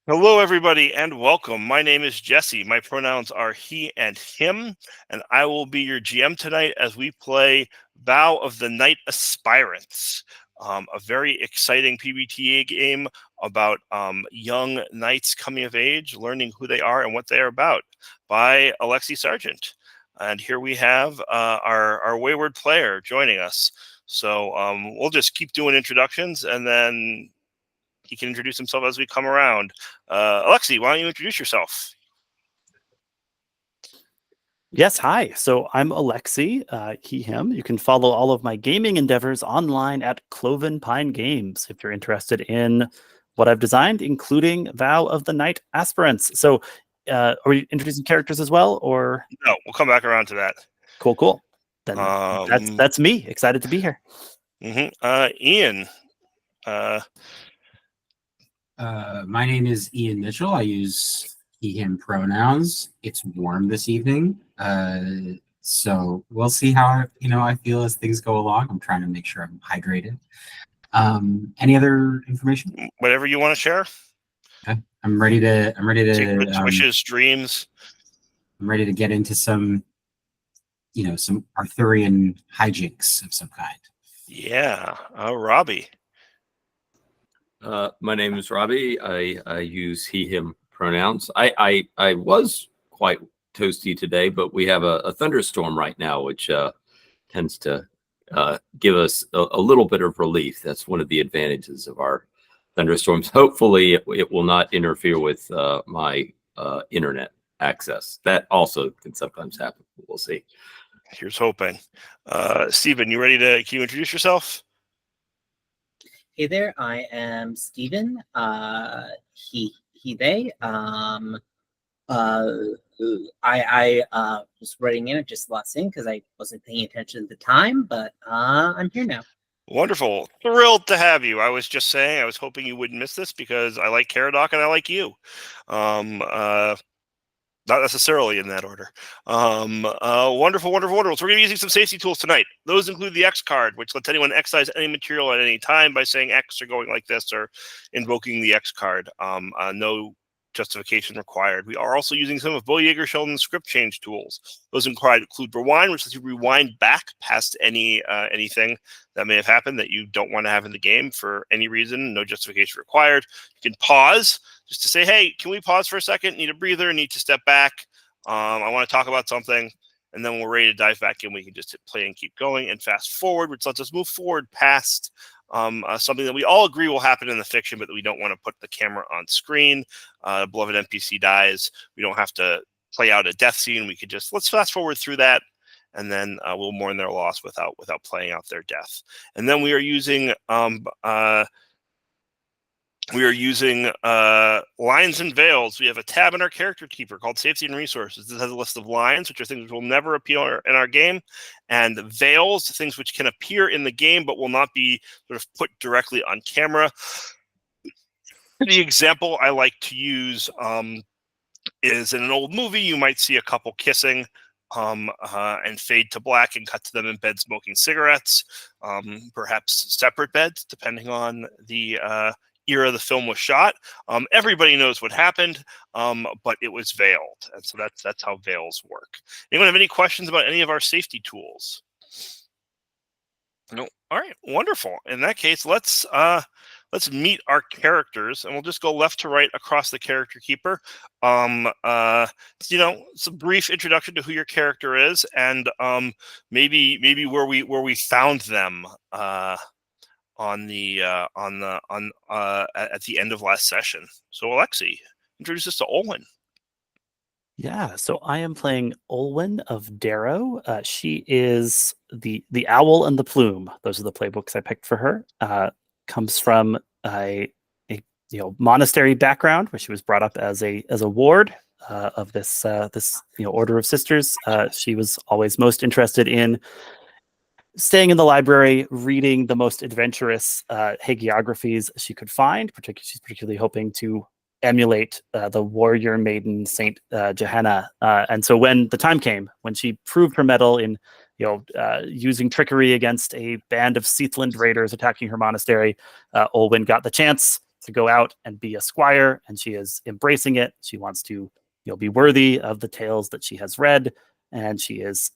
Hello, everybody, and welcome. My name is Jesse. My pronouns are he and him, and I will be your GM tonight as we play Vow of the Knight-Aspirants, a very exciting PBTA game about young knights coming of age, learning who they are and what they are about, by Alexi Sargent. And here we have our wayward player joining us. So we'll just keep doing introductions, and then he can introduce himself as we come around. Alexi, why don't you introduce yourself? Yes, hi. So I'm Alexi, he, him. You can follow all of my gaming endeavors online at Cloven Pine Games if you're interested in what I've designed, including Vow of the Knight-Aspirants. So are we introducing characters as well, or? No, we'll come back around to that. Cool. Then that's me. Excited to be here. Ian. My name is Ian Mitchell. I use he, him pronouns. It's warm this evening. So we'll see how I feel as things go along. I'm trying to make sure I'm hydrated. Any other information? Whatever you want to share. Okay. I'm ready to wishes, dreams. I'm ready to get into some Arthurian hijinks of some kind. Yeah. Robbie. My name is Robbie. I use he, him pronouns. I was quite toasty today, but we have a thunderstorm right now, which tends to give us a little bit of relief. That's one of the advantages of our thunderstorms. Hopefully it will not interfere with my internet access. That also can sometimes happen. We'll see. Here's hoping. Steven, can you introduce yourself? Hey there, I am Steven. He, they. I was writing in, just lost in because I wasn't paying attention at the time, but I'm here now. Wonderful. Thrilled to have you. I was just saying, I was hoping you wouldn't miss this because I like Caradoc and I like you. Not necessarily in that order. Wonderful. So we're going to be using some safety tools tonight. Those include the X card, which lets anyone excise any material at any time by saying X or going like this or invoking the X card. No justification required. We are also using some of Bo Yeager Sheldon's script change tools. Those include rewind, which lets you rewind back past anything that may have happened that you don't want to have in the game for any reason. No justification required. You can pause just to say, hey, can we pause for a second? Need a breather, need to step back. I want to talk about something. And then when we're ready to dive back in, we can just hit play and keep going, and fast forward, which lets us move forward past something that we all agree will happen in the fiction, but that we don't want to put the camera on screen. Beloved NPC dies. We don't have to play out a death scene. We could just, let's fast forward through that, and then we'll mourn their loss without playing out their death. And then we are using lines and veils. We have a tab in our character keeper called Safety and Resources. This has a list of lines, which are things which will never appear in our game, and veils, things which can appear in the game but will not be sort of put directly on camera. The example I like to use is in an old movie. You might see a couple kissing and fade to black and cut to them in bed smoking cigarettes, perhaps separate beds, depending on the era the film was shot. Everybody knows what happened, but it was veiled, and so that's how veils work. Anyone have any questions about any of our safety tools? No. All right, wonderful. In that case, let's meet our characters, and we'll just go left to right across the character keeper. It's a brief introduction to who your character is, and maybe where we found them at the end of last session. So Alexi, introduce us to Olwen. Yeah, so I am playing Olwen of Darrow. She is the owl and the plume. Those are the playbooks I picked for her. Comes from a monastery background where she was brought up as a ward of this order of sisters. She was always most interested in staying in the library, reading the most adventurous hagiographies she could find. She's particularly hoping to emulate the warrior maiden Saint Johanna. And so when the time came, when she proved her mettle in using trickery against a band of Seathland raiders attacking her monastery, Olwen got the chance to go out and be a squire, and she is embracing it. She wants to, be worthy of the tales that she has read, and she is,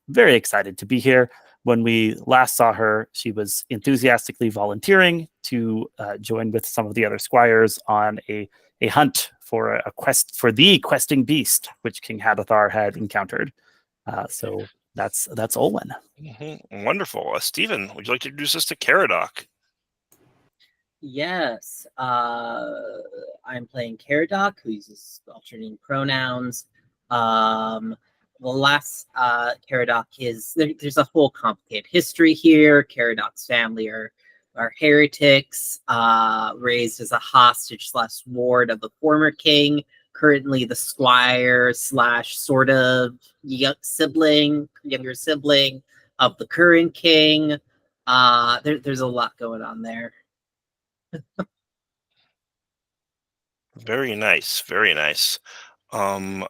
very excited to be here. When we last saw her, she was enthusiastically volunteering to join with some of the other squires on a hunt for a quest for the questing beast, which King Hadithar had encountered. So that's Olwen. Wonderful. Stephen, would you like to introduce us to Caradoc? Yes, I'm playing Caradoc, who uses alternating pronouns. The last Caradoc is there's a whole complicated history here. Caradoc's family are heretics, raised as a hostage / ward of the former king. Currently, the squire / sort of younger sibling of the current king. There's a lot going on there. Very nice. Very nice. Cool.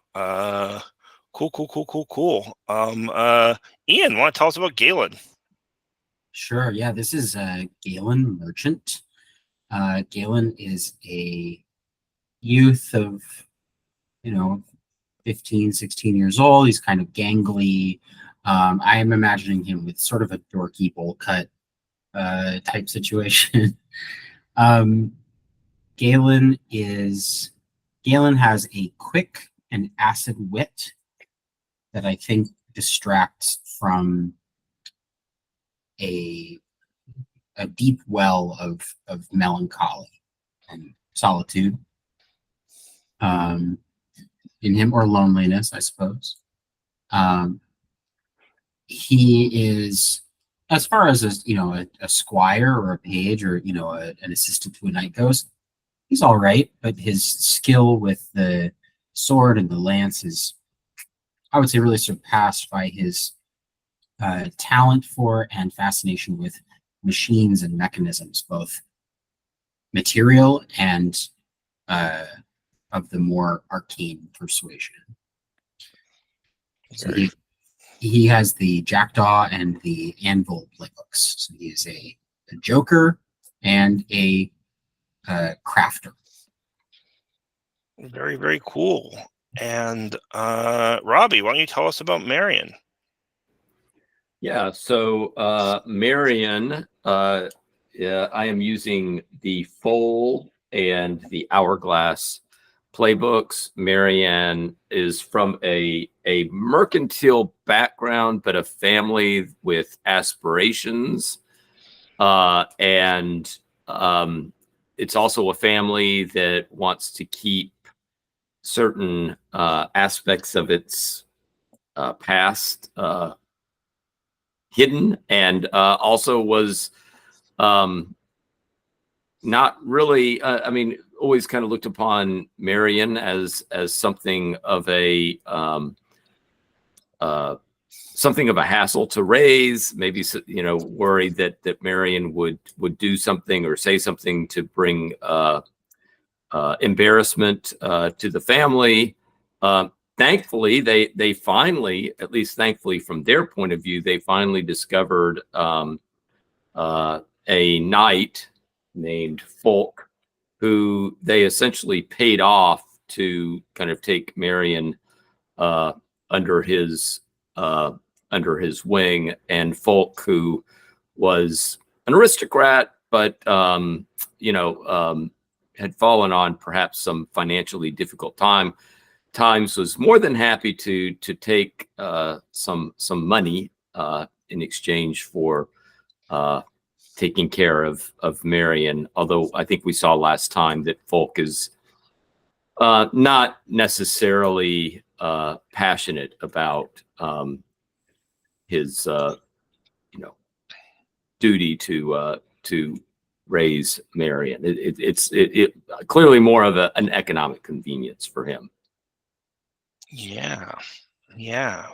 Ian, want to tell us about Galen? Sure. Yeah, this is Galen Merchant. Galen is a youth of, 15, 16 years old. He's kind of gangly. I am imagining him with sort of a dorky bowl cut type situation. Galen has a quick and acid wit that I think distracts from a deep well of melancholy and solitude in him, or loneliness, I suppose. He is, as far as a squire or a page or an assistant to a night ghost, he's all right, but his skill with the sword and the lance is, I would say, really surpassed by his talent for and fascination with machines and mechanisms, both material and of the more arcane persuasion. So he has the Jackdaw and the Anvil playbooks. So he is a joker and a crafter. Very, very cool. And Robbie, why don't you tell us about Marion? Yeah, so Marion, I am using the Foal and the Hourglass playbooks. Marianne is from a mercantile background, but a family with aspirations. And it's also a family that wants to keep certain aspects of its past hidden, and also was not really, always kind of looked upon Marion as something of a hassle to raise, maybe, worried that Marion would do something or say something to bring embarrassment to the family. Thankfully, they finally, at least thankfully from their point of view, they finally discovered a knight named Folk, who they essentially paid off to kind of take Marion under his wing. And Folk, who was an aristocrat, but had fallen on perhaps some financially difficult times, was more than happy to take some money in exchange for taking care of Marion. Although I think we saw last time that Folk is not necessarily passionate about his duty to raise Marion. It's clearly more of an economic convenience for him. Yeah,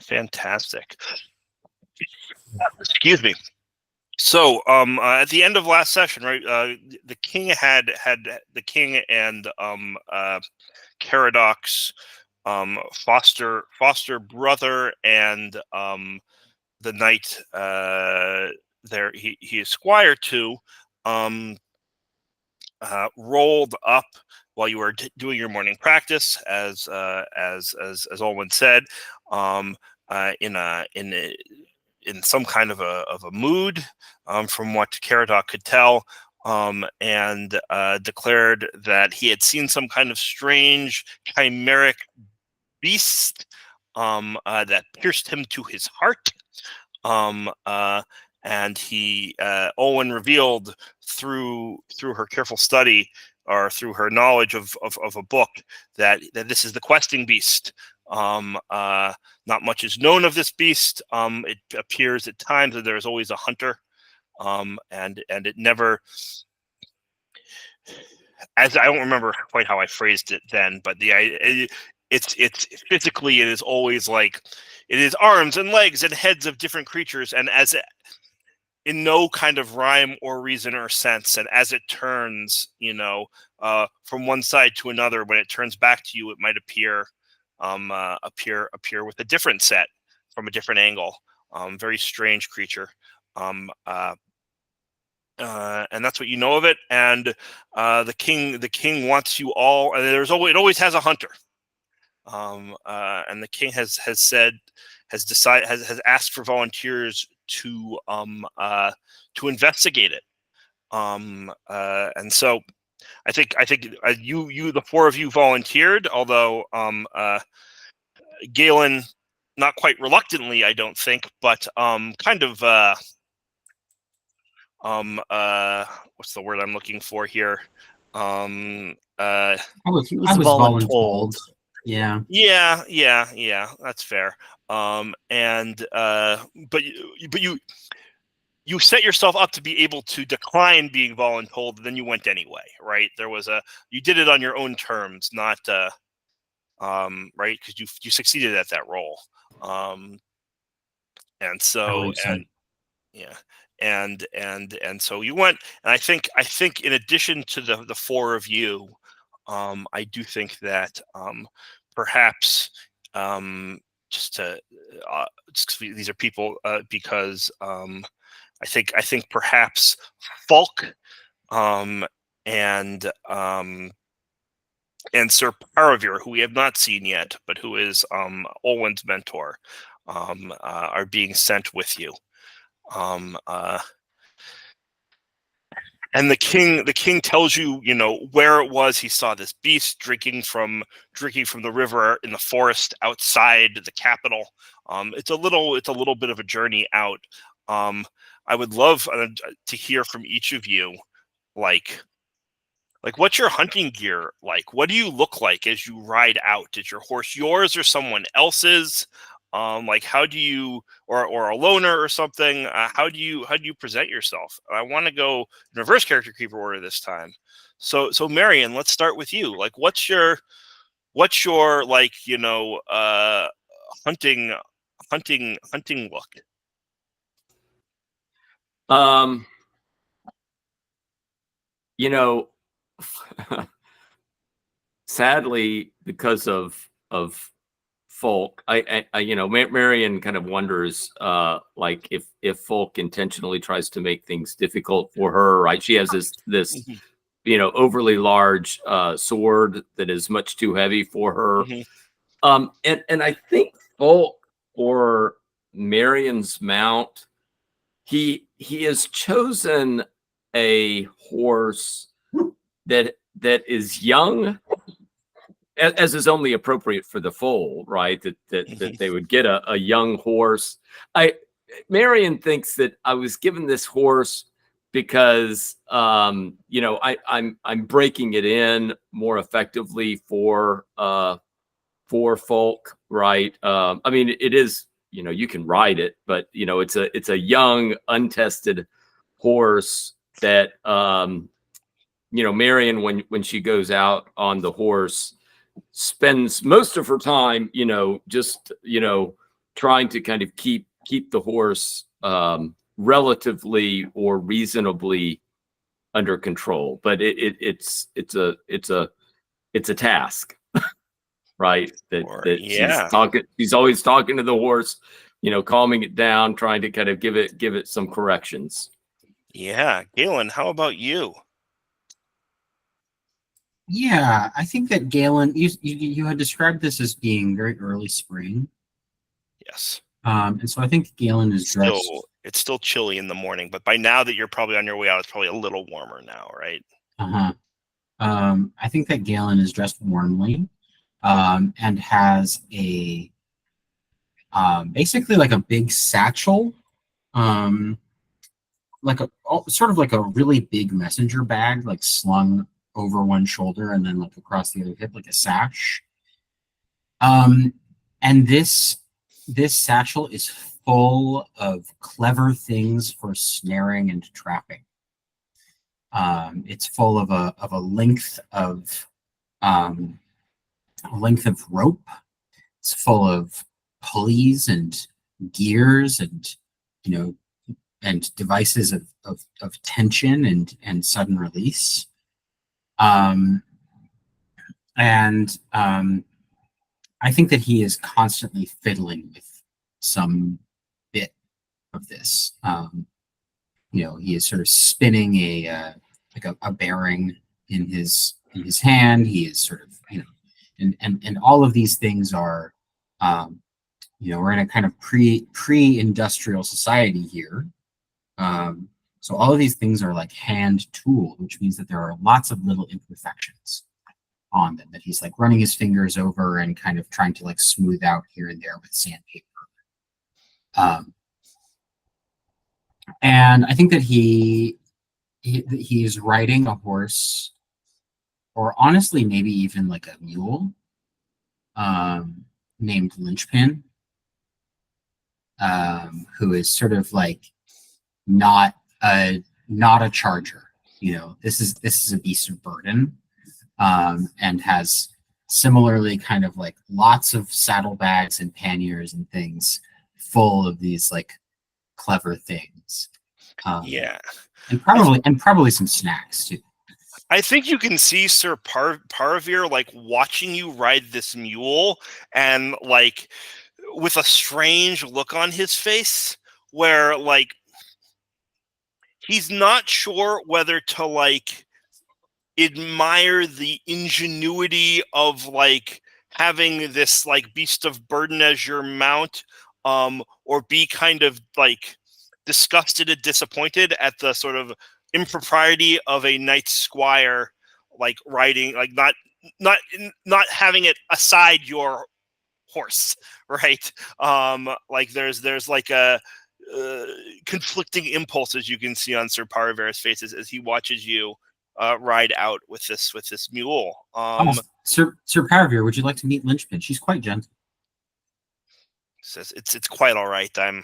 fantastic. Excuse me. So, at the end of last session, right, the king had the king and Caradoc's foster brother and the knight there he is squire to rolled up while you were doing your morning practice, as Olwen said, in some kind of a mood, from what Caradoc could tell, and declared that he had seen some kind of strange chimeric beast that pierced him to his heart. And Olwen revealed through her careful study, or through her knowledge of a book, that this is the questing beast. Not much is known of this beast. It appears at times that there is always a hunter, and it never. As I don't remember quite how I phrased it then, but it's physically, it is always like, it is arms and legs and heads of different creatures, and in no kind of rhyme or reason or sense, and as it turns, from one side to another, when it turns back to you, it might appear with a different set from a different angle. Very strange creature. And that's what you know of it. And the king wants you all, and it always has a hunter. And the king has asked for volunteers to investigate it. And so I think you the four of you volunteered, although Galen, not quite reluctantly, I don't think, but kind of what's the word I'm looking for here? I was voluntold. Yeah. Yeah, that's fair. But you set yourself up to be able to decline being voluntold, and then you went anyway, right? You did it on your own terms, not right, because you succeeded at that role. And so and so you went, and I think in addition to the four of you, I do think that perhaps these are people, because I think perhaps Falk and Sir Paravir, who we have not seen yet, but who is Olwen's mentor, are being sent with you. And the king tells you, where it was he saw this beast drinking from the river in the forest outside the capital. It's a little bit of a journey out. I would love to hear from each of you, like what's your hunting gear like? What do you look like as you ride out? Is your horse yours or someone else's? How do you, or a loner or something? How do you present yourself? I want to go in reverse character creeper order this time. So Marion, let's start with you. Like, what's your hunting look? Sadly, because of Folk, Marion kind of wonders, if Folk intentionally tries to make things difficult for her, right? She has this overly large sword that is much too heavy for her. And I think Folk, or Marion's mount, he has chosen a horse that is young, as is only appropriate for the foal, right? That they would get a young horse. Marion thinks that I was given this horse because I'm breaking it in more effectively for Folk, right? I mean, it is, you can ride it, but it's a young, untested horse that Marion, when she goes out on the horse, spends most of her time, just trying to kind of keep the horse relatively or reasonably under control. But it's a task, right? She's always talking to the horse, calming it down, trying to kind of give it some corrections. Yeah, Galen, how about you? Yeah, I think that Galen, you had described this as being very early spring. Yes. And so I think Galen is dressed. It's still chilly in the morning, but by now that you're probably on your way out, it's probably a little warmer now, right? Uh-huh. I think that Galen is dressed warmly, and has a basically like a big satchel, like sort of like a really big messenger bag, like slung over one shoulder and then like across the other hip, like a sash. And this satchel is full of clever things for snaring and trapping. It's full of a length of rope. It's full of pulleys and gears and and devices of tension and sudden release. And I think that he is constantly fiddling with some bit of this. He is sort of spinning a bearing in his hand. He is sort of and all of these things are we're in a kind of pre-industrial society here. So all of these things are like hand tooled, which means that there are lots of little imperfections on them that he's like running his fingers over and kind of trying to like smooth out here and there with sandpaper. And I think that he is riding a horse, or honestly maybe even like a mule, named Linchpin, who is sort of like not a charger. This is a beast of burden, and has similarly kind of like lots of saddlebags and panniers and things full of these like clever things. Yeah, and probably some snacks too. I think you can see Sir Paravir like watching you ride this mule, and like with a strange look on his face, where like he's not sure whether to like admire the ingenuity of like having this like beast of burden as your mount, or be kind of like disgusted and disappointed at the sort of impropriety of a knight squire like riding, like not having it aside your horse, right? Like there's like a conflicting impulses you can see on Sir Paravir's face as he watches you ride out with this mule. Sir Paravir, would you like to meet Linchpin? She's quite gentle. Says it's quite all right. I'm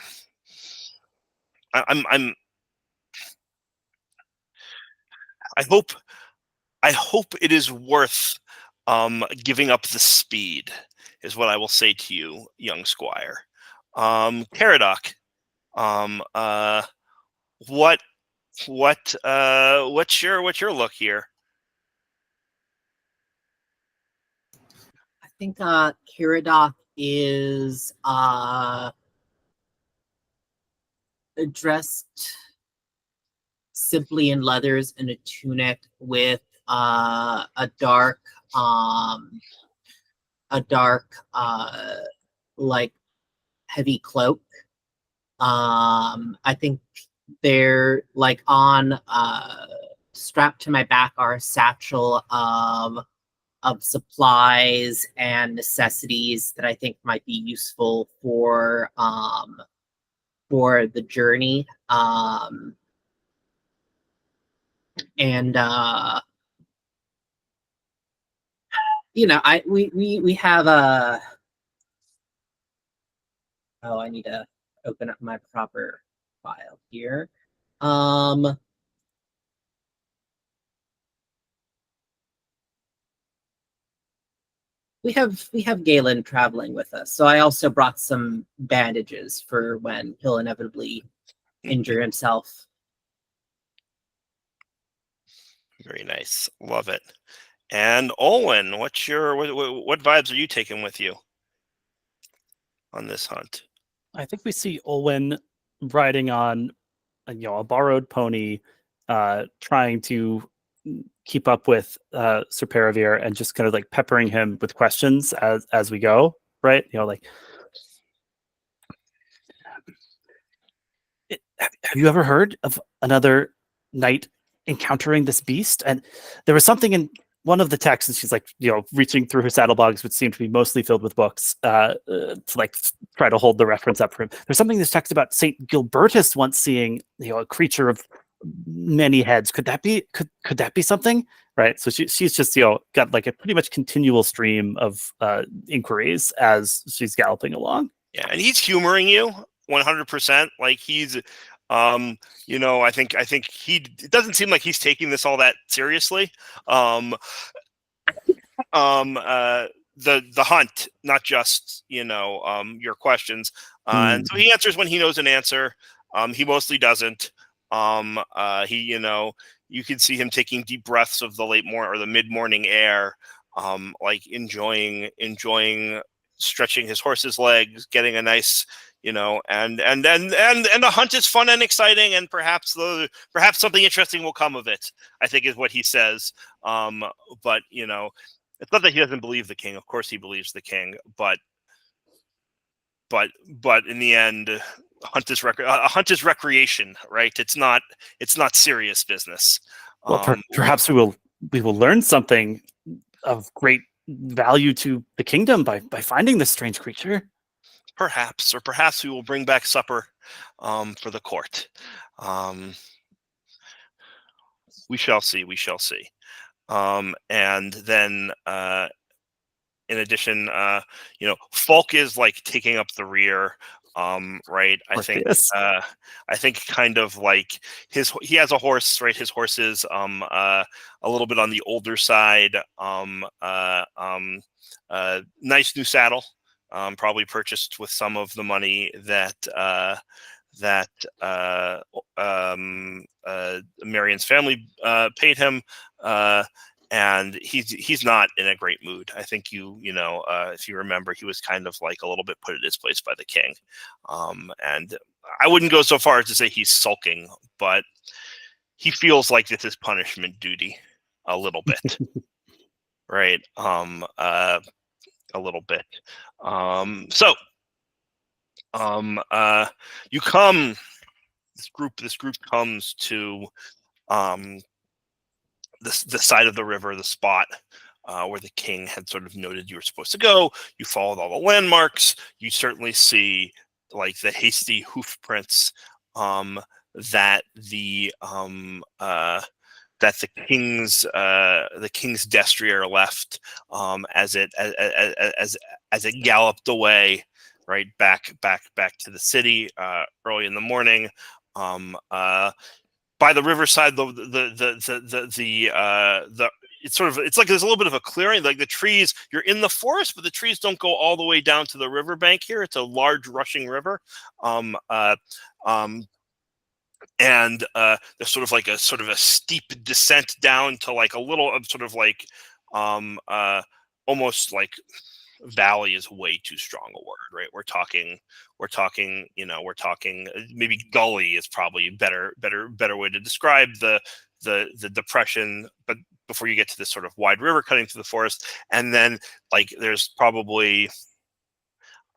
I hope it is worth giving up the speed, is what I will say to you, young squire. Caradoc, what's your look here? I think Caradoc is dressed simply in leathers and a tunic with a dark like heavy cloak. I think they're like on strapped to my back are a satchel of supplies and necessities that I think might be useful for the journey. And we have a I need to open up my proper file here. We have Galen traveling with us, so I also brought some bandages for when he'll inevitably injure himself. Very nice, love it. And Olwen, what vibes are you taking with you on this hunt? I think we see Olwen riding on a borrowed pony, trying to keep up with Sir Paravir and just kind of like peppering him with questions as we go, right? You know, like, have you ever heard of another knight encountering this beast? And there was something in one of the texts, and she's like, you know, reaching through her saddlebags, which seemed to be mostly filled with books, to like try to hold the reference up for him. There's something in this text about Saint Gilbertus once seeing, you know, a creature of many heads. Could that be? Could that be something? Right. So she's just, you know, got like a pretty much continual stream of inquiries as she's galloping along. Yeah, and he's humoring you 100%. Like he's, you know, I think it doesn't seem like he's taking this all that seriously. The hunt, not just, you know, your questions. And so he answers when he knows an answer. He mostly doesn't. He, you know, you can see him taking deep breaths of the late morning or the mid-morning air, like enjoying stretching his horse's legs, getting a nice, you know, and the hunt is fun and exciting, and perhaps something interesting will come of it, I think is what he says. But you know, it's not that he doesn't believe the king. Of course he believes the king, but in the end, a hunt is recreation, right? It's not serious business. Well, perhaps we will learn something of great value to the kingdom by finding this strange creature. Perhaps we will bring back supper for the court. We shall see. And then in addition, you know, Falk is like taking up the rear. Right. I think kind of like he has a horse, right? His horse is a little bit on the older side. Nice new saddle, probably purchased with some of the money that Marion's family paid him. And he's not in a great mood. I think you know, if you remember, he was kind of like a little bit put in his place by the king. And I wouldn't go so far as to say he's sulking, but he feels like this is punishment duty a little bit. Right. A little bit. This group comes to the side of the river, the spot where the king had sort of noted you were supposed to go. You followed all the landmarks. You certainly see like the hasty hoof prints that the king's destrier left as it galloped away, right back to the city early in the morning. By the riverside, it's like there's a little bit of a clearing. Like the trees, you're in the forest, but the trees don't go all the way down to the riverbank here. It's a large rushing river. And there's sort of a steep descent down to like a little sort of like almost like valley is way too strong a word, right? We're talking maybe gully is probably a better way to describe the depression, but before you get to this sort of wide river cutting through the forest. And then like there's probably,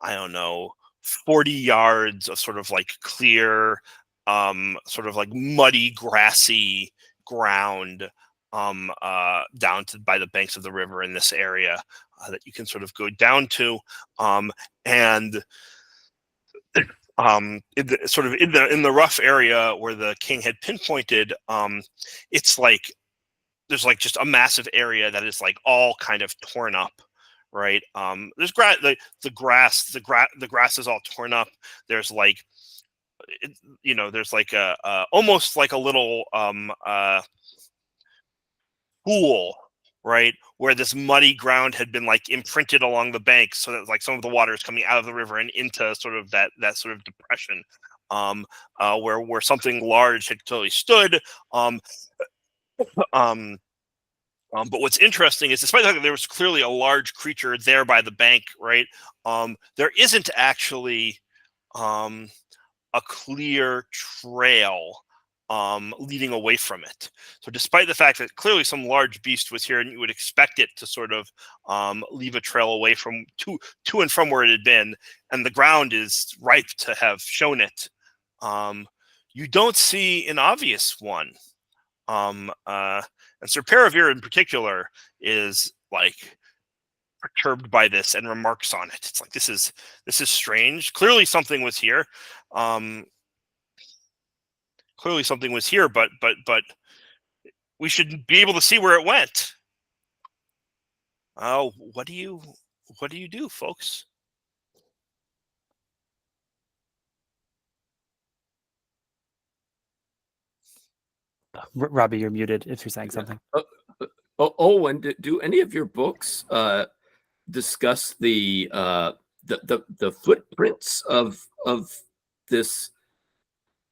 I don't know, 40 yards of sort of like clear sort of like muddy grassy ground down to by the banks of the river in this area that you can sort of go down to, and sort of in the rough area where the king had pinpointed, it's like there's like just a massive area that is like all kind of torn up, right? There's the grass is all torn up. There's like there's like a almost like a little pool, right, where this muddy ground had been like imprinted along the banks, so that like some of the water is coming out of the river and into sort of that sort of depression, where something large had totally stood. But what's interesting is, despite the fact that there was clearly a large creature there by the bank, right, there isn't actually a clear trail leading away from it. So despite the fact that clearly some large beast was here and you would expect it to sort of leave a trail away from to and from where it had been, and the ground is ripe to have shown it, you don't see an obvious one. And Sir Paravir in particular is like perturbed by this and remarks on it. It's like, this is strange. Clearly something was here. Clearly something was here, but we should be able to see where it went. Oh, what do you do, folks? Robbie, you're muted if you're saying something. Owen, do any of your books discuss the footprints of this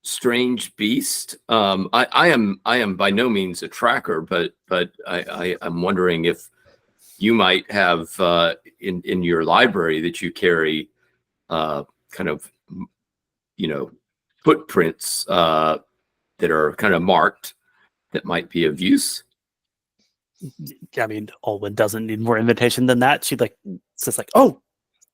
strange beast? I am by no means a tracker, but I'm wondering if you might have in your library that you carry kind of, you know, footprints that are kind of marked that might be of use. I mean, Olwen doesn't need more invitation than that. She like says like, "Oh,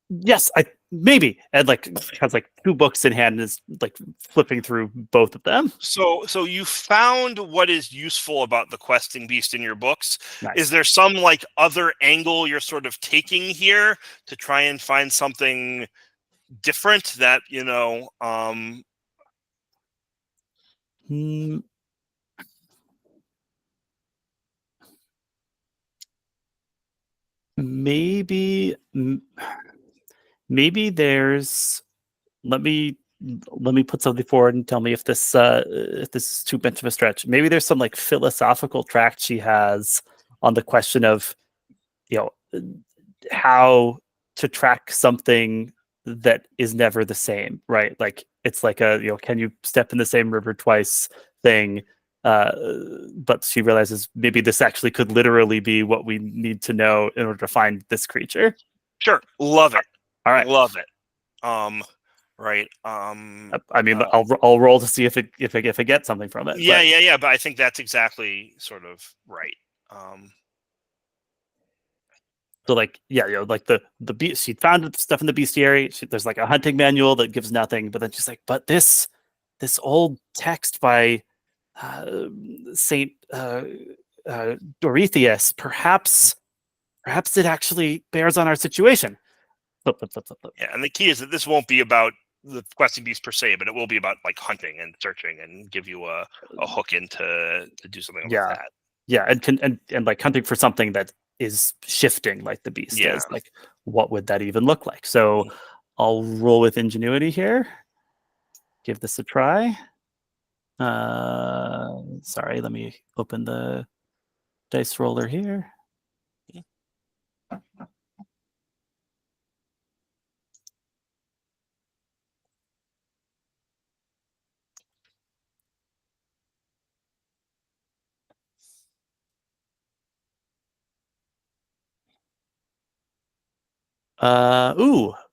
yes, I maybe," and like has like 2 books in hand and is like flipping through both of them. So you found what is useful about the questing beast in your books. Nice. Is there some like other angle you're sort of taking here to try and find something different that, you know, maybe there's, let me put something forward and tell me if this is too much of a stretch. Maybe there's some like philosophical tract she has on the question of, you know, how to track something that is never the same, right? Like it's like a, you know, can you step in the same river twice thing? But she realizes maybe this actually could literally be what we need to know in order to find this creature. Sure, love it. All right, Love it. Right. I mean, I'll roll to see if I get something from it. Yeah. But I think that's exactly sort of right. So like, yeah, you know, like the beast, she found stuff in the bestiary. There's like a hunting manual that gives nothing, but then she's like, but this old text by Saint Dorotheus, perhaps it actually bears on our situation. Flip. Yeah, and the key is that this won't be about the questing beast per se, but it will be about like hunting and searching and give you a hook into to do something like that. Yeah, and like hunting for something that is shifting like the beast is. Like, what would that even look like? So I'll roll with ingenuity here. Give this a try. Sorry, let me open the dice roller here.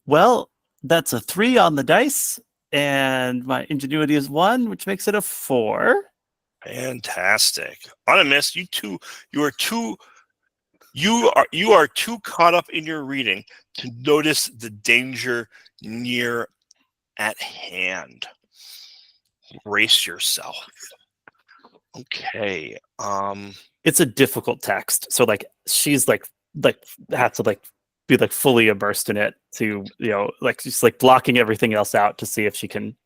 Well, that's a 3 on the dice, and my ingenuity is 1, which makes it a 4. Fantastic. On a miss, you are too caught up in your reading to notice the danger near at hand. Brace yourself. Okay. It's a difficult text, so like she's like has to like be like fully immersed in it to, you know, like just like blocking everything else out to see if she can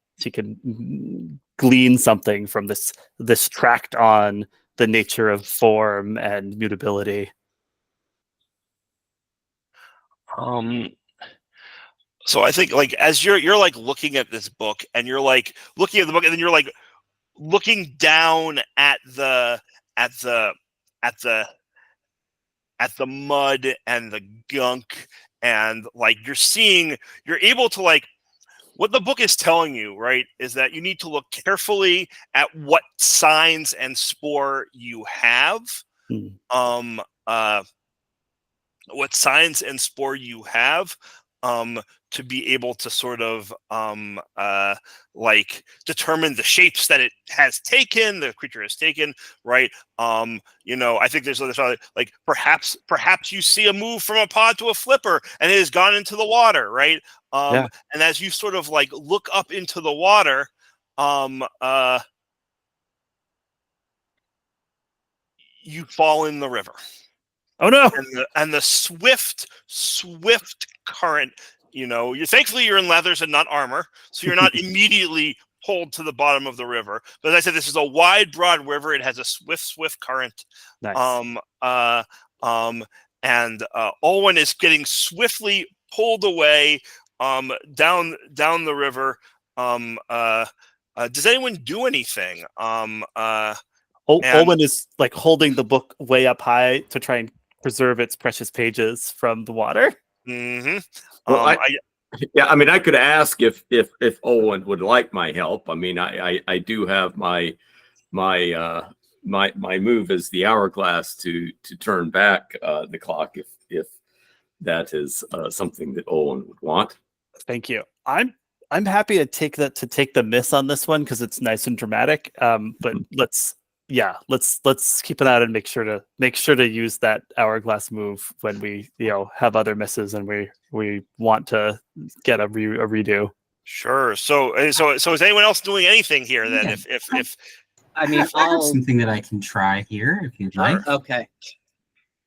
glean something from this tract on the nature of form and mutability. So I think like as you're like looking at this book and you're like looking at the book and then you're like looking down at the mud and the gunk, and like you're able to like, what the book is telling you, right, is that you need to look carefully at what signs and spore you have. What signs and spore you have, to be able to sort of like determine the shapes that it has taken, the creature has taken, right? I think there's like perhaps you see a move from a pod to a flipper and it has gone into the water, right? Yeah. And as you sort of like look up into the water, you fall in the river. Oh no! And the swift current, thankfully you're in leathers and not armor, so you're not immediately pulled to the bottom of the river. But as I said, this is a wide, broad river. It has a swift current. Nice. And Olwen is getting swiftly pulled away down the river. Does anyone do anything? Olwen is like holding the book way up high to try and preserve its precious pages from the water. Mm-hmm. Well, I could ask if Olwen would like my help. I mean, I do have my move as the hourglass to turn back the clock if that is something that Olwen would want. Thank you. I'm happy to take the miss on this one because it's nice and dramatic. But let's keep an eye out and make sure to use that hourglass move when we have other misses and we want to get a redo. Sure. So is anyone else doing anything here then? Yeah. If I mean, I have something that I can try here if you'd like. Okay.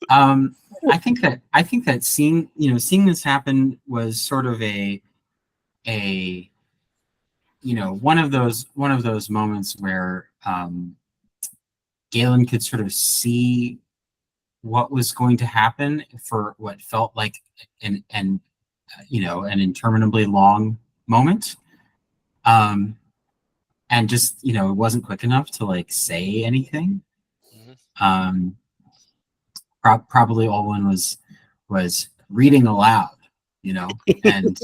I think that seeing this happen was sort of a one of those moments where Galen could sort of see what was going to happen for what felt like an interminably long moment. And just, it wasn't quick enough to like say anything. Probably Olwen was reading aloud, and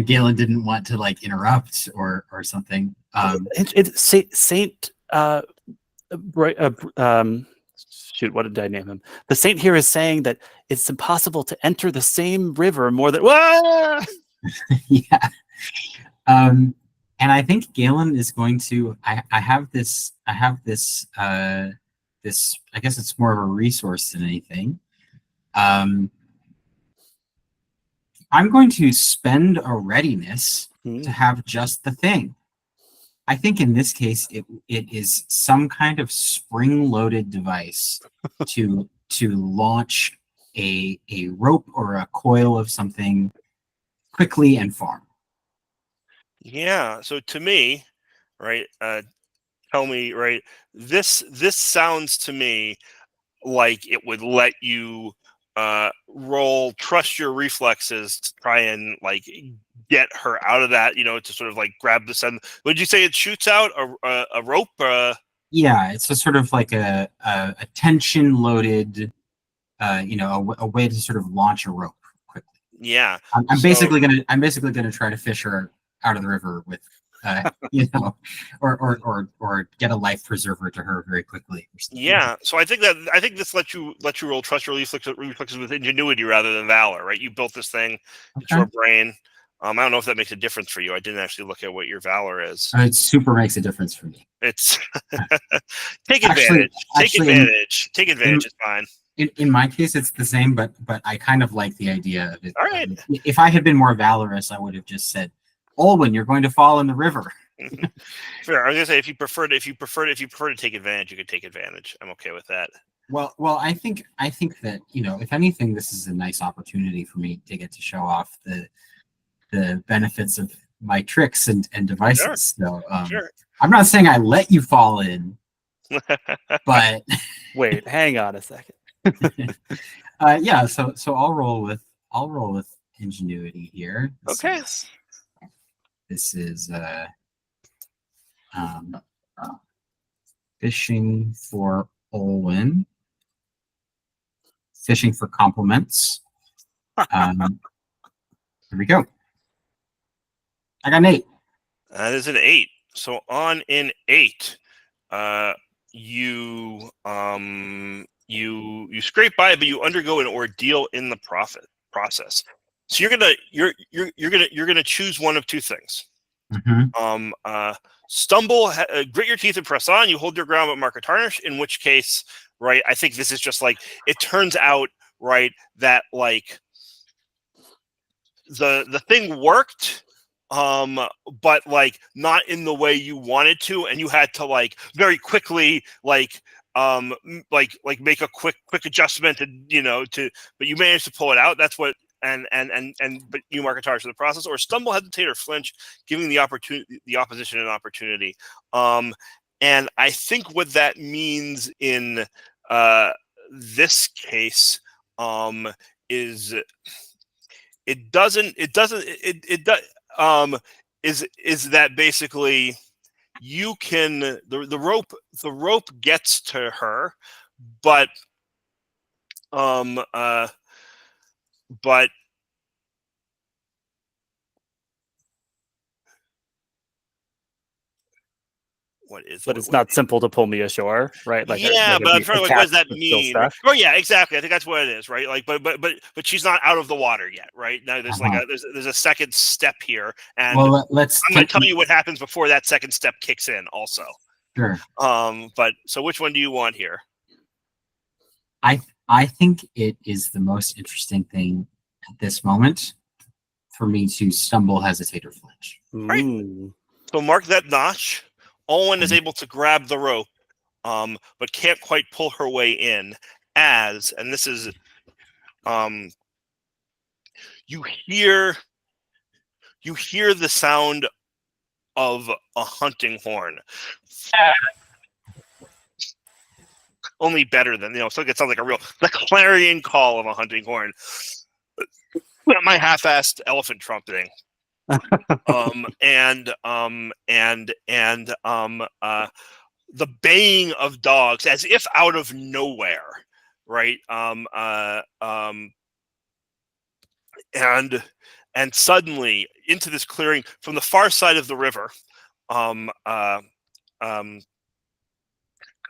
Galen didn't want to like interrupt or something. It's Saint shoot, what did I name him? The saint here is saying that it's impossible to enter the same river more than yeah. And I think Galen is going to I have this I guess it's more of a resource than anything. I'm going to spend a readiness to have just the thing. I think in this case, it is some kind of spring-loaded device to launch a rope or a coil of something quickly and far. Yeah. So to me, right, tell me, right, this sounds to me like it would let you trust your reflexes to try and like get her out of that, to sort of like grab the sun. Would you say it shoots out a rope? Yeah, it's a sort of like a tension loaded, a way to sort of launch a rope quickly. Yeah, I'm basically gonna try to fish her out of the river with, or get a life preserver to her very quickly. Yeah, so I think this lets you roll trust your reflexes with ingenuity rather than valor, right? You built this thing, it's your brain. I don't know if that makes a difference for you. I didn't actually look at what your valor is. It super makes a difference for me. It's take advantage. Take advantage. It's fine. In my case, it's the same, but I kind of like the idea of it. All right. If I had been more valorous, I would have just said, "Olwen, you're going to fall in the river." Fair. I was gonna say if you prefer to take advantage, you could take advantage. I'm okay with that. Well, I think that if anything, this is a nice opportunity for me to get to show off the benefits of my tricks and devices. Sure. So Sure. I'm not saying I let you fall in, but wait, hang on a second. yeah. So I'll roll with ingenuity here. Okay. This is fishing for Olwen. Fishing for compliments. Here we go. I got an 8. That is an 8. So on an 8, you scrape by, but you undergo an ordeal in the process. So you're gonna choose one of two things. Mhm. Stumble, grit your teeth and press on. You hold your ground but mark a tarnish. In which case, right? I think this is just like it turns out, right, that like the thing worked, but like not in the way you wanted to, and you had to like very quickly like make a quick adjustment to but you managed to pull it out. That's what but you mark a target for the process. Or stumble, hesitate, or flinch, giving the opposition an opportunity. And I think what that means in this case is it does is that basically you can the rope gets to her, but but But it's not simple to pull me ashore, right? Like, yeah, but I'm trying to like, what does that attachment still mean? stuck. Oh yeah, exactly. I think that's what it is, right? Like, but she's not out of the water yet, right? Now there's like there's a second step here, and Well, let's. I'm going to tell you what happens before that second step kicks in, also. Sure. But so which one do you want here? I think it is the most interesting thing at this moment for me to stumble, hesitate, or flinch. Right. Ooh. So mark that notch. Owen is able to grab the rope, but can't quite pull her way in. And this is, you hear the sound of a hunting horn. Only better than, so it sounds like the clarion call of a hunting horn. My half-assed elephant trumpeting. The baying of dogs as if out of nowhere, right? And suddenly into this clearing from the far side of the river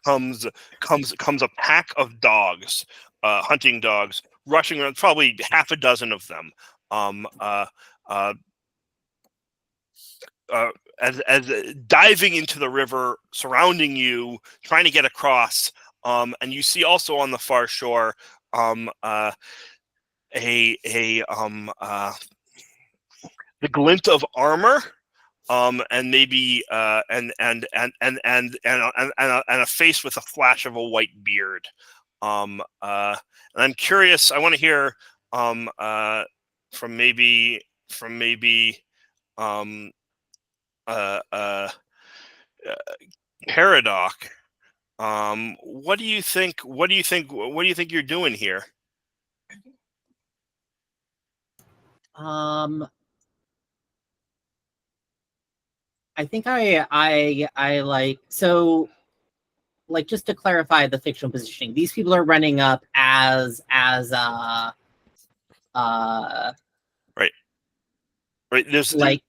comes a pack of dogs, hunting dogs, rushing around, probably half a dozen of them. As diving into the river, surrounding you, trying to get across, and you see also on the far shore the glint of armor, and maybe and a face with a flash of a white beard. And I'm curious. I want to hear from maybe Paradoc. What do you think you're doing here? I think I like, so like, just to clarify the fictional positioning, these people are running up as right. There's like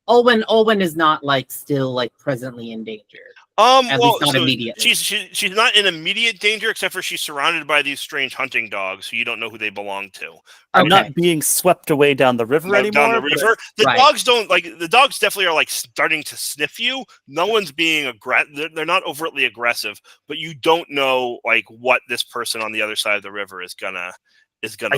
Olwen is not like still like presently in danger. At least not immediately. She's not in immediate danger, except for she's surrounded by these strange hunting dogs who you don't know who they belong to. I'm not being swept away down the river anymore. Down the river, dogs don't like. The dogs definitely are like starting to sniff you. No one's being aggressive. They're not overtly aggressive, but you don't know like what this person on the other side of the river is gonna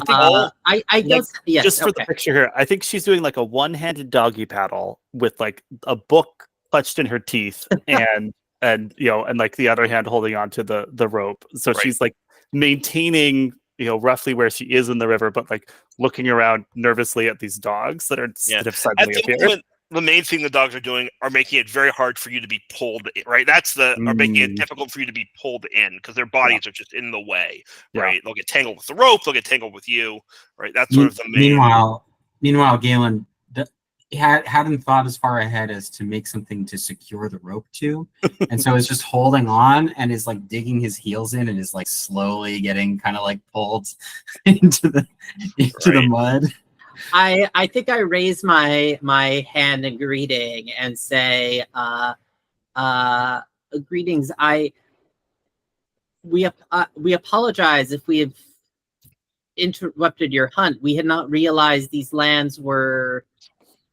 pull. I guess yes. Just for the picture here, I think she's doing like a one-handed doggy paddle with like a book clutched in her teeth and like the other hand holding onto the rope. So she's like maintaining roughly where she is in the river, but like looking around nervously at these dogs that have suddenly appeared. The main thing the dogs are doing are making it very hard for you to be pulled in, right? Are making it difficult for you to be pulled in because their bodies are just in the way, right? They'll get tangled with the rope, they'll get tangled with you, right? That's sort of the main. Meanwhile, Galen hadn't thought as far ahead as to make something to secure the rope to, and so is just holding on and is like digging his heels in and is like slowly getting kind of like pulled into the mud. I think I raise my hand in greeting and say, greetings. We apologize if we have interrupted your hunt. We had not realized these lands were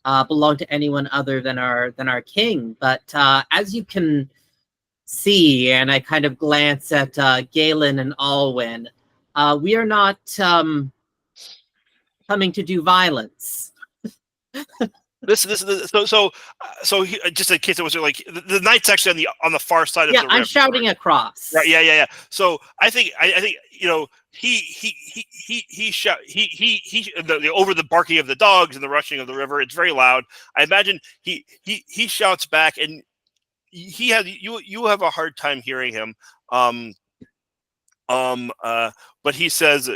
belonged to anyone other than our king. But as you can see, and I kind of glance at Galen and Alwyn, we are not coming to do violence. So just in case it was like the knight's actually on the far side of the river. I'm shouting across. Right. Yeah. So I think over the barking of the dogs and the rushing of the river, it's very loud. I imagine he shouts back, and you have a hard time hearing him. But he says,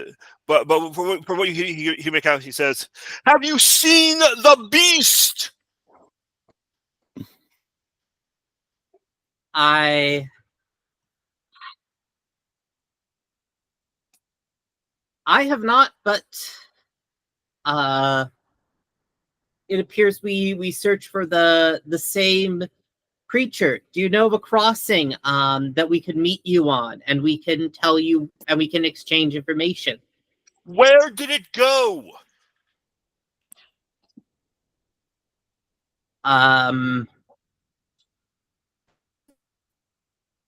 but from what you make out, he says, "Have you seen the beast?" I have not, but it appears we search for the same creature. Do you know of a crossing that we could meet you on, and we can tell you, and we can exchange information? Where did it go?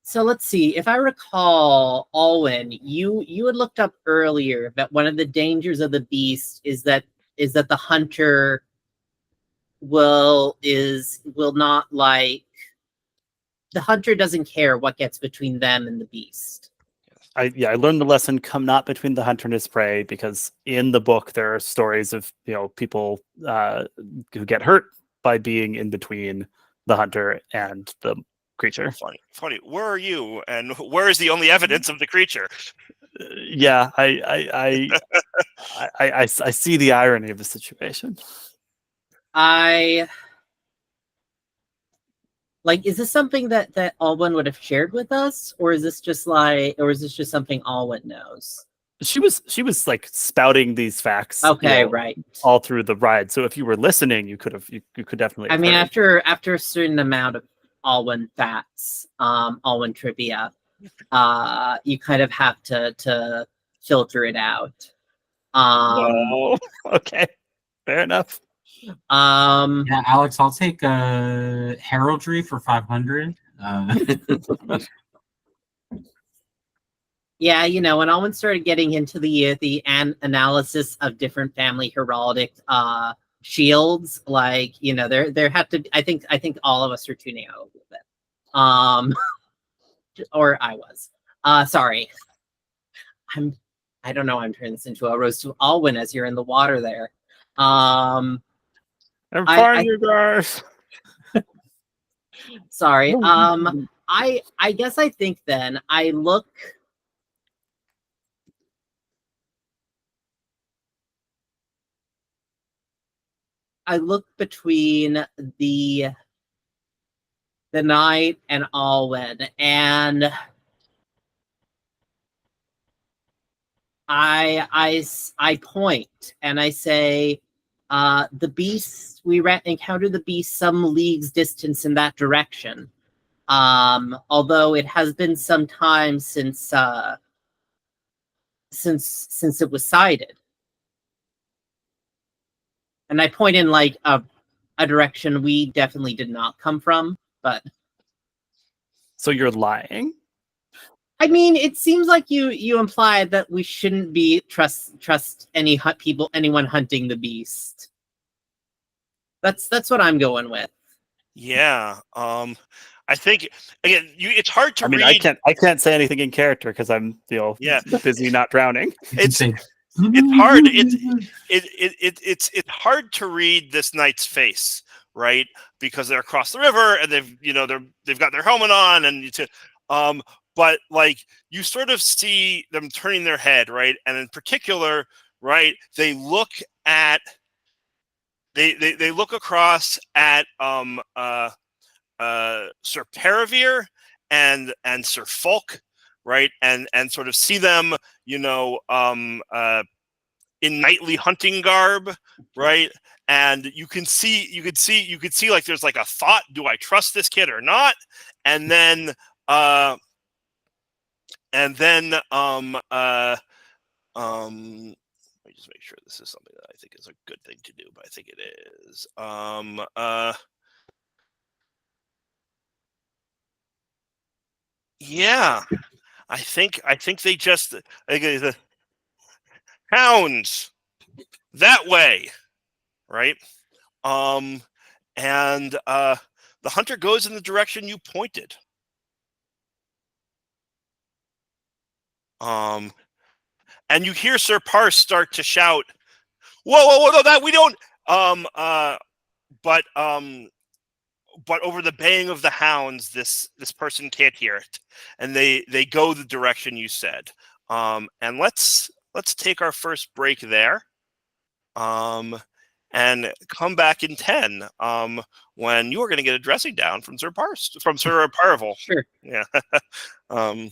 So let's see. If I recall, Alwyn, you had looked up earlier that one of the dangers of the beast is that the hunter will not like. The hunter doesn't care what gets between them and the beast. I learned the lesson: come not between the hunter and his prey, because in the book there are stories of people who get hurt by being in between the hunter and the creature. Funny. Where are you, and where is the only evidence of the creature? Yeah, I see the irony of the situation. Is this something that Alwyn would have shared with us, or is this just something Alwyn knows? She was like spouting these facts. Okay, right. All through the ride. So if you were listening, you could definitely. I mean, after a certain amount of Alwyn facts, Alwyn trivia, you kind of have to filter it out. Okay, fair enough. Yeah, Alex, I'll take heraldry for 500. Yeah, when Alwyn started getting into the analysis of different family heraldic shields, there had to. I think all of us are tuning out a little bit. Or I was. Sorry. I don't know. I'm turning this into a roast of Alwyn as you're in the water there. I'm fine, you guys. Sorry. I guess I think then I look between the knight and Alwyn, and I point and I say, the beast, we encountered the beast some leagues distance in that direction. Although it has been some time since it was sighted. And I point in a direction we definitely did not come from, but. So you're lying? I mean, it seems like you implied that we shouldn't be trust anyone hunting the beast. That's what I'm going with. Yeah. I think again, it's hard to read. I can't say anything in character because I'm busy not drowning. It's hard. It's hard to read this knight's face, right? Because they're across the river and they've got their helmet on, and but you sort of see them turning their head, right? And in particular, right, they look across at Sir Paravir and Sir Fulk, right, and sort of see them, in knightly hunting garb, right, and you could see like there's like a thought: do I trust this kid or not? And then just make sure this is something that I think is a good thing to do, but I think it is. Yeah, I think they just the hounds that way, right? And the hunter goes in the direction you pointed. And you hear Sir Parse start to shout, "Whoa, whoa, whoa! No, that we don't." Um, uh, but over the baying of the hounds, this person can't hear it, and they go the direction you said. And let's take our first break there. And come back in 10. When you are going to get a dressing down from Sir Parvel. Sure. Yeah. um.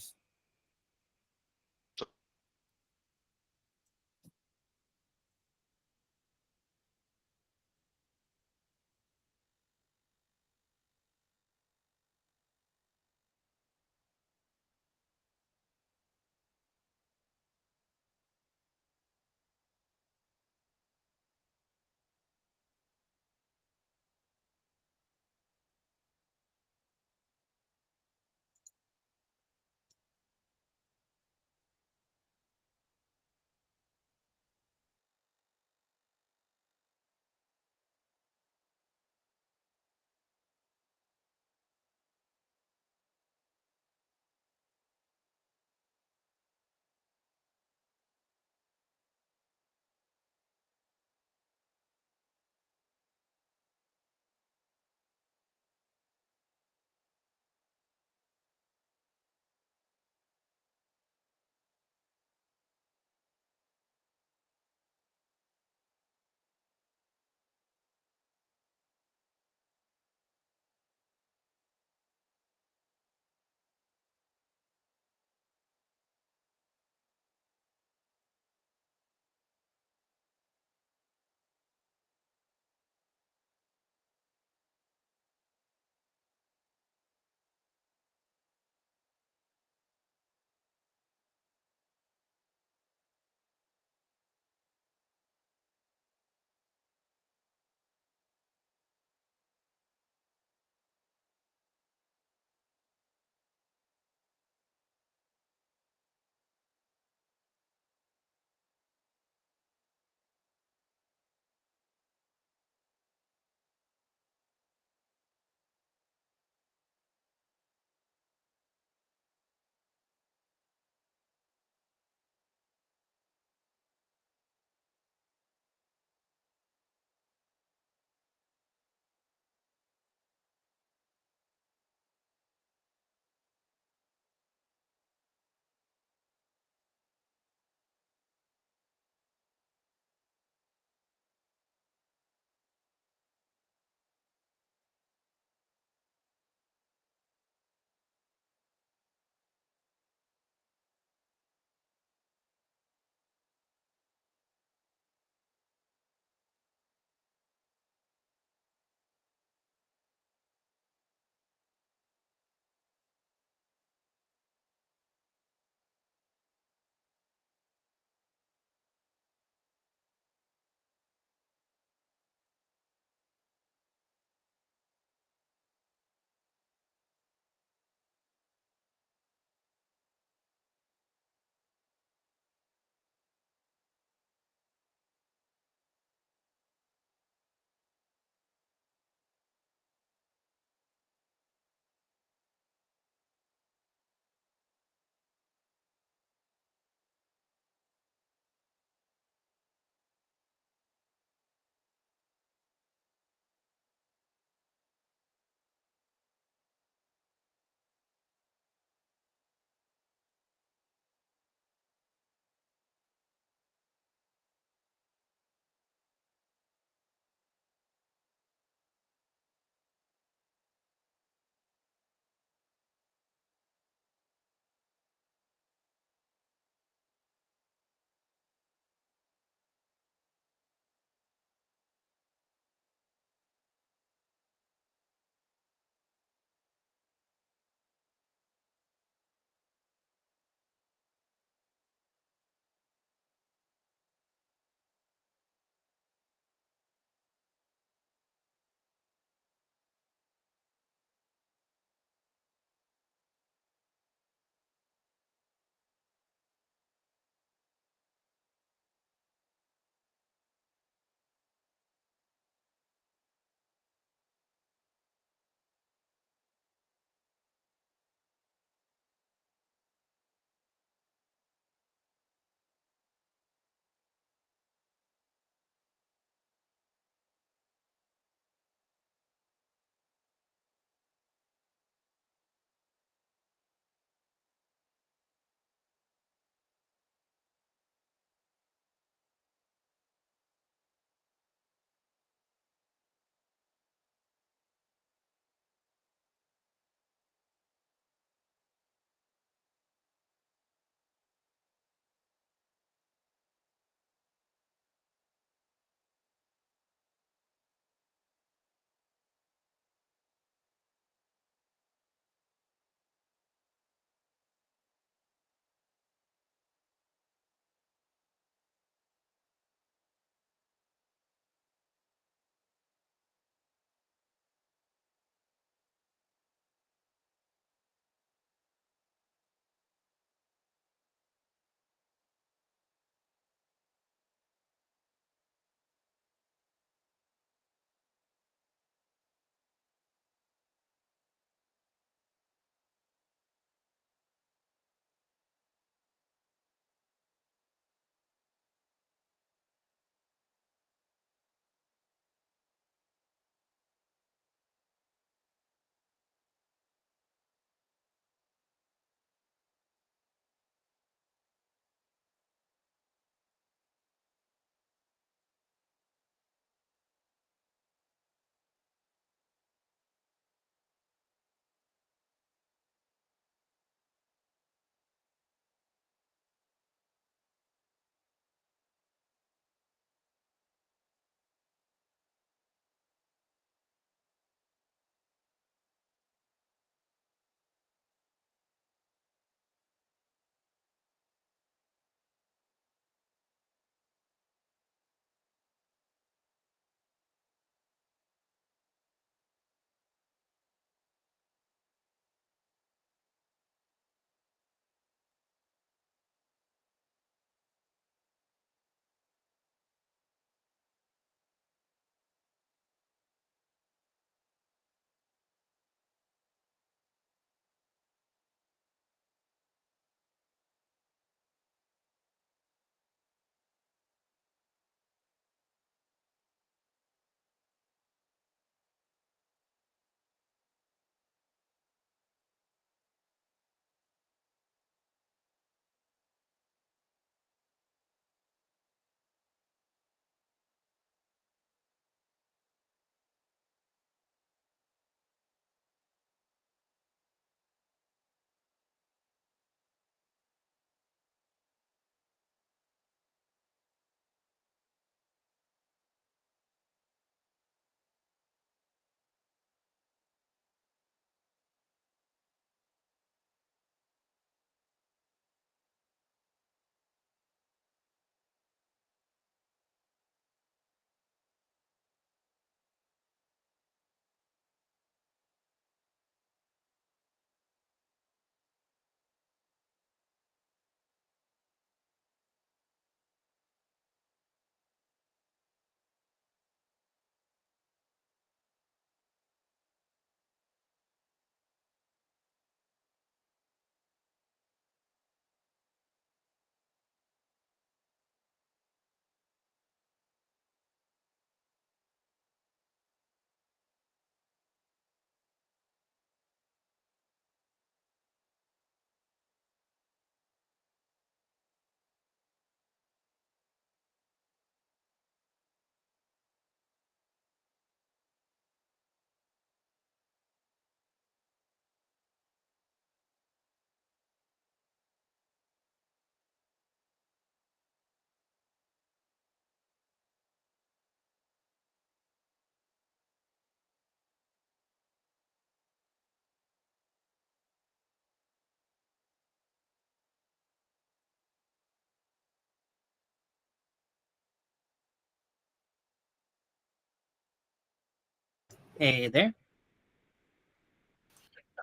Hey there.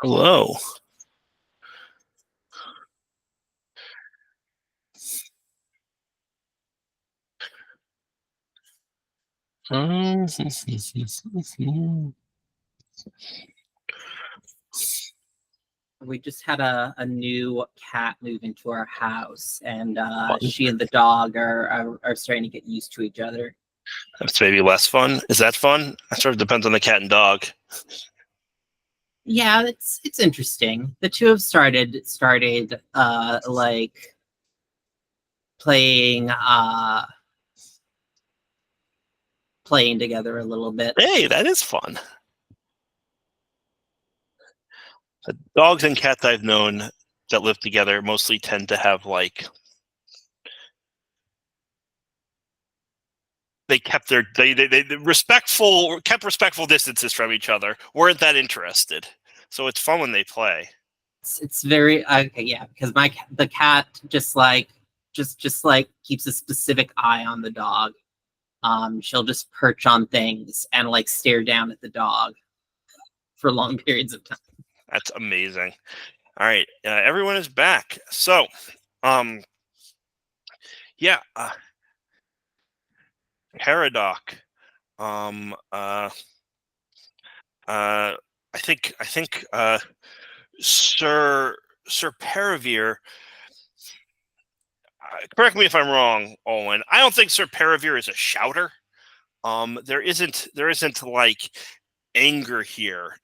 Hello. We just had a new cat move into our house, and Fun. she and the dog are starting to get used to each other. That's maybe less fun. Is that fun? That sort of depends on the cat and dog. Yeah, it's interesting. The two have started like playing playing together a little bit. Hey, that is fun. The dogs and cats I've known that live together mostly tend to have like they kept their they kept respectful distances from each other. Weren't that interested. So it's fun when they play. It's very okay, yeah, because the cat just like keeps a specific eye on the dog. She'll just perch on things and like stare down at the dog for long periods of time. That's amazing. All right, everyone is back. So, yeah, Paradoc. I think Sir Paravir. Correct me if I'm wrong, Owen. I don't think Sir Paravir is a shouter. There isn't like anger here.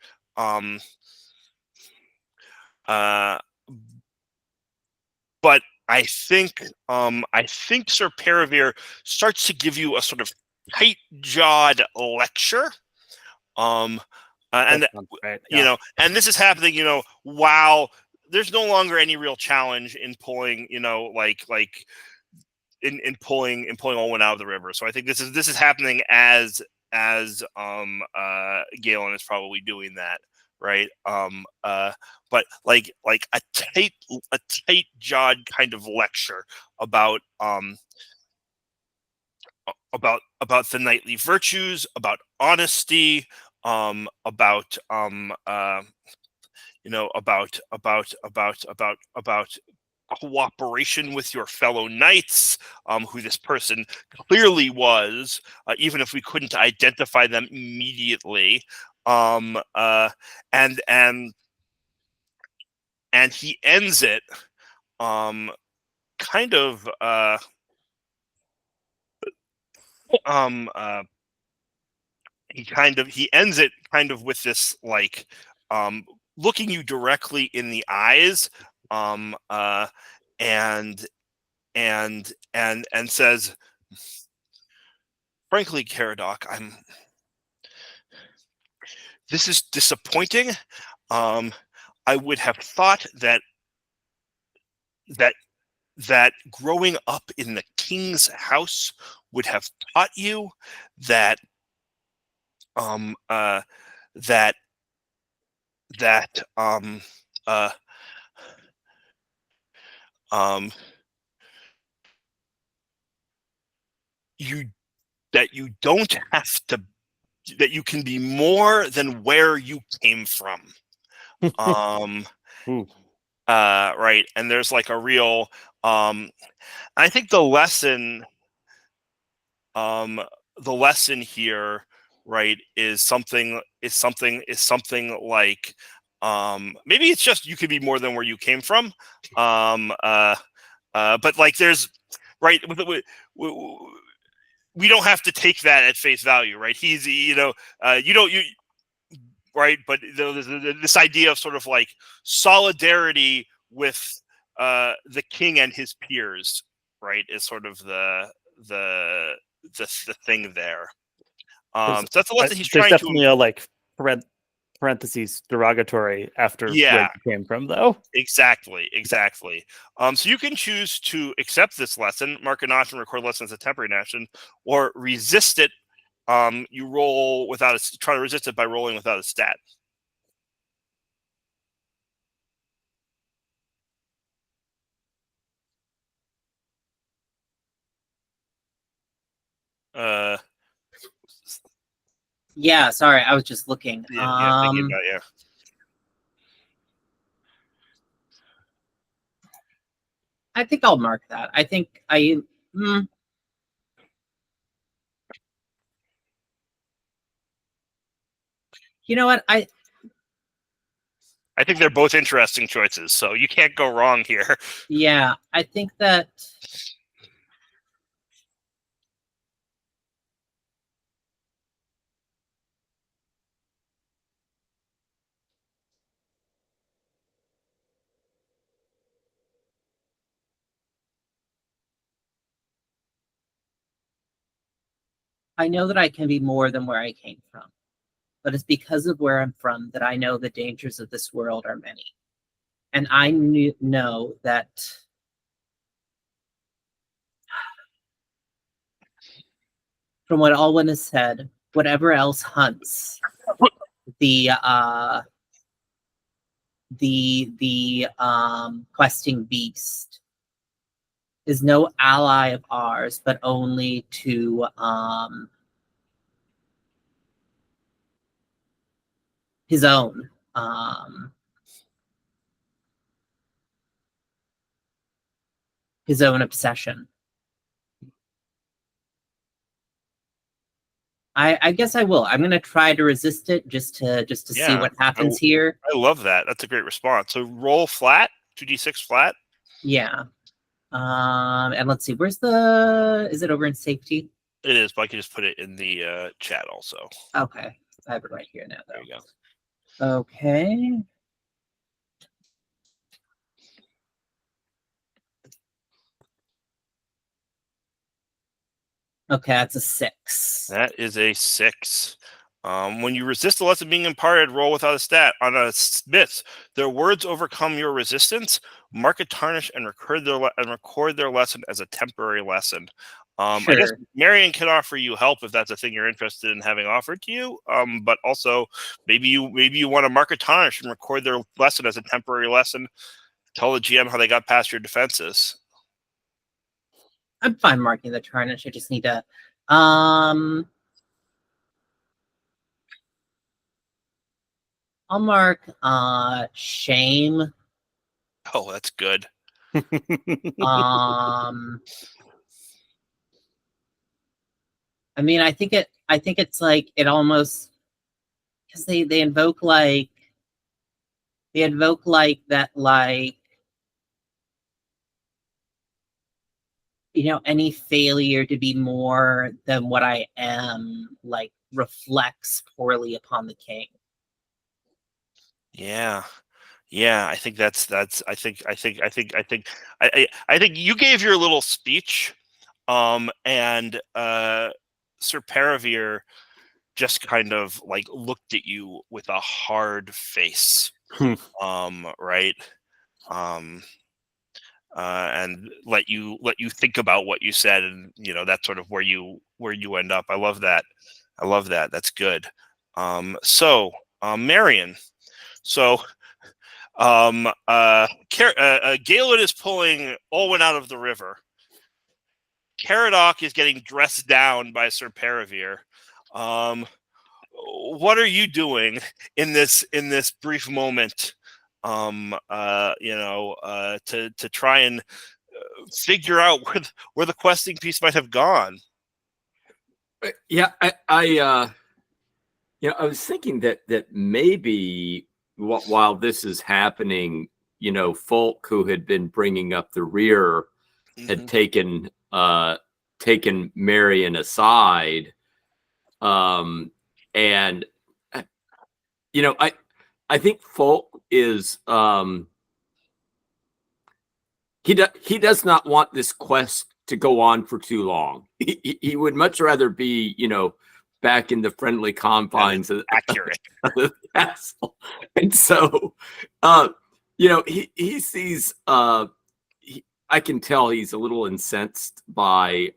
But I think Sir Paravir starts to give you a sort of tight-jawed lecture. And Right, you know, and this is happening, while there's no longer any real challenge in pulling, like in pulling Olwen out of the river. So I think this is happening as Galen is probably doing that, right? But like a tight jawed kind of lecture about the knightly virtues, about honesty, about about cooperation with your fellow knights, who this person clearly was, even if we couldn't identify them immediately. And he ends it kind of he ends it kind of with this like looking you directly in the eyes, and says, frankly, Caradoc, this is disappointing. I would have thought that growing up in the king's house would have taught you that that that you don't have to, that you can be more than where you came from. Right, and there's like a real I think the lesson here, right, is something like maybe it's just you could be more than where you came from, but like there's right we don't have to take that at face value, right? He's right, but this idea of sort of like solidarity with the king and his peers, right, is sort of the thing there. So that's a lesson he's there's trying definitely to. a like parentheses derogatory after Yeah, where you came from, though. exactly. So you can choose to accept this lesson, mark an option, record lesson as a temporary action, or resist it. You roll without try to resist it by rolling without a stat. Yeah, sorry, I was just looking. Yeah, thinking about I think I'll mark that. I think mm, you know what? I think they're both interesting choices, so you can't go wrong here. Yeah, I think that I know that I can be more than where I came from, but it's because of where I'm from that I know the dangers of this world are many. And I know that from what Alwyn has said, whatever else hunts the questing beast is no ally of ours, but only to his own. His own obsession. I guess I will. I'm gonna try to resist it just to see what happens here. I love that. That's a great response. So roll flat, 2d6 flat. Yeah. And let's see, where's the, is it over in safety? It is, but I can just put it in the chat also. Okay. I have it right here now, though. There you go. Okay. Okay, that's a 6. That is a 6. When you resist the lesson being imparted, roll without a stat. On a myth, their words overcome your resistance. Mark a tarnish and record their lesson as a temporary lesson. I guess Marion can offer you help if that's a thing you're interested in having offered to you. But also maybe you want to mark a tarnish and record their lesson as a temporary lesson. Tell the GM how they got past your defenses. I'm fine marking the tarnish. I just need to I'll mark shame. Oh, that's good. I mean, I think it's like it almost, because they invoke that, like, you know, any failure to be more than what I am, like, reflects poorly upon the king. Yeah. I think I think you gave your little speech, and Sir Paravir just kind of like looked at you with a hard face, right, and let you think about what you said, and that's sort of where you end up. I love that. That's good. So Marion, so Galen is pulling Olwen out of the river. Caradoc is getting dressed down by Sir Paravir. What are you doing in this brief moment? To try and figure out where the questing piece might have gone. Yeah, I was thinking that maybe while this is happening, Folk, who had been bringing up the rear, had taken Marion aside, and I think Folk is he does not want this quest to go on for too long. He would much rather be back in the friendly confines of the castle. And so he sees I can tell he's a little incensed by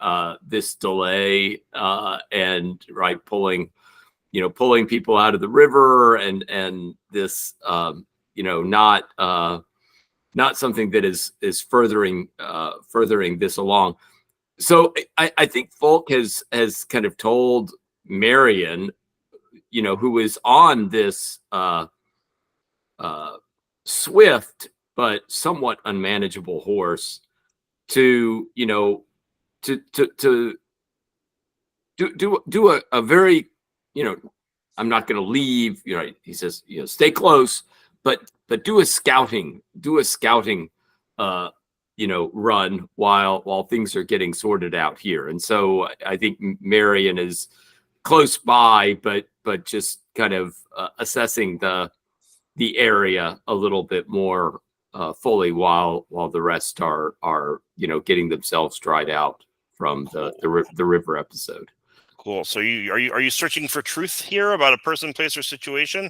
this delay, and pulling people out of the river, and this not something that is furthering this along. So I think Folk has kind of told Marion, who is on this swift but somewhat unmanageable horse to to do a very, I'm not going to leave, he says, stay close, but do a scouting run while things are getting sorted out here. And so I think Marion is close by, but just kind of assessing the area a little bit more fully while the rest are getting themselves dried out from the river episode. Cool. So are you searching for truth here about a person, place, or situation?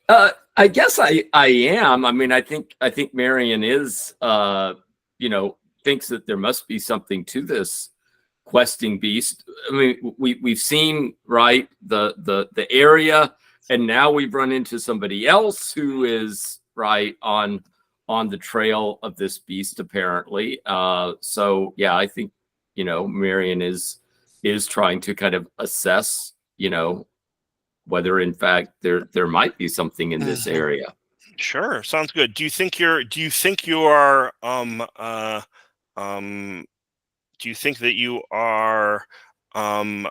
I guess I am. I mean, I think Marion is thinks that there must be something to this questing beast. I mean, we've seen, right, the area, and now we've run into somebody else who is right on the trail of this beast, apparently. So yeah, I think Marion is trying to kind of assess whether in fact there might be something in this area. Sure, sounds good. Do you think you are do you think that you are do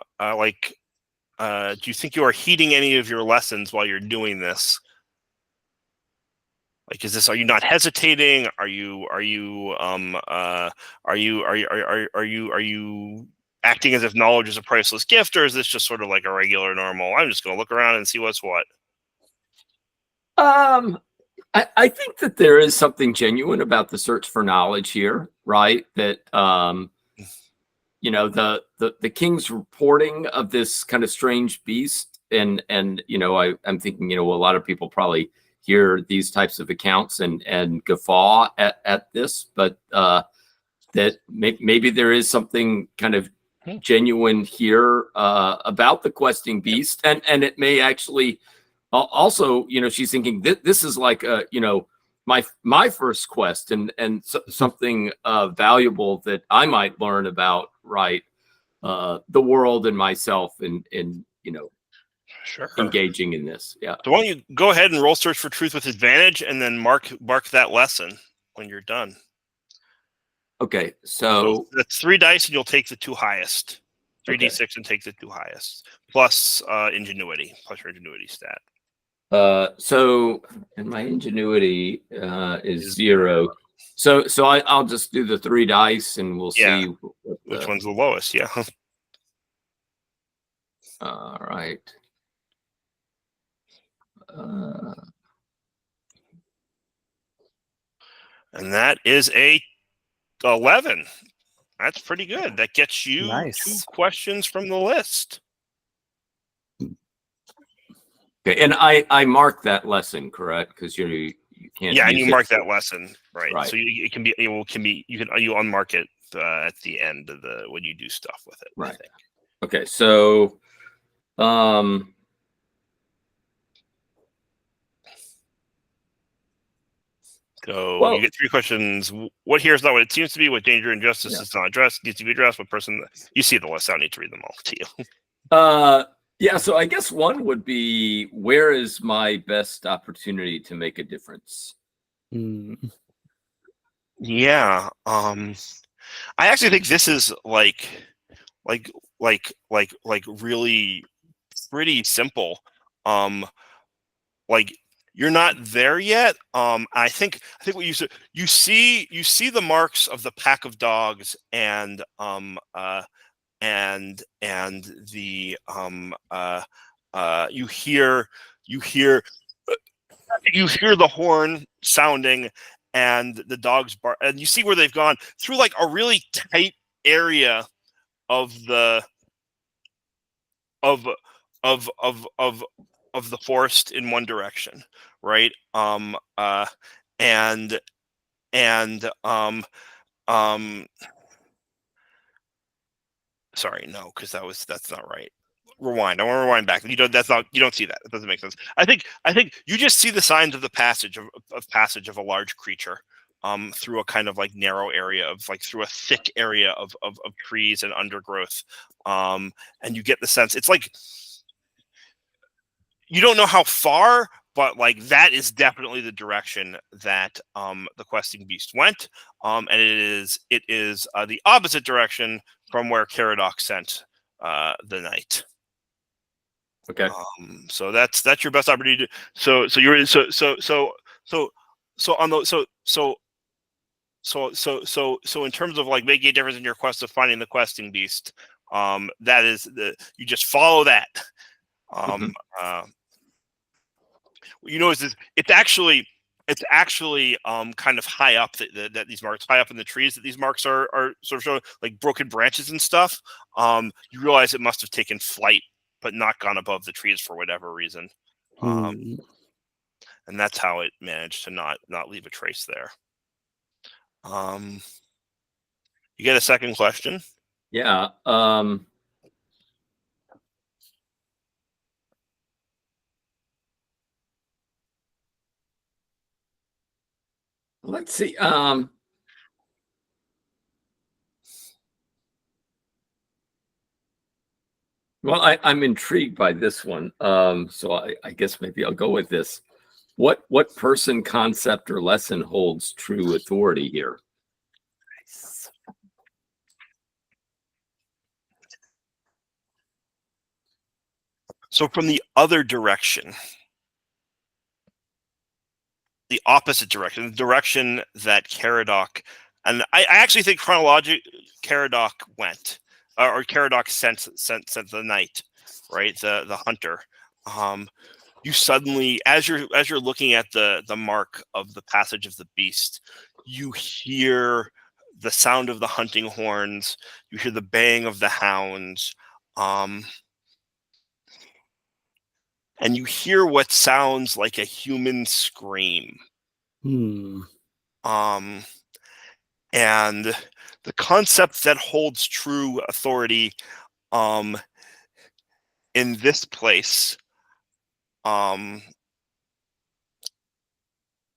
you think you are heeding any of your lessons while you're doing this? Like, are you not hesitating? Are you acting as if knowledge is a priceless gift, or is this just sort of like a regular normal, I'm just going to look around and see what's what? I think that there is something genuine about the search for knowledge here, right? That the king's reporting of this kind of strange beast, and I'm thinking a lot of people probably hear these types of accounts and guffaw at this, but that maybe there is something kind of genuine here about the questing beast, and it may actually also, she's thinking this is like my first quest, and something valuable that I might learn about, right, the world and myself, and Sure. engaging in this. Yeah. So why don't you go ahead and roll search for truth with advantage, and then mark that lesson when you're done. Okay, so that's 3 dice, and you'll take the 2 highest. 3d6 and take the 2 highest, plus ingenuity, plus your ingenuity stat. And my ingenuity is 0. So I'll just do the 3 dice, and we'll see which one's the lowest. Yeah. All right. And that is a 11. That's pretty good. That gets you Nice. 2 questions from the list. Okay, and I marked that lesson, correct? Because you can't. Yeah, and use you mark that lesson, right? Right. So you unmark it at the end of when you do stuff with it. Right. I think. Okay, so So you get 3 questions. What here is not what it seems to be. What danger and injustice is not addressed, needs to be addressed. What person? You see the list. I don't need to read them all to you. Yeah, so I guess one would be, where is my best opportunity to make a difference? Yeah. I actually think this is like really pretty simple. Like, you're not there yet. I think what you see the marks of the pack of dogs, and the you hear the horn sounding, and the dogs bark, and you see where they've gone through like a really tight area of the forest in one direction, right? Sorry, no, because that's not right. Rewind. I want to rewind back. You don't see that. It doesn't make sense. I think you just see the signs of the passage of a large creature through a kind of like narrow area of through a thick area of trees and undergrowth. And you get the sense it's like you don't know how far, but like that is definitely the direction that the questing beast went, and it is the opposite direction from where Caradoc sent the knight. Okay. So that's your best opportunity. So on the so in terms of like making a difference in your quest of finding the questing beast, that is you just follow that. You know, it's actually kind of high up that these marks high up in the trees that these marks are sort of showing, like broken branches and stuff. You realize it must have taken flight but not gone above the trees for whatever reason. And that's how it managed to not leave a trace there. You get a second question? Yeah. Let's see. Well, I'm intrigued by this one. So I guess maybe I'll go with this. What person, concept, or lesson holds true authority here? So from the other direction, the opposite direction, the direction that Caradoc, and I actually think chronologically Caradoc went, or Caradoc sent the knight, right? The hunter. You suddenly, as you're looking at the mark of the passage of the beast, you hear the sound of the hunting horns. You hear the baying of the hounds. And you hear what sounds like a human scream. And the concept that holds true authority in this place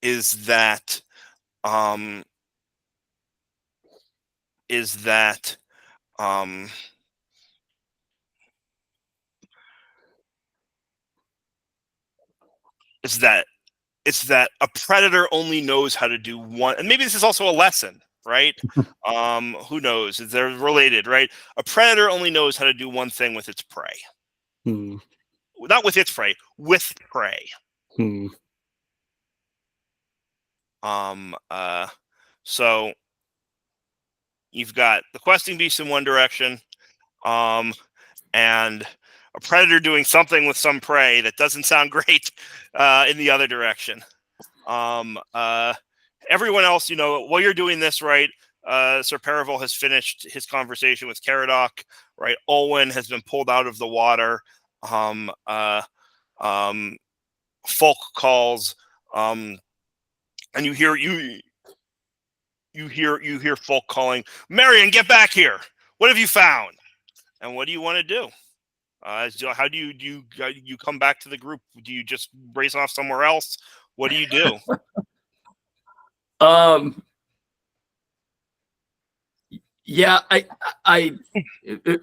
is that it's that a predator only knows how to do one, and maybe this is also a lesson, right? Who knows? They're related, right? A predator only knows how to do one thing with its prey. Not with its prey, with prey. So you've got the questing beast in one direction, and a predator doing something with some prey that doesn't sound great in the other direction. Everyone else, while you're doing this, right, Sir Perival has finished his conversation with Caradoc, right? Olwen has been pulled out of the water. Folk calls, and you hear Folk calling, "Marion, get back here! What have you found?" And what do you want to do? How do you come back to the group? Do you just race off somewhere else? What do you do? Yeah, I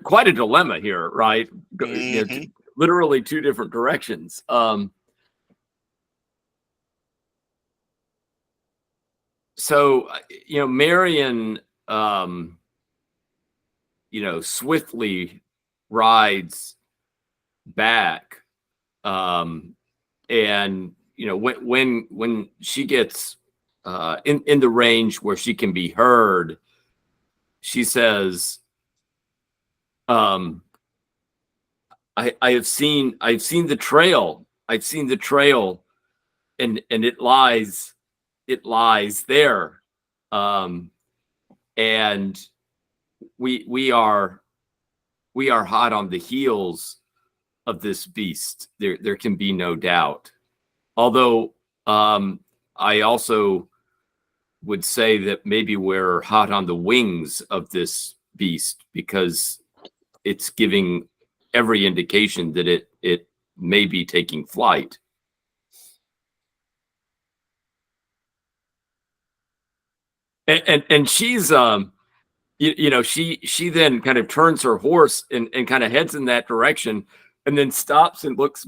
quite a dilemma here, right? Literally two different directions. So Marion, swiftly rides back, and when she gets in the range where she can be heard, she says, "I've seen the trail. I've seen the trail, and it lies there, and we are hot on the heels of this beast. There can be no doubt. Although I also would say that maybe we're hot on the wings of this beast, because it's giving every indication that it may be taking flight." And she's she then kind of turns her horse and kind of heads in that direction, and then stops and looks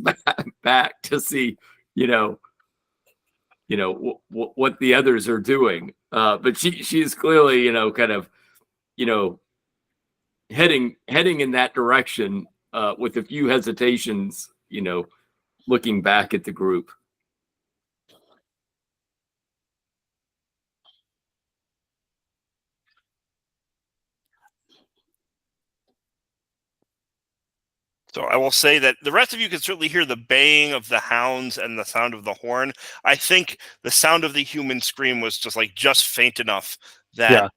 back to see, what the others are doing. But she's clearly, kind of, heading in that direction, with a few hesitations, looking back at the group. So I will say that the rest of you can certainly hear the baying of the hounds and the sound of the horn. I think the sound of the human scream was just faint enough that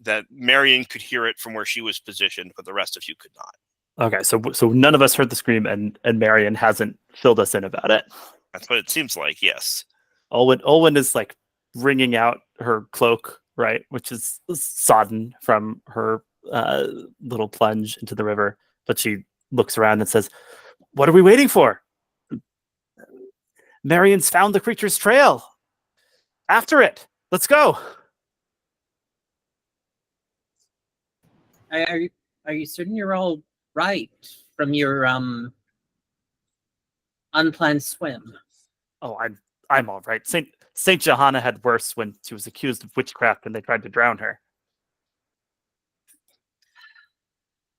that Marion could hear it from where she was positioned, but the rest of you could not. Okay, so none of us heard the scream, and Marion hasn't filled us in about it. That's what it seems like. Yes. Olwen is like wringing out her cloak, right, which is sodden from her little plunge into the river, but she looks around and says, "What are we waiting for? Marion's found the creature's trail. After it. Let's go." Are you certain you're all right from your unplanned swim? Oh, I'm all right. Saint Johanna had worse when she was accused of witchcraft and they tried to drown her.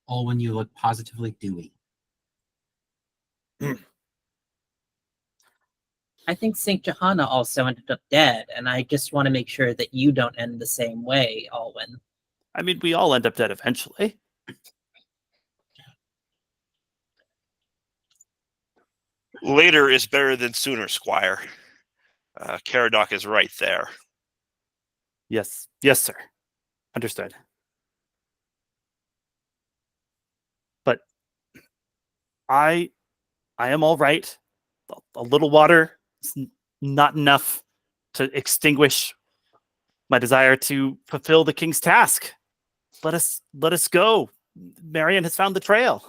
All when you look positively dewy. I think Saint Johanna also ended up dead, and I just want to make sure that you don't end the same way, Alwyn. I mean, we all end up dead eventually. Later is better than sooner, Squire. Caradoc is right there. Yes, sir. Understood. But I am all right. A little water is not enough to extinguish my desire to fulfill the king's task. Let us go. Marion has found the trail.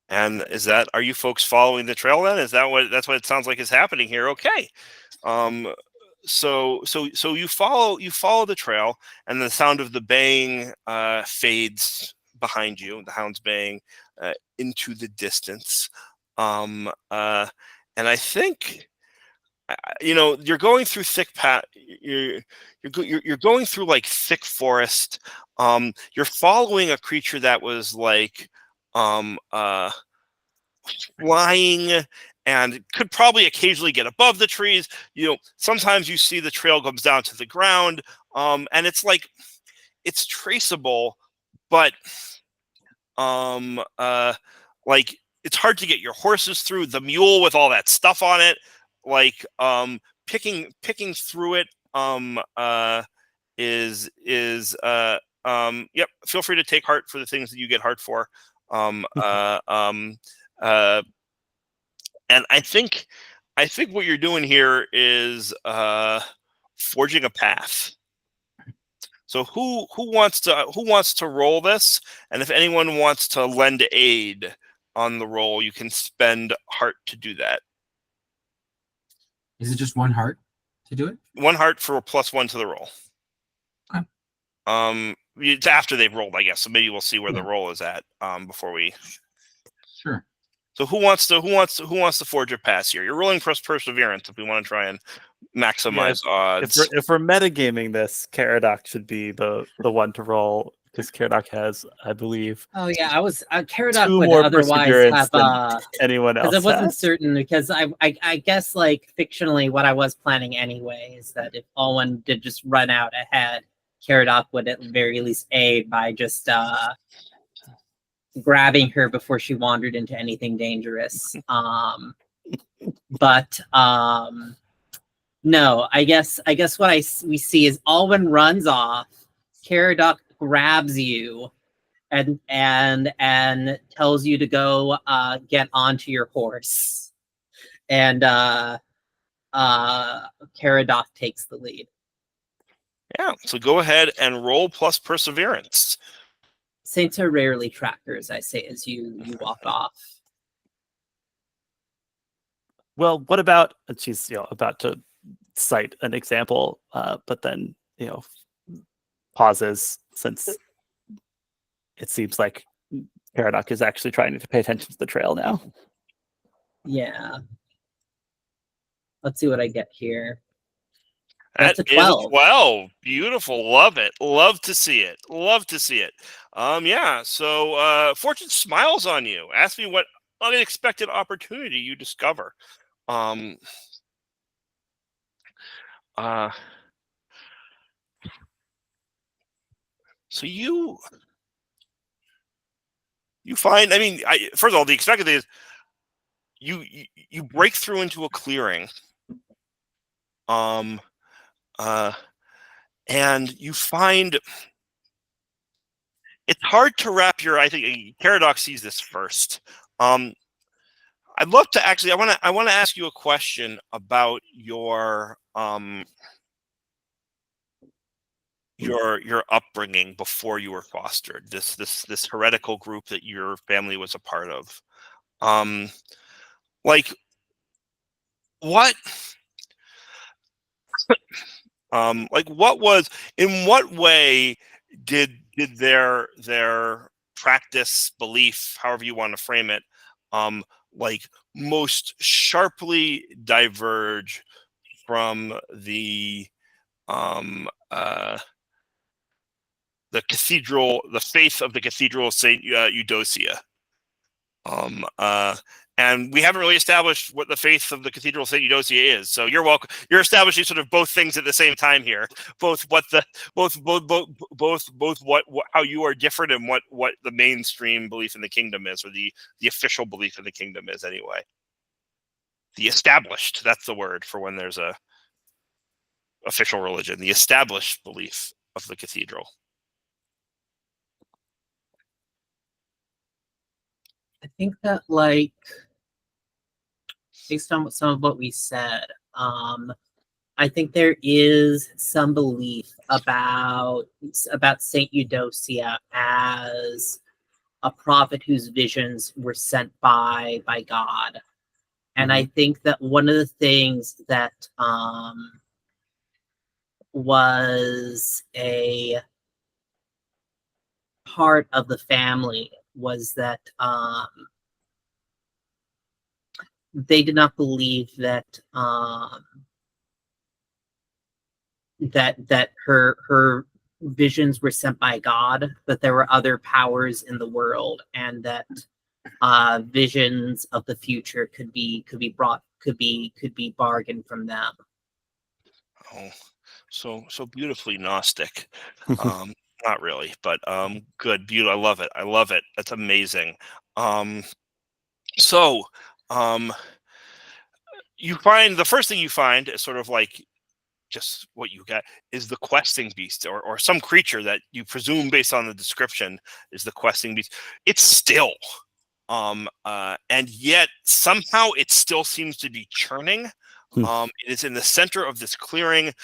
And are you folks following the trail then? That's what it sounds like is happening here? Okay. So you follow the trail, and the sound of the baying fades behind you. The hounds baying into the distance. And I think, you're going through thick you're going through like thick forest. You're following a creature that was like flying and could probably occasionally get above the trees. Sometimes you see the trail comes down to the ground, and it's like it's traceable, but like it's hard to get your horses through. The mule with all that stuff on it, like picking through it is yep. Feel free to take heart for the things that you get heart for. And I think what you're doing here is forging a path. So who wants to roll this? And if anyone wants to lend aid on the roll, you can spend heart to do that. Is it just one heart to do it? One heart for +1 to the roll. Okay. It's after they've rolled, I guess. So maybe we'll see where the roll is at before we. Sure. So who wants to forge a pass here? You're rolling perseverance if we want to try and maximize odds. If we're metagaming this, Caradoc should be the one to roll, because Caradoc has, I believe. Oh yeah, I was Caradoc 2 would more otherwise perseverance have than anyone else. because I wasn't has. certain, because I guess like fictionally what I was planning anyway is that if Alwyn did just run out ahead, Caradoc would at the very least aid by just grabbing her before she wandered into anything dangerous. But no, I guess what we see is Alwyn runs off, Caradoc grabs you and tells you to go get onto your horse, and Caradoc takes the lead. Yeah, so go ahead and roll plus perseverance. Saints are rarely trackers, I say as you walk off. Well, what about, and she's about to cite an example, but then pauses, since it seems like Caradoc is actually trying to pay attention to the trail now. Yeah. Let's see what I get here. That That's a is 12. 12. Beautiful. Love it. Love to see it. Love to see it. Yeah. So fortune smiles on you. Ask me what unexpected opportunity you discover. Um uh so you find, I mean, first of all, the expected thing is you break through into a clearing. Um uh and you find it's hard to wrap your, I think Paradox sees this first. I'd love to actually, I want to ask you a question about your upbringing before you were fostered, this heretical group that your family was a part of. Like what like what was, in what way did their practice, belief, however you want to frame it, um like most sharply diverge from um uh the faith of the Cathedral of Saint Eudocia. And we haven't really established what the faith of the Cathedral of Saint Eudocia is. So you're welcome. You're establishing sort of both things at the same time here. Both what the both what how you are different, and what the mainstream belief in the kingdom is, or the official belief in the kingdom is anyway. The established, that's the word for when there's a official religion, the established belief of the cathedral. I think that, like, based on some of what we said, I think there is some belief about Saint Eudocia as a prophet whose visions were sent by God. And I think that one of the things that was a part of the family was that they did not believe that that her visions were sent by God, but there were other powers in the world, and that visions of the future could be bargained from them. Oh, so beautifully Gnostic. Not really, but good, beautiful. I love it. I love it. That's amazing. So you find, the first thing you find is sort of like just what you got is the questing beast, or some creature that you presume based on the description is the questing beast. It's still, and yet somehow it still seems to be churning. It is in the center of this clearing.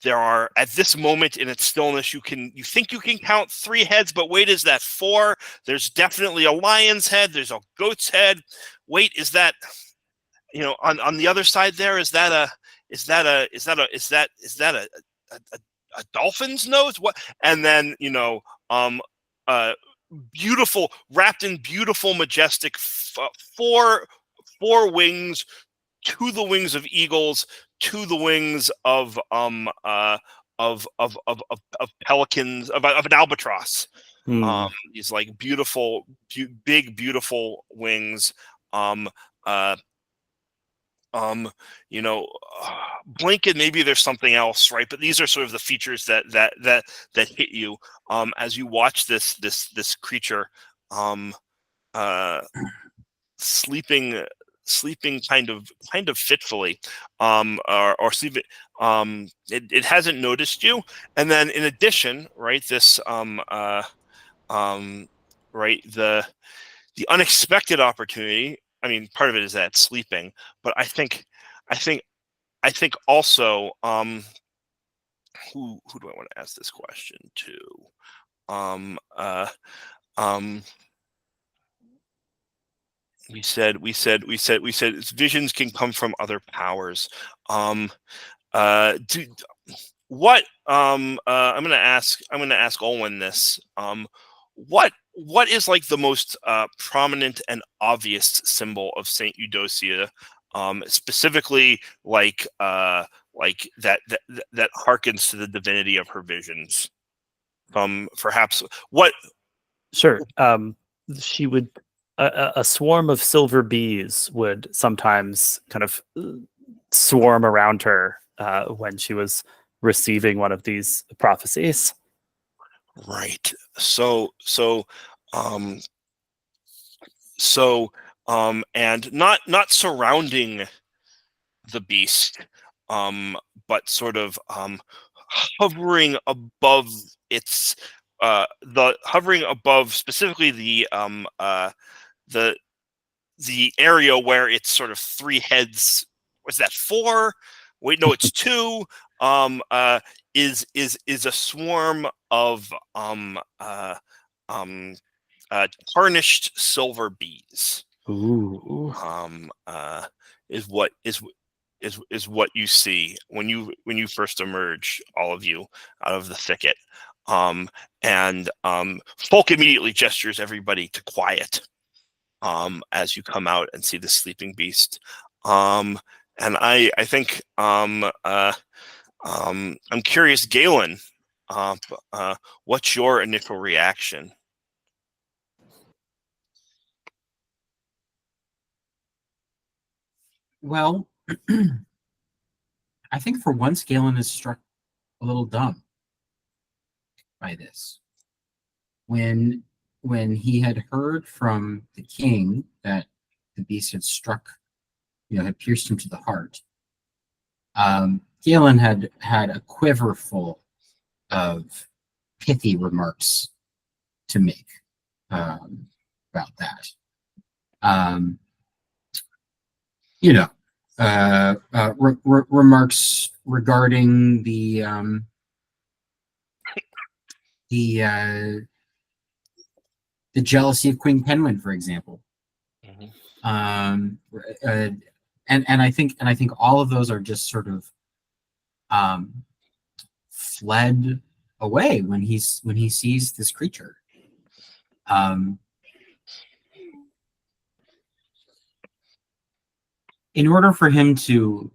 There are, at this moment in its stillness, you think you can count 3 heads, but wait, is that 4? There's definitely a lion's head. There's a goat's head. Wait, is that, on the other side there, is that a dolphin's nose? What? And then, beautiful, wrapped in beautiful, majestic 4 wings, to the wings of eagles, to the wings of pelicans, of an albatross. These like beautiful, big, beautiful wings. Blink and maybe there's something else, right? But these are sort of the features that hit you as you watch this creature sleeping kind of fitfully, or sleeping. It hasn't noticed you, and then in addition, right, this right, the unexpected opportunity. I mean, part of it is that it's sleeping, but I think also, who do I want to ask this question to? We said visions can come from other powers. what I'm gonna ask Olwen this. What is like the most prominent and obvious symbol of Saint Eudocia, specifically like that harkens to the divinity of her visions? Perhaps what? Sure. She would a swarm of silver bees would sometimes kind of swarm around her when she was receiving one of these prophecies. Right. Um, so, and not surrounding the beast, but sort of hovering above its the hovering above specifically the the area where it's sort of three heads. Was that four? Wait, no, it's two. Um, uh, is a swarm of um, tarnished silver bees. Ooh. Is what is what you see when you first emerge, all of you, out of the thicket. And Folk immediately gestures everybody to quiet as you come out and see the sleeping beast. And I think I'm curious, Galen, what's your initial reaction? Well, I think for once Galen is struck a little dumb by this. When he had heard from the king that the beast had struck, had pierced him to the heart, Galen had a quiver full of pithy remarks to make about that. Remarks regarding the jealousy of Queen Penguin, for example. And I think all of those are just sort of fled away when he sees this creature. In order for him to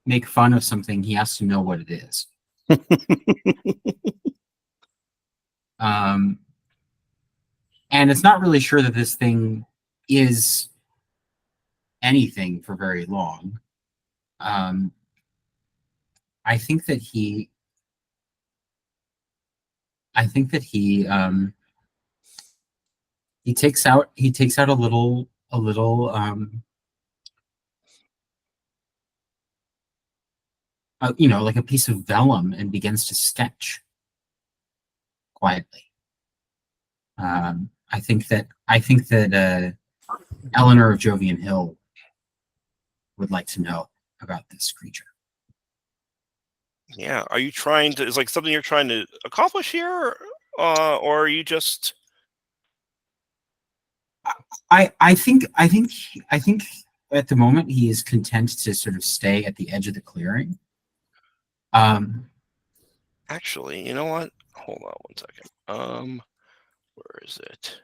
make fun of something, he has to know what it is. And it's not really sure that this thing is anything for very long. I think that he takes out a little like a piece of vellum and begins to sketch quietly. I think that Eleanor of Jovian Hill would like to know about this creature. Yeah, are you trying to? Is like something you're trying to accomplish here, or are you just? I think at the moment he is content to sort of stay at the edge of the clearing. Actually, you know what? Hold on one second. Where is it?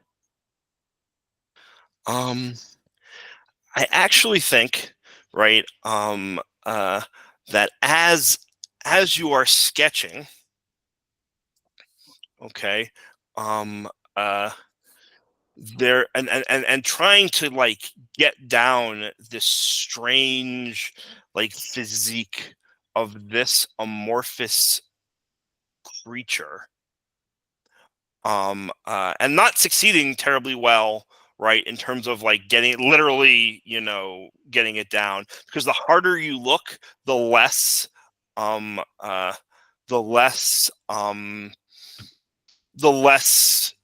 I actually think, right, that as you are sketching, okay, there and trying to like get down this strange like physique of this amorphous creature, and not succeeding terribly well, right, in terms of like getting literally, getting it down, because the harder you look, the less the less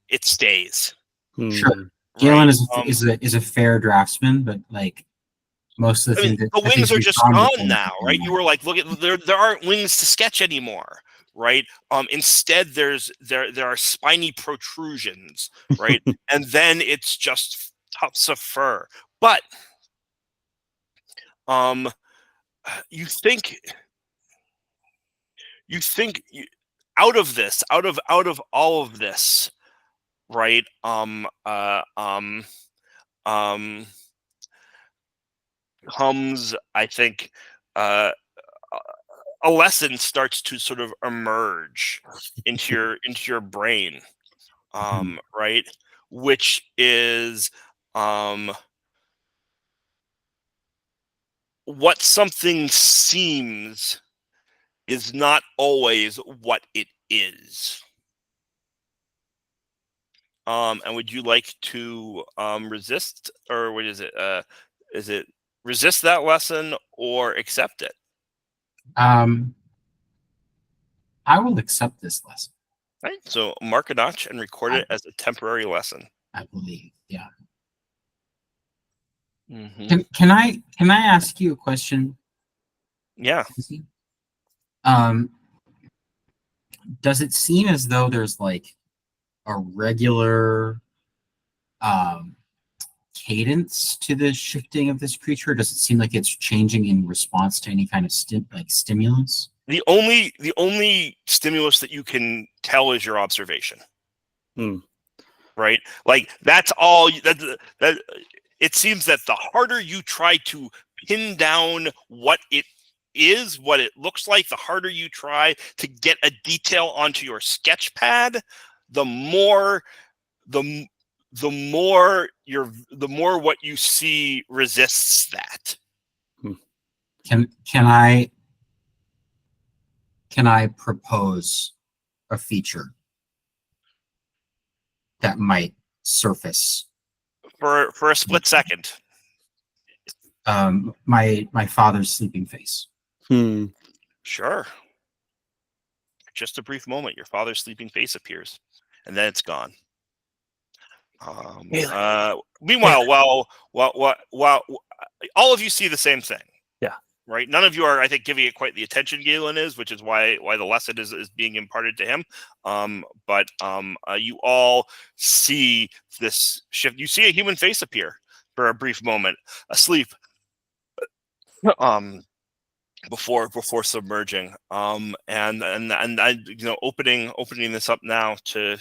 it stays. Sure, Galen is a fair draftsman, but like most of the things the wings are just gone now, right? You were like, look at there aren't wings to sketch anymore, right? Instead, there are spiny protrusions, right? And then it's just tufts of fur. But you think you think out of this, out of all of this, right? Comes, I think, uh, a lesson starts to sort of emerge into your brain, right? Which is what something seems is not always what it is. And would you like to resist, or what is it? Is it resist that lesson or accept it? I will accept this lesson. Right. So mark a notch and record it as a temporary lesson. I believe. Yeah. Mm-hmm. Can I ask you a question? Yeah. Does it seem as though there's like a regular cadence to the shifting of this creature? Does it seem like it's changing in response to any kind of stimulus? The only stimulus that you can tell is your observation. Right? Like that's all that it seems that the harder you try to pin down what it is, what it looks like, the harder you try to get a detail onto your sketch pad, the more what you see resists that. Can I propose a feature that might surface For a split second? My father's sleeping face. Sure. Just a brief moment, your father's sleeping face appears, and then it's gone. Meanwhile, while all of you see the same thing. Yeah. Right. None of you are, I think, giving it quite the attention Galen is, which is why the lesson is being imparted to him. But you all see this shift. You see a human face appear for a brief moment, asleep. Before submerging, and I, opening this up now to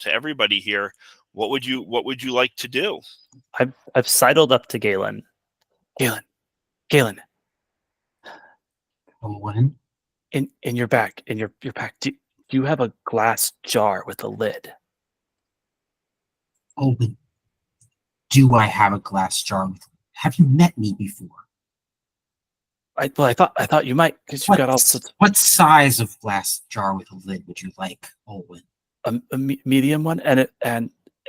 everybody here. What would you like to do? I've sidled up to Galen. Galen. When? In your back, in your pack, do you have a glass jar with a lid? Oh, do I have a glass jar with? Have you met me before? I thought you might, because you've got all sorts. What size of glass jar with a lid would you like, Olwen? A medium one, and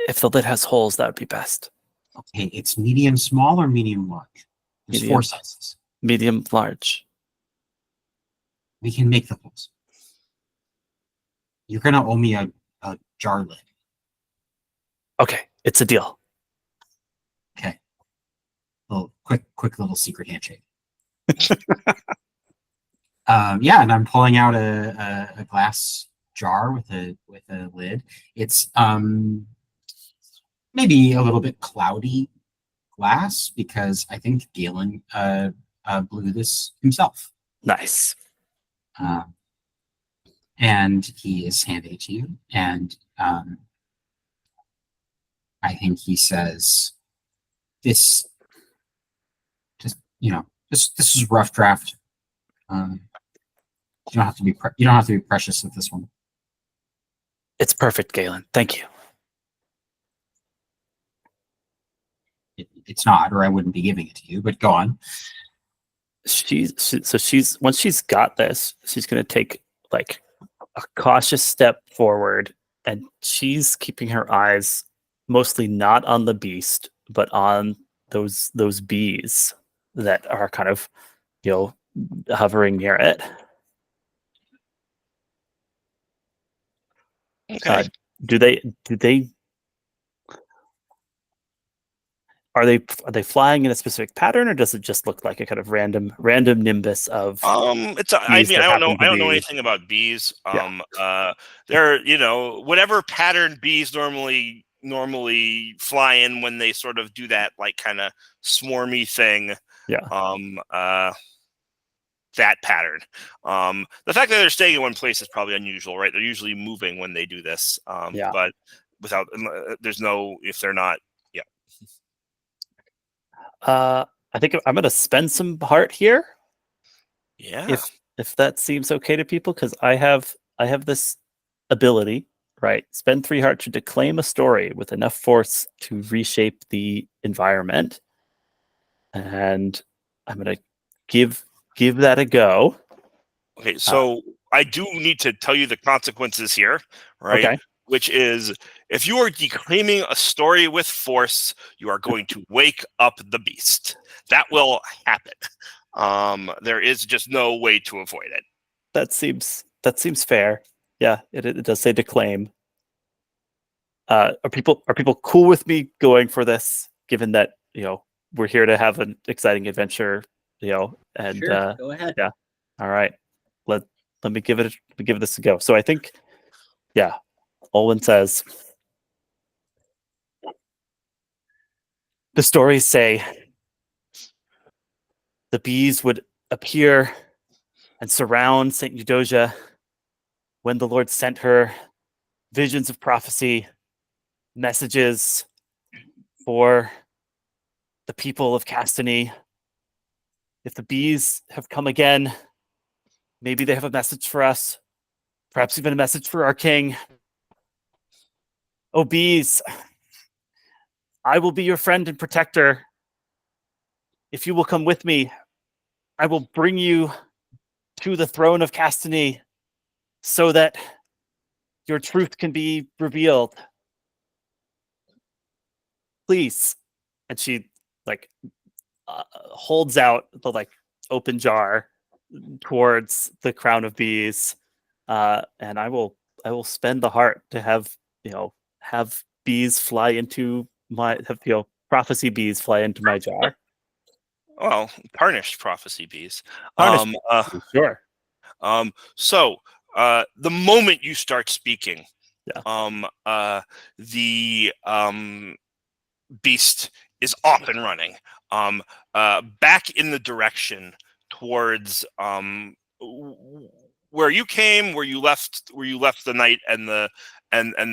if the lid has holes, that would be best. Okay, it's medium small or medium large? There's Medium. 4 sizes. Medium large. We can make the holes. You're gonna owe me a jar lid. Okay, it's a deal. Okay. Little quick little secret handshake. Yeah, and I'm pulling out a glass jar with a lid. It's maybe a little bit cloudy glass because I think Galen blew this himself. Nice. And he is handing it to you, and I think he says, "This, just this is a rough draft. You don't have to be precious with this one." It's perfect, Galen. Thank you. It's not, or I wouldn't be giving it to you. But go on. She's once she's got this, she's gonna take like a cautious step forward, and she's keeping her eyes mostly not on the beast, but on those bees that are kind of hovering near it. Okay. Are they flying in a specific pattern, or does it just look like a kind of random nimbus of? It's. I mean, I don't know anything about bees. They're whatever pattern bees normally fly in when they sort of do that like kind of swarmy thing. Yeah. that pattern. The fact that they're staying in one place is probably unusual, right? They're usually moving when they do this. Yeah. But without, there's no, if they're not, yeah. I think I'm going to spend some heart here. Yeah. If that seems okay to people, because I have this ability, right? Spend 3 heart to declaim a story with enough force to reshape the environment, and I'm gonna give that a go. Okay, so I do need to tell you the consequences here, right? Okay. Which is, if you are declaiming a story with force, you are going to wake up the beast. That will happen. There is just no way to avoid it. That seems fair. Yeah, it does say declaim. Are people cool with me going for this, given that we're here to have an exciting adventure, and Sure, go ahead. yeah. All right, let me give this a go. So I think, yeah, Olwen says, the stories say the bees would appear and surround Saint Eudosia when the Lord sent her visions of prophecy, messages for the people of Castany. If the bees have come again, maybe they have a message for us, perhaps even a message for our king. Oh, bees, I will be your friend and protector. If you will come with me, I will bring you to the throne of Castany so that your truth can be revealed. Please. And she holds out the open jar towards the crown of bees, and I will spend the heart to have bees fly into prophecy bees fly into my jar. Well, tarnished prophecy bees. Tarnished sure. So the moment you start speaking, yeah. The beast is off and running, back in the direction towards where you came, where you left the knight and the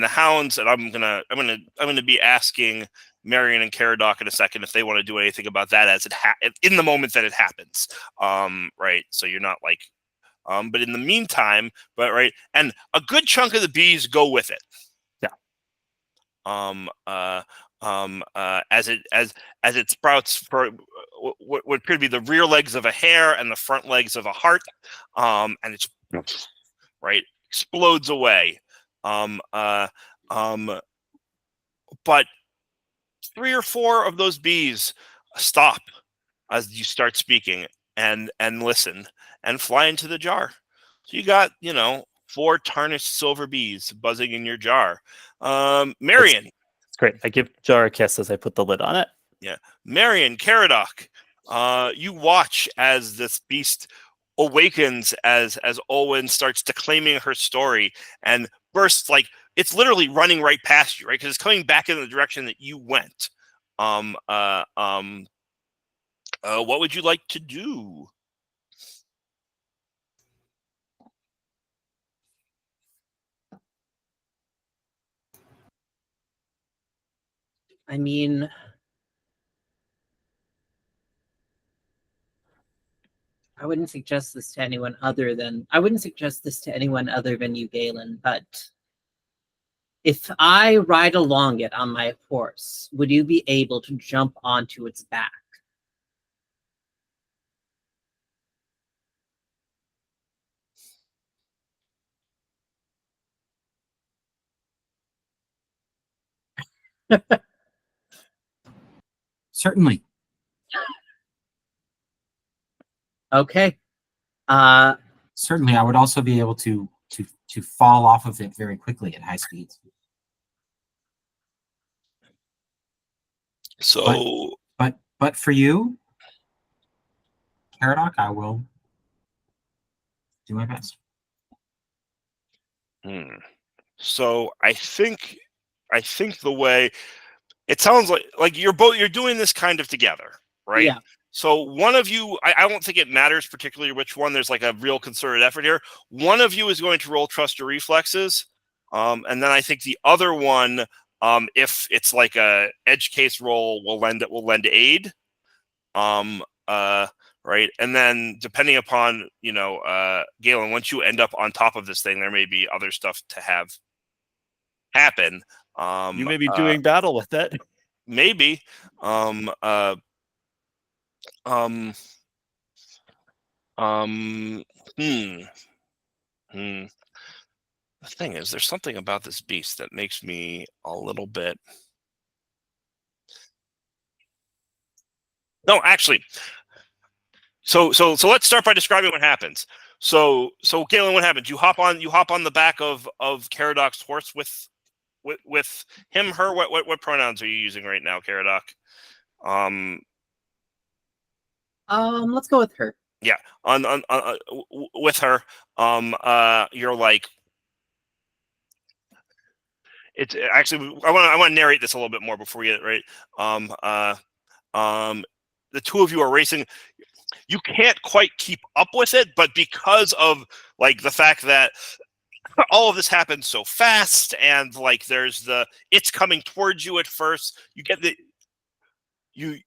hounds. And I'm gonna be asking Marion and Caradoc in a second if they want to do anything about that as in the moment that it happens. Right. So you're not like, but in the meantime, right, and a good chunk of the bees go with it. Yeah. As it sprouts for what could be the rear legs of a hare and the front legs of a hart, and it's right explodes away. But 3 or 4 of those bees stop as you start speaking and listen and fly into the jar. So you got 4 tarnished silver bees buzzing in your jar. Marion. It's great. I give jar a kiss as I put the lid on it. Yeah. Marion, Caradoc, you watch as this beast awakens as Olwen starts declaiming her story and bursts, like it's literally running right past you, right? Because it's coming back in the direction that you went. What would you like to do? I mean, I wouldn't suggest this to anyone other than you, Galen, but if I ride along it on my horse, would you be able to jump onto its back? Certainly. Okay. Certainly, I would also be able to fall off of it very quickly at high speeds. So, but for you, Caradoc, I will do my best. So I think the way it sounds like you're doing this kind of together, right? Yeah. So one of you, I don't think it matters particularly which one. There's like a real concerted effort here. One of you is going to roll trust your reflexes, and then I think the other one, if it's like a edge case roll, will lend aid. Right, and then depending upon Galen, once you end up on top of this thing, there may be other stuff to have happen. You may be doing battle with it. Maybe. The thing is, there's something about this beast that makes me a little bit. No, actually. So let's start by describing what happens. So Galen, what happens? You hop on the back of Caradoc's horse with him, her. What pronouns are you using right now, Caradoc? Let's go with her. Yeah, with her. You're like. It's actually. I want to narrate this a little bit more before we get it right. The two of you are racing. You can't quite keep up with it, but because of like the fact that all of this happens so fast, and like there's it's coming towards you at first, you get you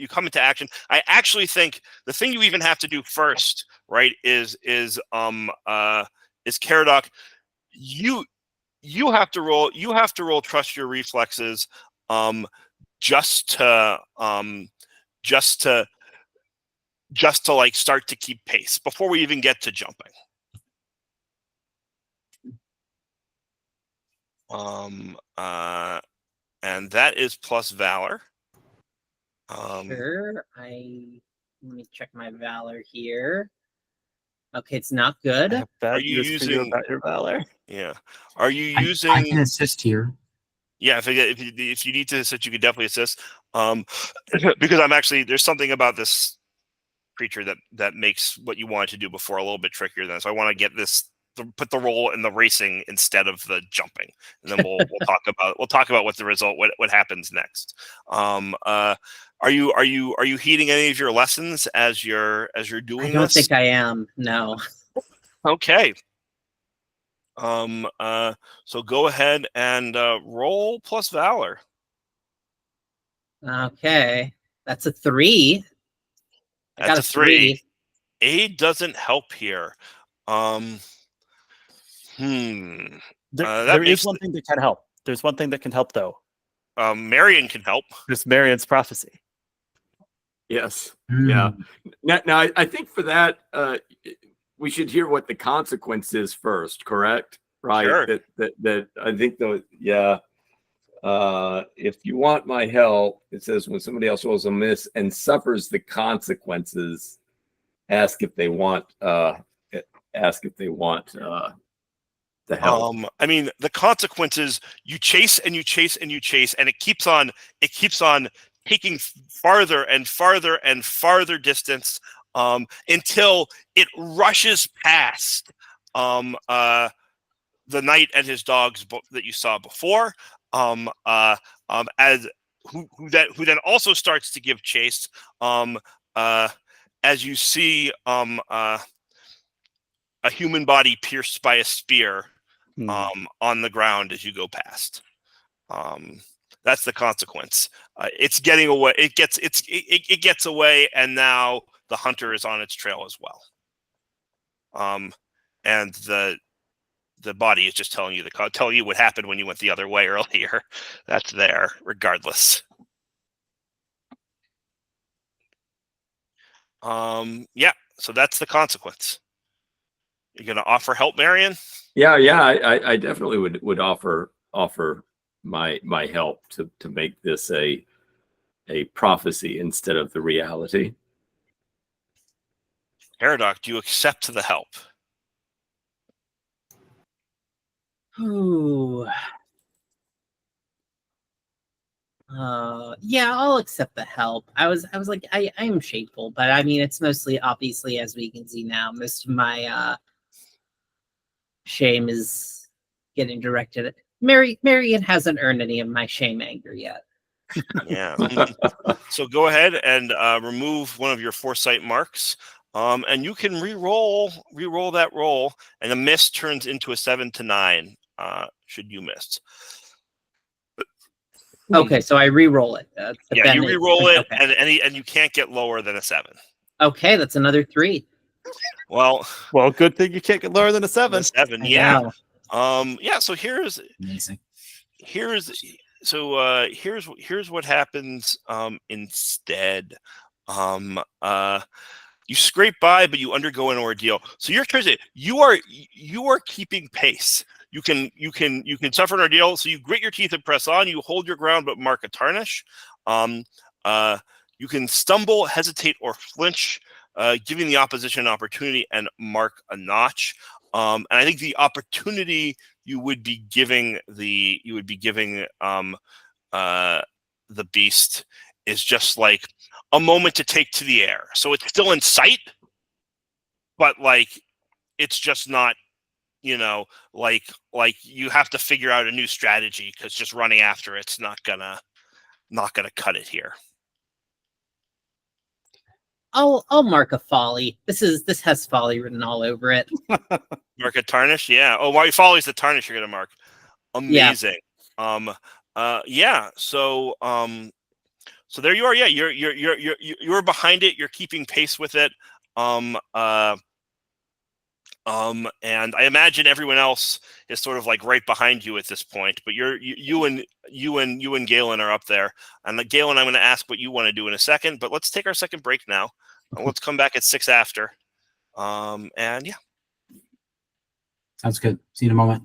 come into action. I actually think the thing you even have to do first, right, is Caradoc. You have to roll trust your reflexes, just to like start to keep pace before we even get to jumping. And that is plus valor. Sure. Let me check my valor here. Okay, it's not good. Are you using about your valor? Yeah. Are you using? I can assist here. Yeah, if you need to assist, you can definitely assist. Because there's something about this creature that makes what you wanted to do before a little bit trickier than. So I want to get put the roll in the racing instead of the jumping, and then we'll talk about what the result what happens next. Are you heeding any of your lessons as you're doing this? I don't think I am. No. Okay. So go ahead and roll plus valor. Okay, that's a 3. That's a 3. Aid doesn't help here. There is one thing that can help. There's one thing that can help, though. Marion can help. There's Marion's prophecy. Yes. Yeah. Now, I think for that, we should hear what the consequence is first. Correct? Right. Sure. That I think though. Yeah. If you want my help, it says when somebody else rolls a miss and suffers the consequences, ask if they want. The help. I mean, the consequences, you chase and you chase and you chase, and it keeps on taking farther and farther and farther distance until it rushes past the knight and his dogs that you saw before, as who then also starts to give chase, as you see a human body pierced by a spear on the ground as you go past. That's the consequence. It's getting away. It gets away, and now the hunter is on its trail as well. And the body is just telling you what happened when you went the other way earlier. That's there, regardless. Yeah. So that's the consequence. You're gonna offer help, Marion? Yeah. I definitely would offer my help to make this a prophecy instead of the reality. Caradoc, do you accept the help? Ooh. Yeah, I'll accept the help. I was like, I am shameful, but I mean, it's mostly, obviously, as we can see now, most of my shame is getting directed at Marion hasn't earned any of my shame anger yet. Yeah. So go ahead and remove one of your foresight marks. And you can re-roll that roll, and a miss turns into a 7 to 9. Should you miss? Okay, so I re-roll it. But Yeah, then you re-roll it, okay. and you can't get lower than a 7. Okay, that's another 3. Well, Well, good thing you can't get lower than a 7. a 7, I yeah. know. Yeah. So here's Amazing. here's what happens instead. Um, uh, you scrape by, but you undergo an ordeal. So you're crazy. You are keeping pace. You can suffer an ordeal. So you grit your teeth and press on. You hold your ground, but mark a tarnish. Um, uh, you can stumble, hesitate, or flinch, giving the opposition an opportunity and mark a notch. And I think the opportunity you would be giving the the beast is just like a moment to take to the air. So it's still in sight, but like it's just not, you know, like you have to figure out a new strategy because just running after it's not gonna cut it here. I'll mark a folly. This has folly written all over it. Mark a tarnish, yeah. Oh, while you follow is the tarnish you're gonna mark. Yeah. Amazing. Yeah. So there you are. Yeah, you're behind it. You're keeping pace with it. Um, uh, and I imagine everyone else is sort of like right behind you at this point. But you and Galen are up there. And Galen, I'm going to ask what you want to do in a second. But let's take our second break now. Let's come back at 6 after. And yeah. Sounds good. See you in a moment.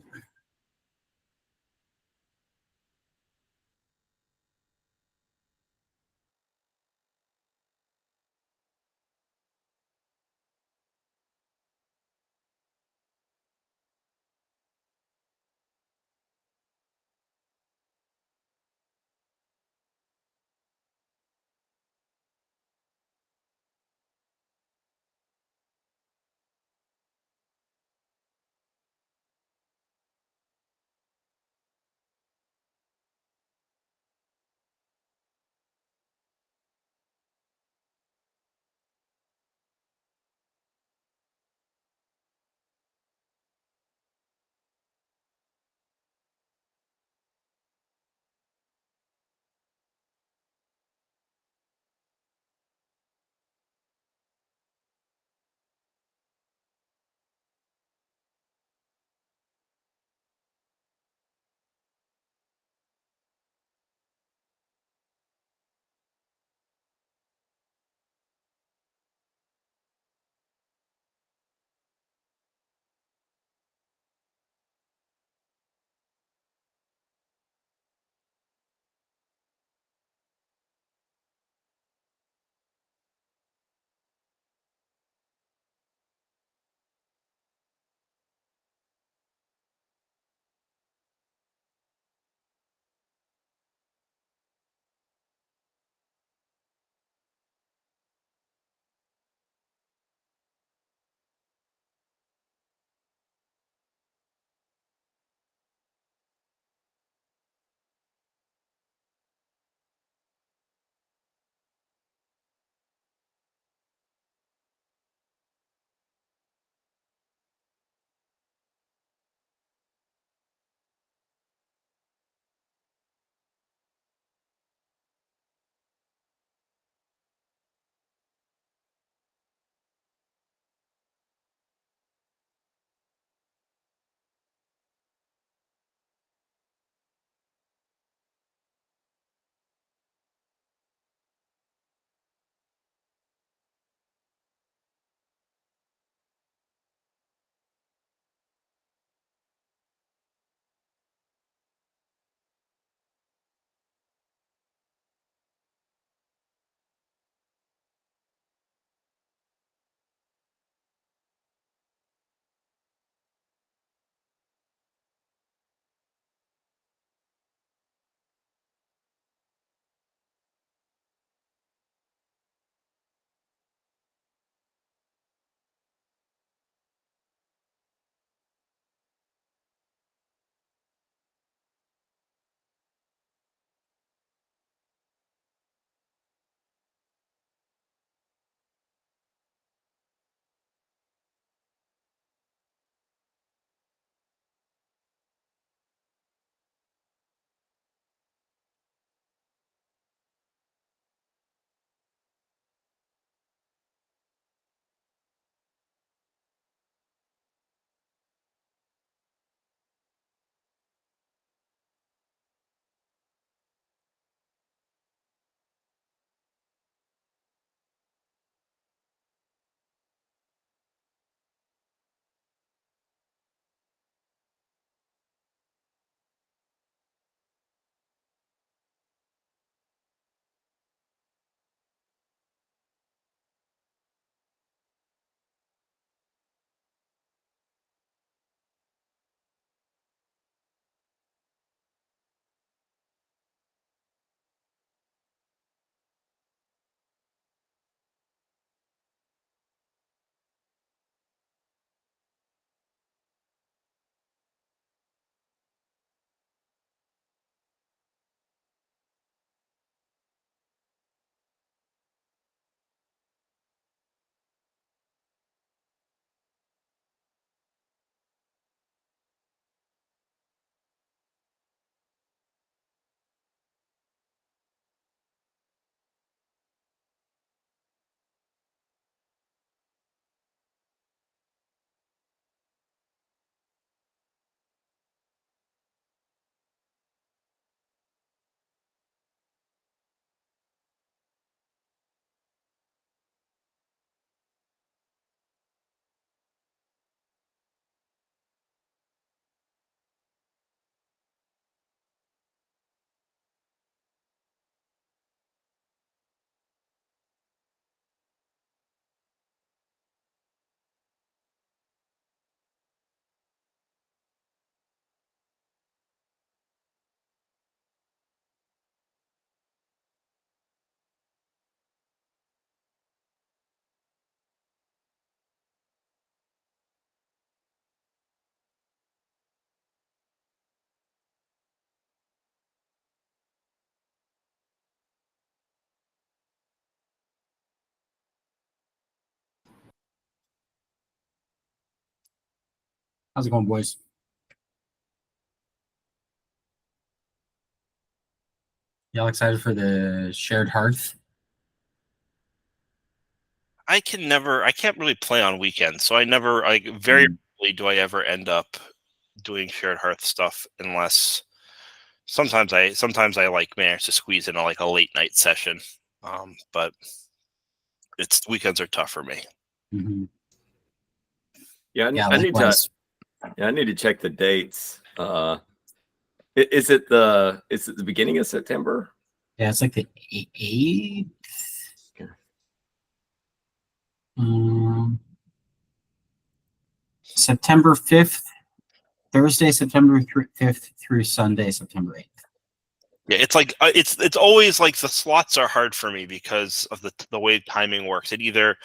How's it going, boys? Y'all excited for the shared hearth? I can't really play on weekends, so I never, like, very rarely do I ever end up doing shared hearth stuff unless sometimes I like manage to squeeze in a late night session. But weekends are tough for me. Mm-hmm. Yeah, Yeah, I need to. likewise. Yeah, I need to check the dates. Is it the beginning of September? Yeah, it's like the 8th. September 5th, Thursday, September 5th through Sunday, September 8th. Yeah, it's like it's always like the slots are hard for me because of the way timing works. I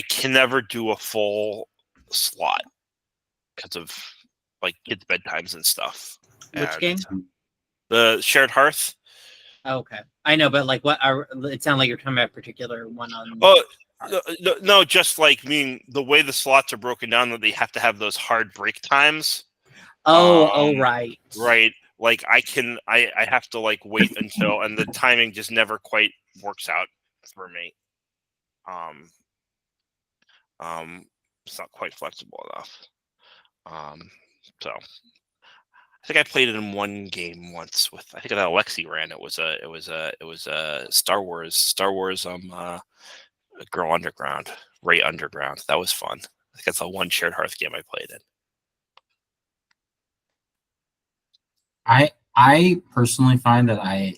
can never do a full slot because of like kids' bedtimes and stuff. Which And game? the shared hearth. Oh, okay, I know, but like, it sounded like you're talking about a particular one on. Oh, no, just like the way the slots are broken down, that they have to have those hard break times. Right. Right. Like I have to like wait until, and the timing just never quite works out for me. It's not quite flexible enough. So I think I played it in one game once with, I think that Alexi ran. It was a Star Wars Girl Underground, Ray Underground. That was fun. I think that's the one shared hearth game I played in. I personally find that I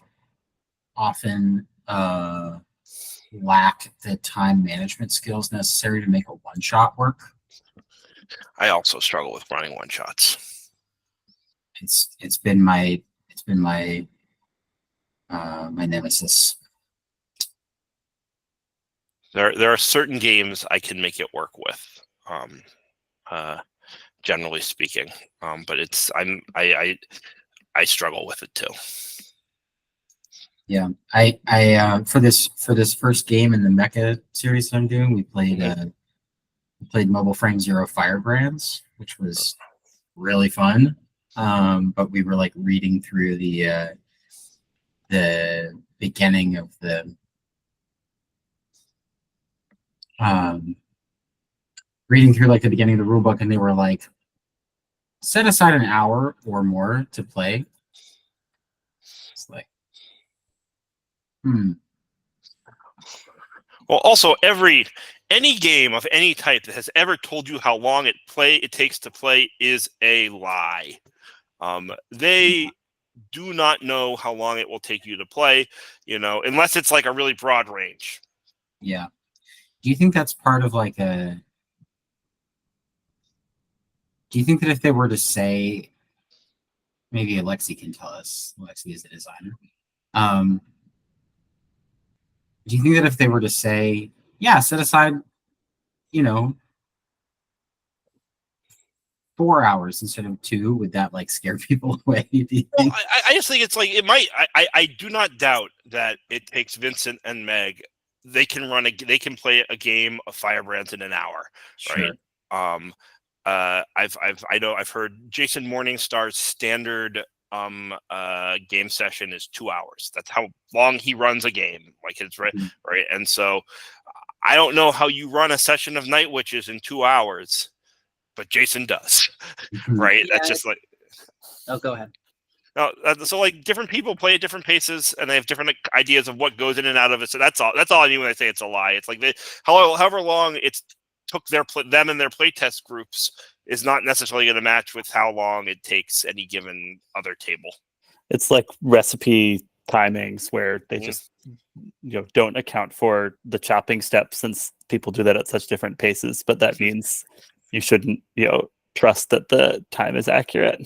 often lack the time management skills necessary to make a one-shot work. I also struggle with running one shots. It's been my my nemesis. There are certain games I can make it work with, generally speaking. But I struggle with it too. Yeah, I for this first game in the Mecha series that I'm doing, we played Mobile Frame Zero Firebrands, which was really fun. But we were like reading through the beginning of the reading through like the beginning of the rule book, and they were like, set aside an hour or more to play. It's like, Well, also any game of any type that has ever told you how long it takes to play is a lie. They do not know how long it will take you to play, unless it's like a really broad range. Yeah. Do you think that's part of like a? Do you think that if they were to say, maybe Alexi can tell us, Alexi is the designer. Do you think that if they were to say, yeah, set aside, 4 hours instead of 2, would that like scare people away? Do you Well, think? I just think it's like it might. I do not doubt that it takes Vincent and Meg. They can play a game of Firebrands in an hour, Sure. right? I've heard Jason Morningstar's standard game session is 2 hours. That's how long he runs a game. Like it's right. And so I don't know how you run a session of Night Witches in 2 hours, but Jason does. Right? Yeah. That's just like. Oh, go ahead. No, so like different people play at different paces, and they have different ideas of what goes in and out of it. So that's all. That's all I mean when I say it's a lie. It's like however long it's took them and their playtest groups is not necessarily going to match with how long it takes any given other table. It's like recipe timings where they just don't account for the chopping steps, since people do that at such different paces. But that means you shouldn't trust that the time is accurate.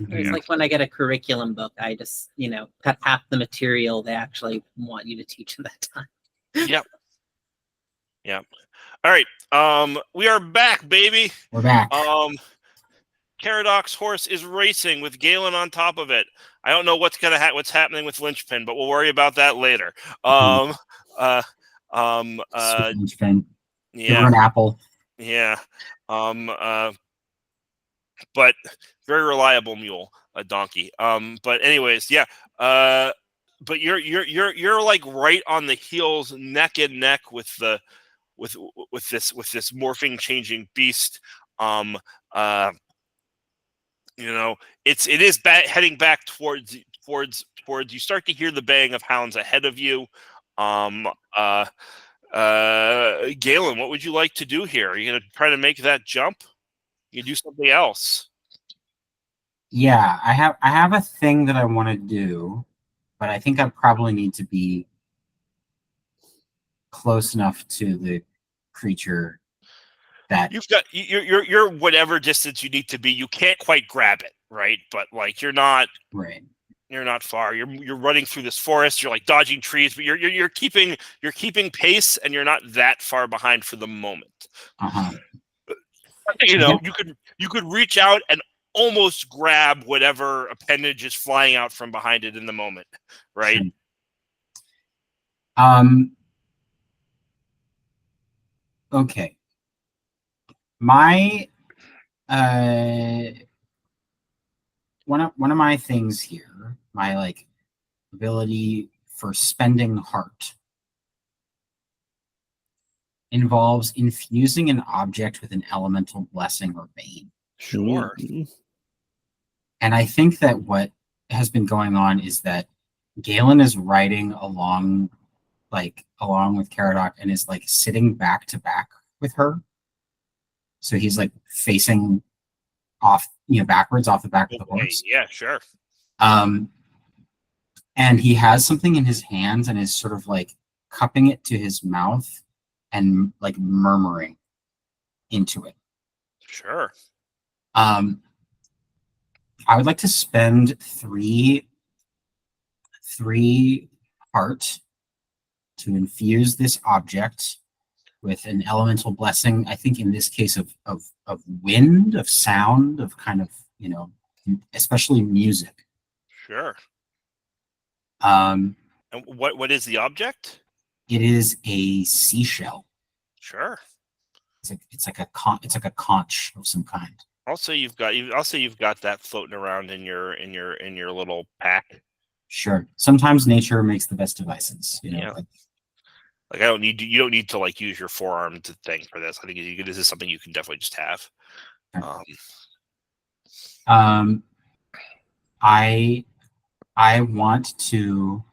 It's like when I get a curriculum book, I just cut half the material they actually want you to teach in that time. Yep. All right. We are back, baby. We're back. Caradox horse is racing with Galen on top of it. I don't know what's happening with Linchpin, but we'll worry about that later. Linchpin. Yeah. Give her an apple. Yeah. but very reliable mule, a donkey. But anyways, yeah. But you're like right on the heels, neck and neck with the with this morphing, changing beast. Um, uh, it is heading back towards. You start to hear the baying of hounds ahead of you. Um, uh, Galen, what would you like to do here? Are you gonna try to make that jump? You do something else. Yeah, I have a thing that I want to do, but I think I probably need to be close enough to the creature that You've got you're whatever distance you need to be. You can't quite grab it, right? But like you're not right. far. You're running through this forest. You're like dodging trees, but you're keeping pace, and you're not that far behind for the moment. Uh-huh. You could reach out and almost grab whatever appendage is flying out from behind it in the moment, right? Sure. Okay. My one of my things here, my like ability for spending heart, involves infusing an object with an elemental blessing or bane. Sure. And I think that what has been going on is that Galen is riding along with Caradoc and is like sitting back to back with her. So he's like facing off, backwards off the back of the horse. Yeah, sure. And he has something in his hands and is sort of like cupping it to his mouth and like murmuring into it. Sure. I would like to spend three heart to infuse this object with an elemental blessing. I think in this case of wind, of sound, of kind of, especially music. Sure. And what is the object? It is a seashell. Sure. It's like a conch of some kind. Also, you've got that floating around in your little pack. Sure. Sometimes nature makes the best devices. Yeah. Like you don't need to like use your forearm to thing for this. I think this is something you can definitely just have. Sure. I want to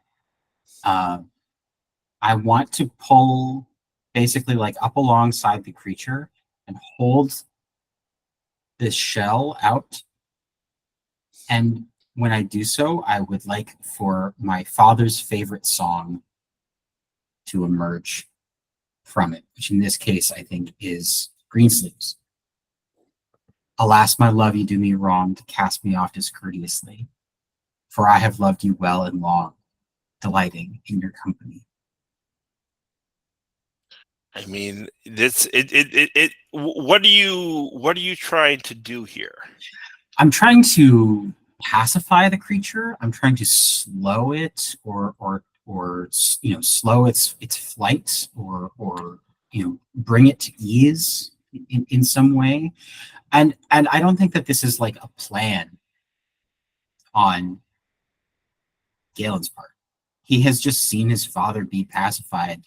pull basically like up alongside the creature and hold this shell out. And when I do so, I would like for my father's favorite song to emerge from it, which in this case I think is Greensleeves. Alas, my love, you do me wrong to cast me off discourteously, for I have loved you well and long, delighting in your company. I mean, what are you trying to do here? I'm trying to pacify the creature. I'm trying to slow it or slow its flight or bring it to ease in some way. And I don't think that this is like a plan on Galen's part. He has just seen his father be pacified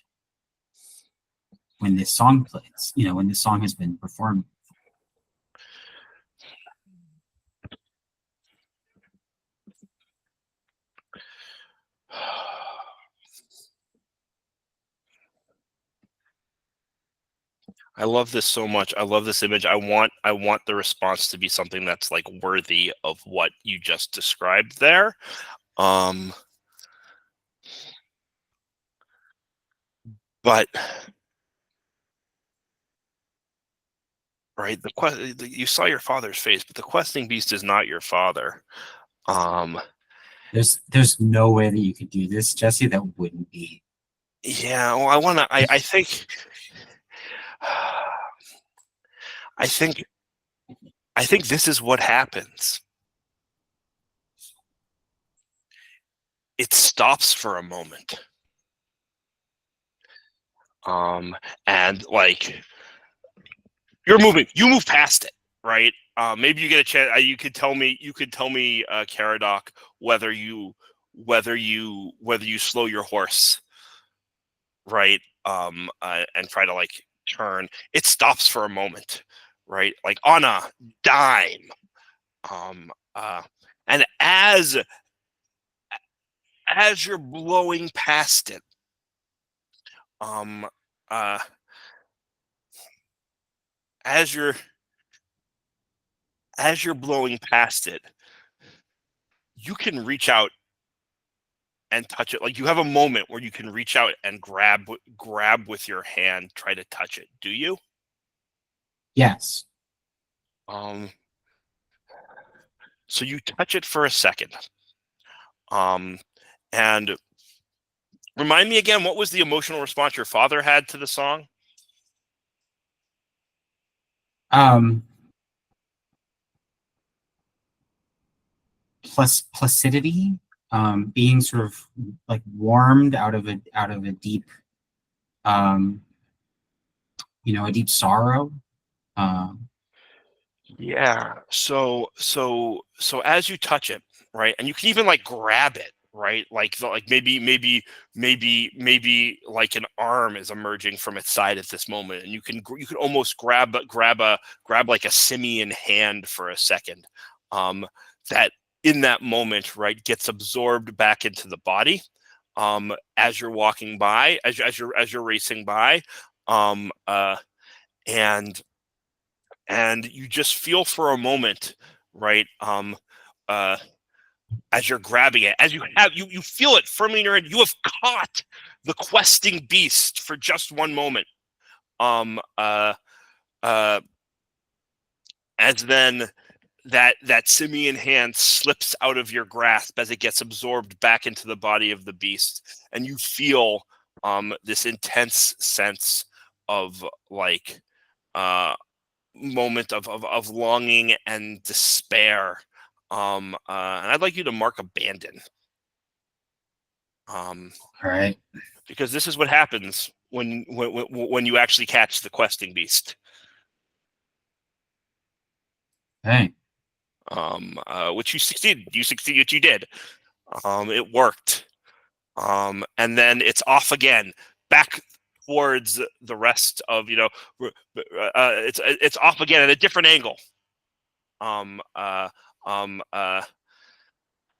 when this song plays, when this song has been performed. I love this so much. I love this image. I want the response to be something that's like worthy of what you just described there. But right, you saw your father's face, but the questing beast is not your father. There's no way that you could do this, Jesse. That wouldn't be. Yeah, well, I think this is what happens. It stops for a moment. And like you move past it, right? maybe you get a chance. You could tell me, Caradoc, whether you slow your horse, right? And try to like turn. It stops for a moment, right? Like on a dime. And as you're blowing past it, as you're blowing past it, you can reach out and touch it. Like you have a moment where you can reach out and grab with your hand, try to touch it. Do you? Yes. So you touch it for a second. And remind me again, what was the emotional response your father had to the song? Placidity, being sort of like warmed out of a deep, a deep sorrow. Yeah. So as you touch it, right, and you can even like grab it, right, like maybe like an arm is emerging from its side at this moment, and you can almost grab like a simian hand for a second, that in that moment, right, gets absorbed back into the body, as you're walking by, as you're racing by, and you just feel for a moment, right, as you're grabbing it, as you feel it firmly in your hand. You have caught the questing beast for just one moment, as then that simian hand slips out of your grasp as it gets absorbed back into the body of the beast, and you feel this intense sense of like moment of longing and despair, and I'd like you to mark abandon, All right. because this is what happens when you actually catch the questing beast. Hey. Which you succeeded. What you did. It worked. And then it's off again, back towards the rest of, it's off again at a different angle. And yeah,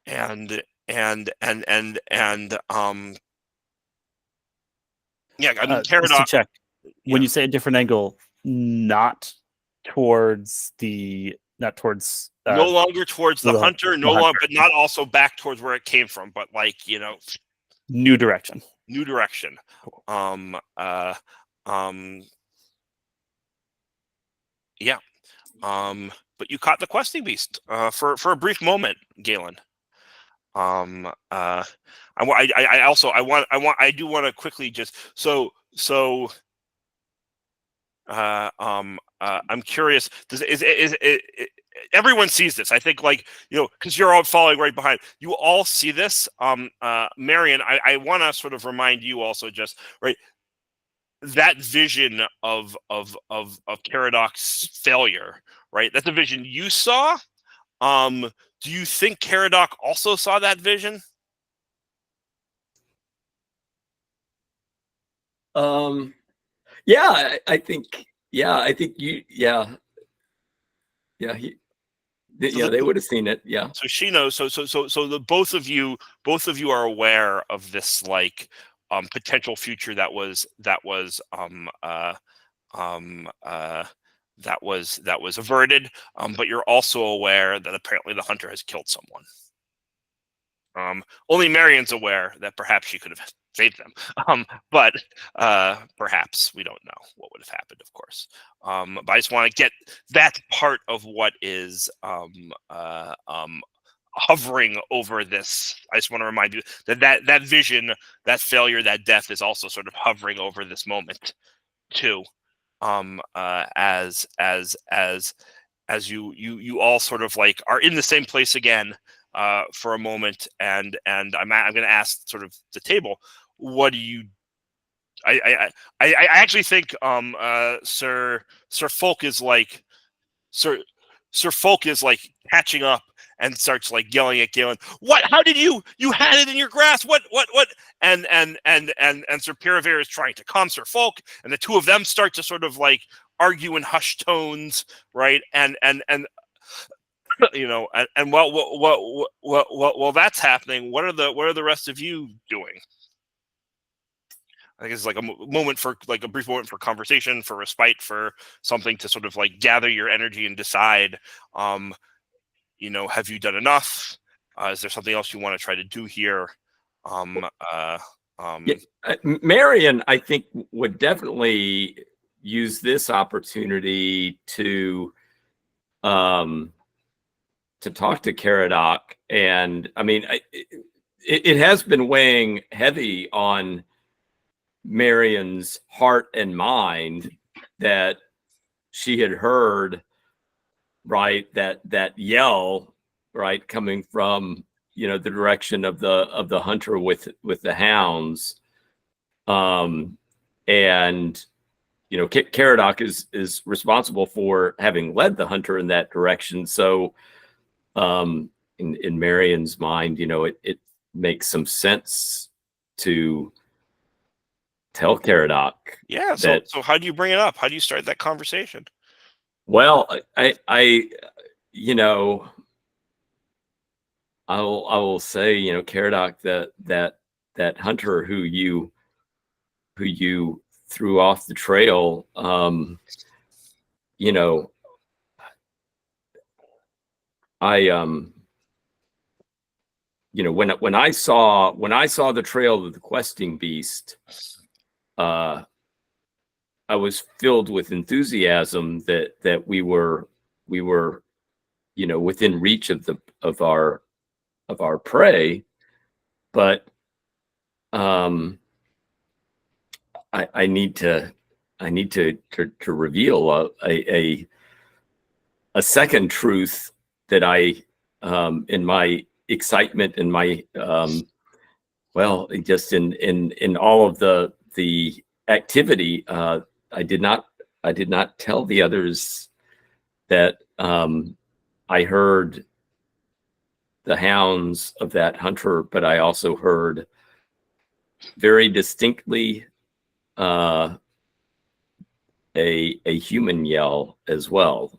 I mean, Just to Caradoc. check, when Yeah. you say a different angle, not towards No longer towards the hunter, the hunter. but not also back towards where it came from, but like, new direction. new direction. Cool. Yeah. But you caught the questing beast for a brief moment, Galen. I do want to quickly just I'm curious. Is everyone sees this? I think, like, because you're all following right behind. You all see this. Marion, I want to sort of remind you also, just right, that vision of Caradoc's failure, right? That's a vision you saw. Do you think Caradoc also saw that vision? Yeah, I think you, they would have seen it. Yeah. So she knows. So the both of you are aware of this, like, potential future that was averted. But you're also aware that apparently the hunter has killed someone. Only Marion's aware that perhaps she could have saved them. But perhaps we don't know what would have happened, of course. But I just want to get that part of what is hovering over this. I just want to remind you that vision, that failure, that death is also sort of hovering over this moment too. As you all sort of like are in the same place again for a moment, and I'm going to ask sort of the table, what do you? I actually think Sir Folk is like, Sir Sir Folk is like catching up and starts like yelling at Galen, "What? How did you had it in your grasp? What?" And Sir Periver is trying to calm Sir Folk, and the two of them start to sort of like argue in hushed tones, right? And you know, and while that's happening, what are the rest of you doing? I think it's like a moment for like a brief moment for conversation, for respite, for something to sort of like gather your energy and decide, you know, have you done enough? Is there something else you want to try to do here? Marion, I think, would definitely use this opportunity to talk to Caradoc. And I mean, it has been weighing heavy on Marion's heart and mind that she had heard, right, that yell, right, coming from, you know, the direction of the hunter with the hounds, and you know, Caradoc is responsible for having led the hunter in that direction. So in Marion's mind, you know, it makes some sense to tell Caradoc. Yeah. So how do you bring it up? How do you start that conversation? Well, I you know, I will say, you know, Caradoc, that hunter who you threw off the trail, you know, you know, when I saw the trail of the questing beast, I was filled with enthusiasm that we were, you know, within reach of our prey, but I need to reveal a second truth that I, in my excitement and my well, just in all of the activity, I did not tell the others that I heard the hounds of that hunter, but I also heard very distinctly a human yell as well.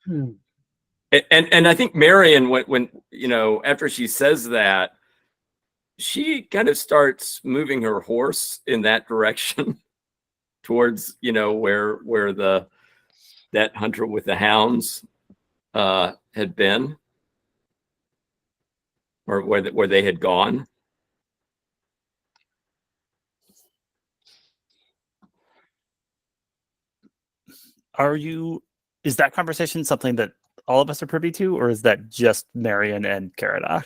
And I think Marion, when you know, after she says that, she kind of starts moving her horse in that direction towards, you know, where that hunter with the hounds had been, or where they had gone. Is that conversation something that all of us are privy to, or is that just Marion and Caradoc?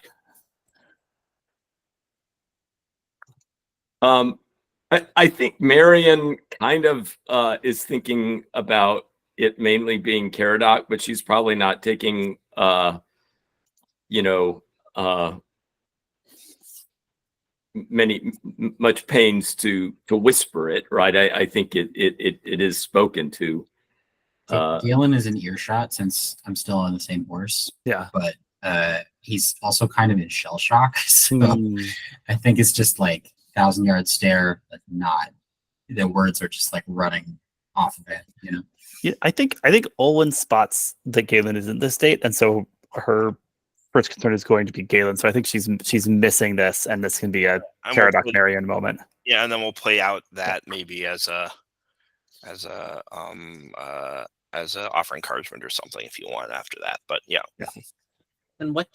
I think Marion kind of is thinking about it mainly being Caradoc, but she's probably not taking you know, much pains to whisper it, right? I think it is spoken to. Galen is in earshot since I'm still on the same horse. Yeah. But he's also kind of in shell shock. So I think it's just like 1,000-yard stare, but not, the words are just like running off of it, you know? Yeah, I think Olwen spots that Galen is in this state, and so her first concern is going to be Galen. So I think she's missing this, and this can be a Caradoc Marion moment. Yeah, and then we'll play out that maybe as a offering encouragement or something if you want after that. But yeah. And what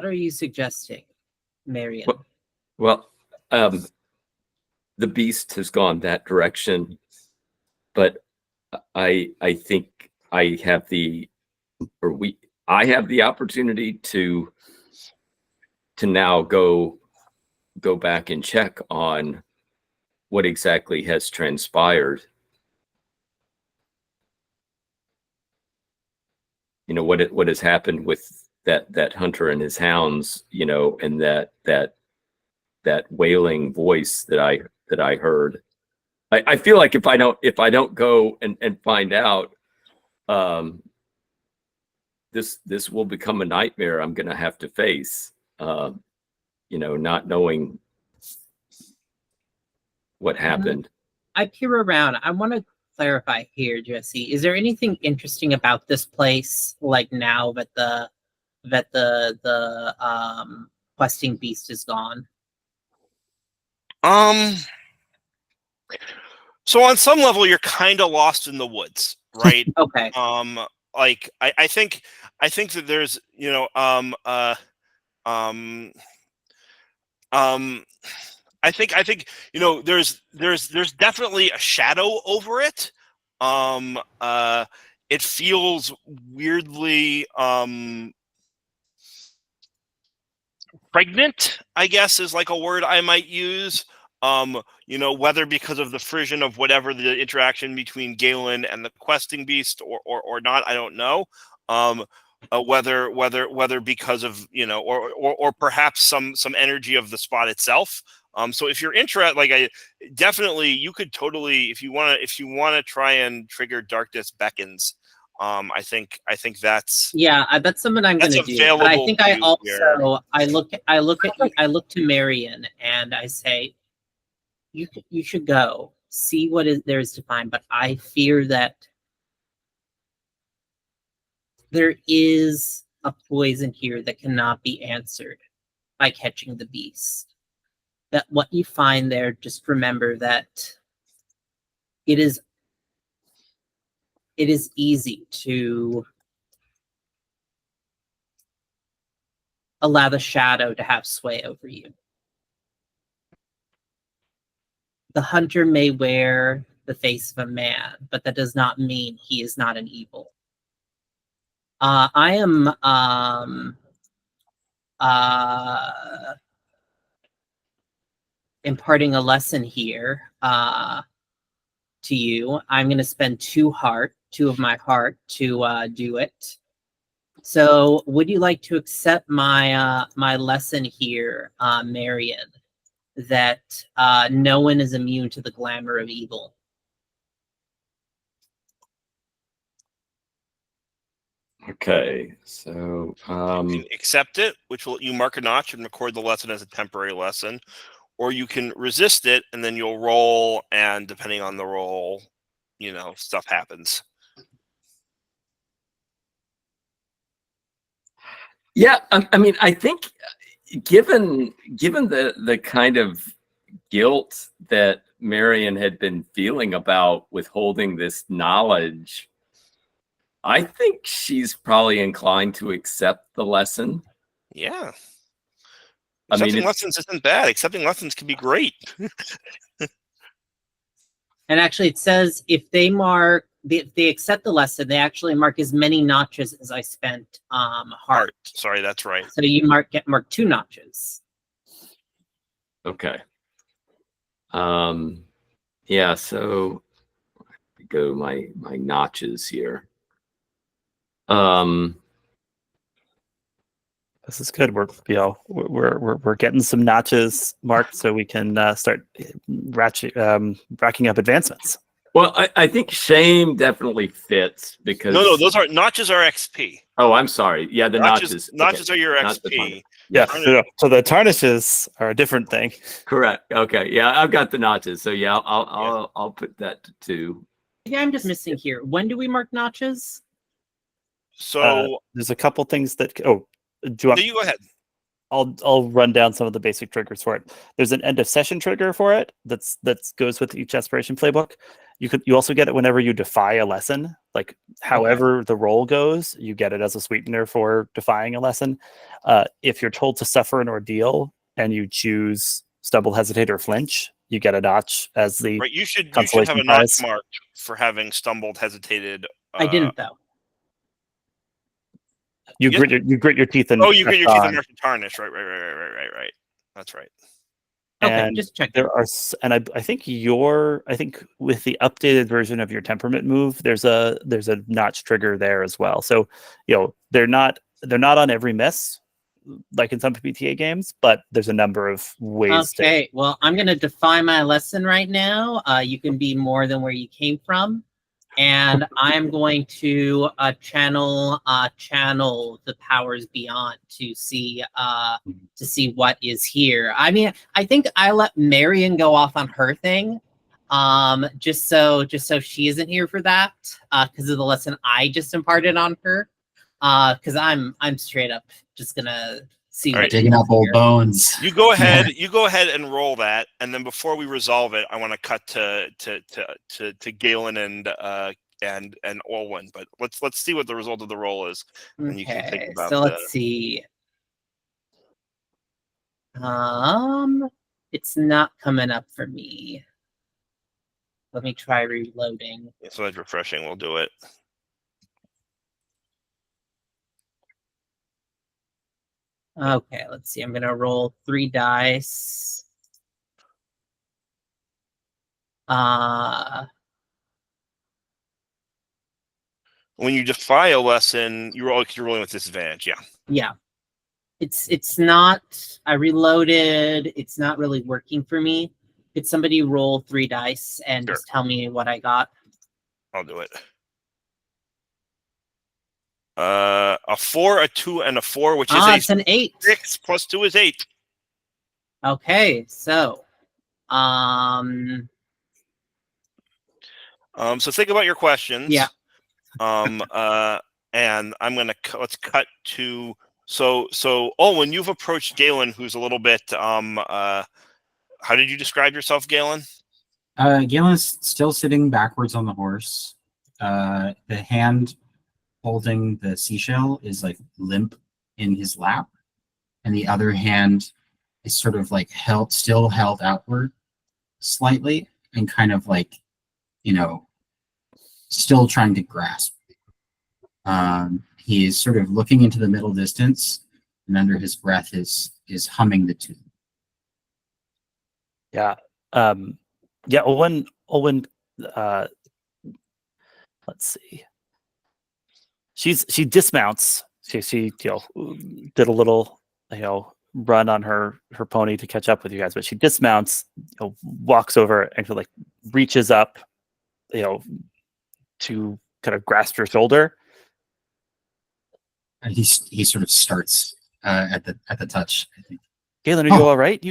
are you suggesting, Marion? Well, the beast has gone that direction, but I think I have the opportunity to now go back and check on what exactly has transpired. what has happened with that hunter and his hounds, and that wailing voice that I heard. I feel like if I don't go and find out, this will become a nightmare I'm going to have to face. Not knowing what happened. I peer around. I want to clarify here, Jesse. Is there anything interesting about this place, like now that the questing beast is gone? So on some level, you're kind of lost in the woods, right? Okay. Like I think that there's I think there's definitely a shadow over it. It feels weirdly pregnant, I guess, is like a word I might use. Whether because of the frisson of whatever the interaction between Galen and the questing beast or not, I don't know. Whether because of or perhaps some energy of the spot itself. So if you're interested, like you could totally, if you want to try and trigger Darkness Beckons. I think that's that's something I'm going to do. But I think I also I look to Marion and I say, you should go see what there is to find. But I fear that there is a poison here that cannot be answered by catching the beast. That what you find there, just remember that it is easy to allow the shadow to have sway over you. The hunter may wear the face of a man, but that does not mean he is not an evil. I am imparting a lesson here to you. I'm going to spend 2 of my heart to do it. So would you like to accept my lesson here, Marion, that no one is immune to the glamour of evil? Okay, so you can accept it, which will let you mark a notch and record the lesson as a temporary lesson, or you can resist it and then you'll roll, and depending on the roll, stuff happens. Yeah, I mean, I think given the kind of guilt that Marion had been feeling about withholding this knowledge, I think she's probably inclined to accept the lesson. Yeah. Accepting lessons isn't bad. Accepting lessons can be great. And actually, it says if they accept the lesson, they actually mark as many notches as I spent heart. Sorry, that's right. So you get marked 2 notches. Okay. Yeah, so go my notches here. This is good. We're getting some notches marked so we can start racking up advancements. Well, I think shame definitely fits because no, those are notches are XP. Oh, I'm sorry. Yeah, the notches. Notches are your XP. Yeah. So the tarnishes are a different thing. Correct. Okay. Yeah, I've got the notches. So yeah, I'll put that to 2. Yeah, I'm just missing here. When do we mark notches? So there's a couple things that. Oh, do you want? You go ahead. I'll run down some of the basic triggers for it. There's an end of session trigger for it that goes with each aspiration playbook. You also get it whenever you defy a lesson. Like however the roll goes, you get it as a sweetener for defying a lesson. If you're told to suffer an ordeal and you choose stumble, hesitate, or flinch, you get a notch as the right. You should have a notch marked for having stumbled, hesitated. I didn't though. You grit your teeth and you grit your teeth and mark the tarnish. Right. That's right. Okay, And just check. there are, and I think I think with the updated version of your temperament move, there's a notch trigger there as well. So, they're not on every miss, like in some PBTA games, but there's a number of ways to. Okay, well, I'm gonna defy my lesson right now. You can be more than where you came from, and I'm going to channel the powers beyond to see what is here. I mean, I think I let Marion go off on her thing, just so she isn't here for that, because of the lesson I just imparted on her. Because I'm straight up just gonna see All right. Digging up old bones. You go ahead. You go ahead and roll that, and then before we resolve it, I want to cut to Galen and Olwen. But let's see what the result of the roll is, and you can think Okay, about. so let's see. It's not coming up for me. Let me try reloading. So that's refreshing. We'll do it. Okay, let's see. I'm gonna roll 3 dice. When you defy a lesson, you're rolling with disadvantage. Yeah. Yeah. It's not. I reloaded. It's not really working for me. Could somebody roll 3 dice and Sure. just tell me what I got? I'll do it. A 4, a 2, and a 4, which is it's an 8. 6 plus 2 is 8. Okay, so So think about your questions. Yeah. And I'm gonna let's cut to when you've approached Galen, who's a little bit how did you describe yourself, Galen? Galen's still sitting backwards on the horse. The hand holding the seashell is like limp in his lap, and the other hand is sort of like still held outward slightly, and kind of like, still trying to grasp. He is sort of looking into the middle distance, and under his breath is humming the tune. Yeah. Olwen, let's see. She dismounts. She did a little run on her pony to catch up with you guys, but she dismounts, walks over and like reaches up, to kind of grasp your shoulder. And he sort of starts at the touch, I think. Galen, are you all right?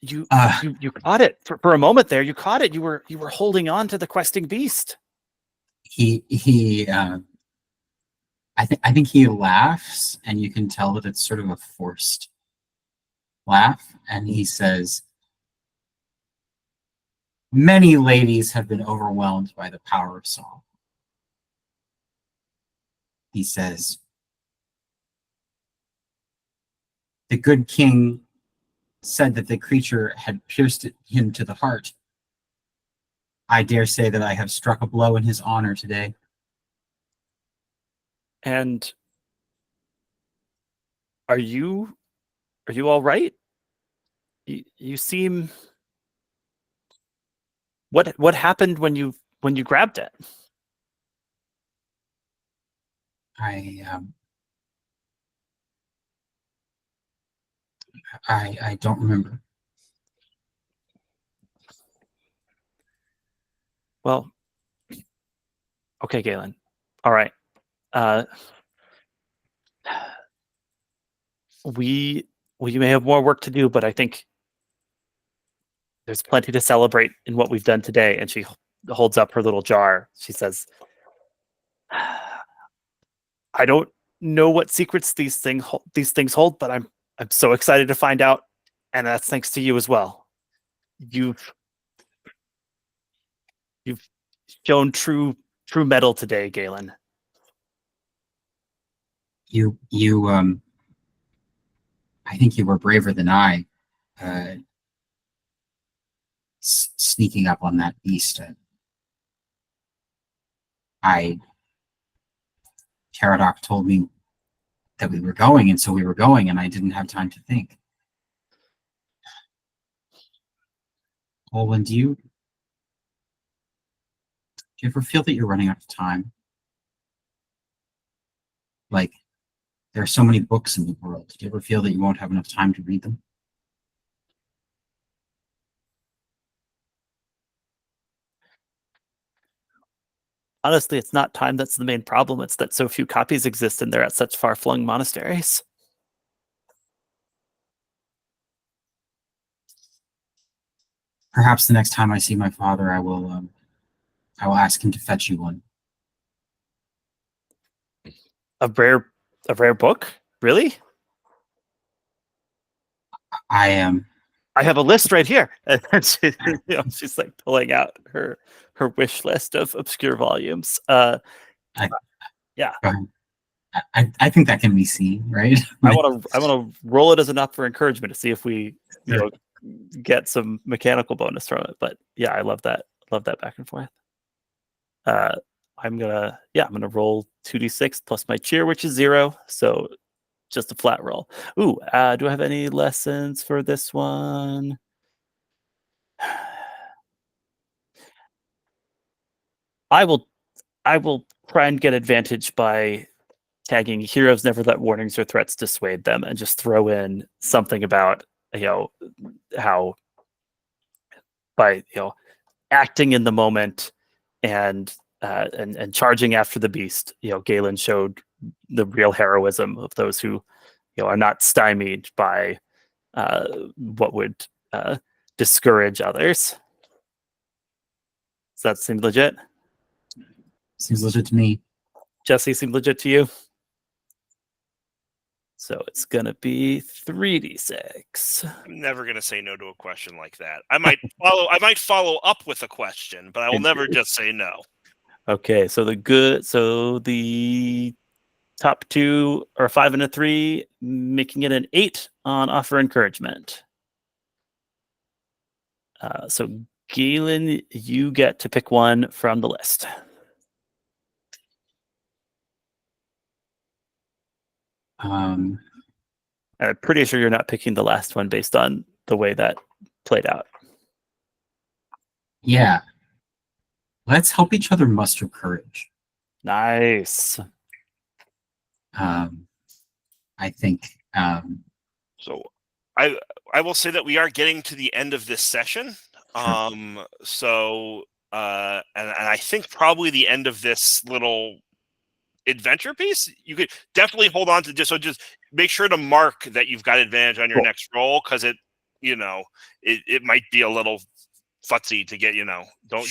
You caught it for a moment there. You caught it. You were holding on to the questing beast. I think he laughs, and you can tell that it's sort of a forced laugh, and he says, "Many ladies have been overwhelmed by the power of song." He says, "The good king said that the creature had pierced him to the heart. I dare say that I have struck a blow in his honor today." And are you all right? You seem. What happened when you grabbed it? I don't remember. Well, okay, Galen. All right. We may have more work to do, but I think there's plenty to celebrate in what we've done today. And she holds up her little jar. She says, "I don't know what secrets these things hold, but I'm so excited to find out, and that's thanks to you as well. You've shown true mettle today, Galen." You I think you were braver than I, sneaking up on that beast. Caradoc told me that we were going, and so we were going, and I didn't have time to think. Olwen, do you ever feel that you're running out of time? Like, there are so many books in the world. Do you ever feel that you won't have enough time to read them? Honestly, it's not time that's the main problem. It's that so few copies exist and they're at such far-flung monasteries. Perhaps the next time I see my father, I will ask him to fetch you one. A rare book? Really? I am. I have a list right here. And she's like pulling out her wish list of obscure volumes. Yeah. I think that can be seen, right? I want to roll it as an up for encouragement to see if we Sure. get some mechanical bonus from it. But yeah, I love that. Love that back and forth. I'm gonna roll 2d6 plus my cheer, which is 0. So just a flat roll. Ooh, do I have any lessons for this one? I will try and get advantage by tagging heroes never let warnings or threats dissuade them, and just throw in something about how by acting in the moment and charging after the beast, Galen showed the real heroism of those who are not stymied by what would discourage others. Does that seem legit? Seems legit to me. Jesse, seem legit to you? So it's gonna be 3d6. I'm never gonna say no to a question like that. I might follow up with a question, but I will never just say no. Okay, so the top two are 5 and a 3, making it an 8 on offer encouragement. So Galen, you get to pick one from the list. I'm pretty sure you're not picking the last one based on the way that played out. Yeah. Let's help each other muster courage. Nice. I think. So I will say that we are getting to the end of this session. Sure. So and I think probably the end of this little adventure piece, you could definitely hold on to just make sure to mark that you've got advantage on your Cool. next roll, because it might be a little futzy to get, don't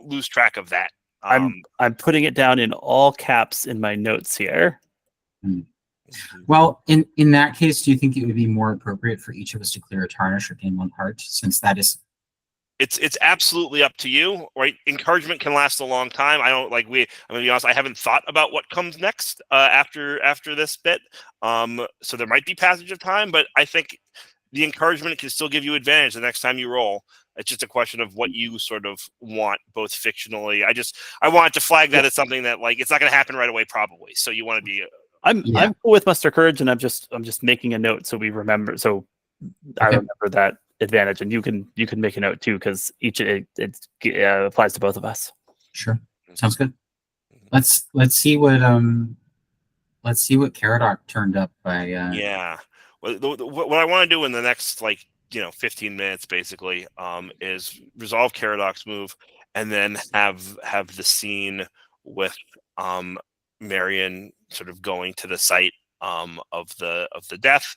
lose track of that. I'm putting it down in all caps in my notes here. Well, in that case, do you think it would be more appropriate for each of us to clear a tarnish or gain 1 heart, since that is? It's absolutely up to you, right? Encouragement can last a long time. I'm gonna be honest, I haven't thought about what comes next after this bit. So there might be passage of time, but I think the encouragement can still give you advantage the next time you roll. It's just a question of what you sort of want, both fictionally. I wanted to flag that as something that, like, it's not going to happen right away, probably. So you want to be. I'm cool with muster courage, and I'm just making a note so we remember. So I remember that advantage, and you can make a note too, because it applies to both of us. Sure, sounds good. Let's see what Caradoc turned up by. Yeah. What I want to do in the next 15 minutes basically is resolve Caradoc's move, and then have the scene with Marion sort of going to the site of the death,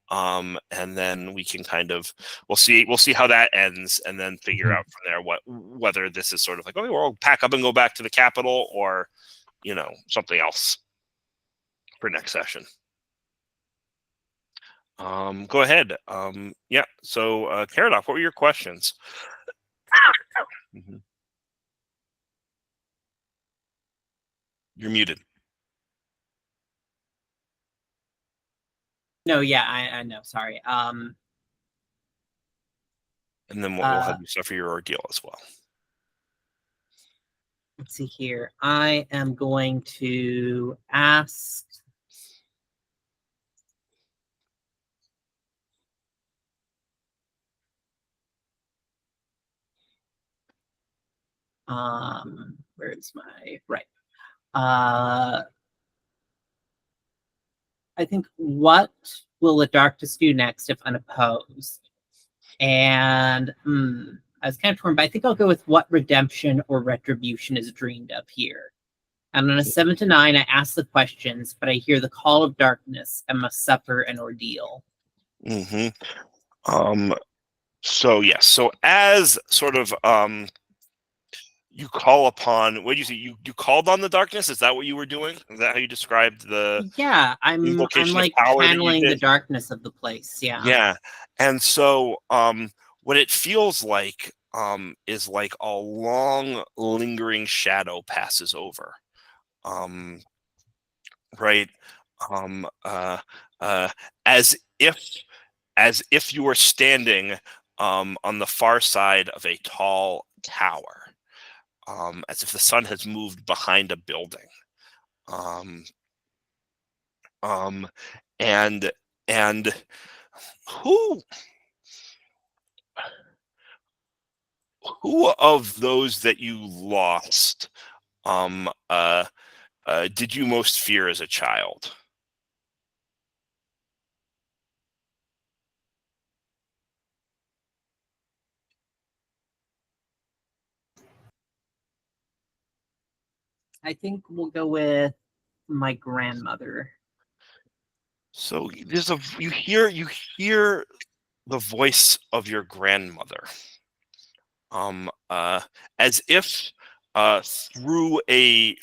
and then we can we'll see how that ends, and then figure out from there whether this is sort of like, we'll pack up and go back to the capital, or something else for next session. Go ahead. Yeah. So, Caradoc, what were your questions? You're muted. No, yeah, I know. Sorry. And then we'll have you suffer your ordeal as well. Let's see here. I am going to ask. Where is my right? I think what will the darkness do next if unopposed? And I was kind of torn, but I think I'll go with what redemption or retribution is dreamed of here. And on a 7 to 9, I ask the questions, but I hear the call of darkness and must suffer an ordeal. So yes, so as sort of you call upon, what did you say? You called on the darkness? Is that what you were doing? Is that how you described the Yeah, I'm invocation of like power that you channeling the did? darkness of the place. Yeah. Yeah. And so what it feels like is like a long lingering shadow passes over. Right? Um uh as if you were standing on the far side of a tall tower. As if the sun has moved behind a building. Um, um, and and who of those that you lost did you most fear as a child? I think we'll go with my grandmother. So there's you hear the voice of your grandmother, as if through a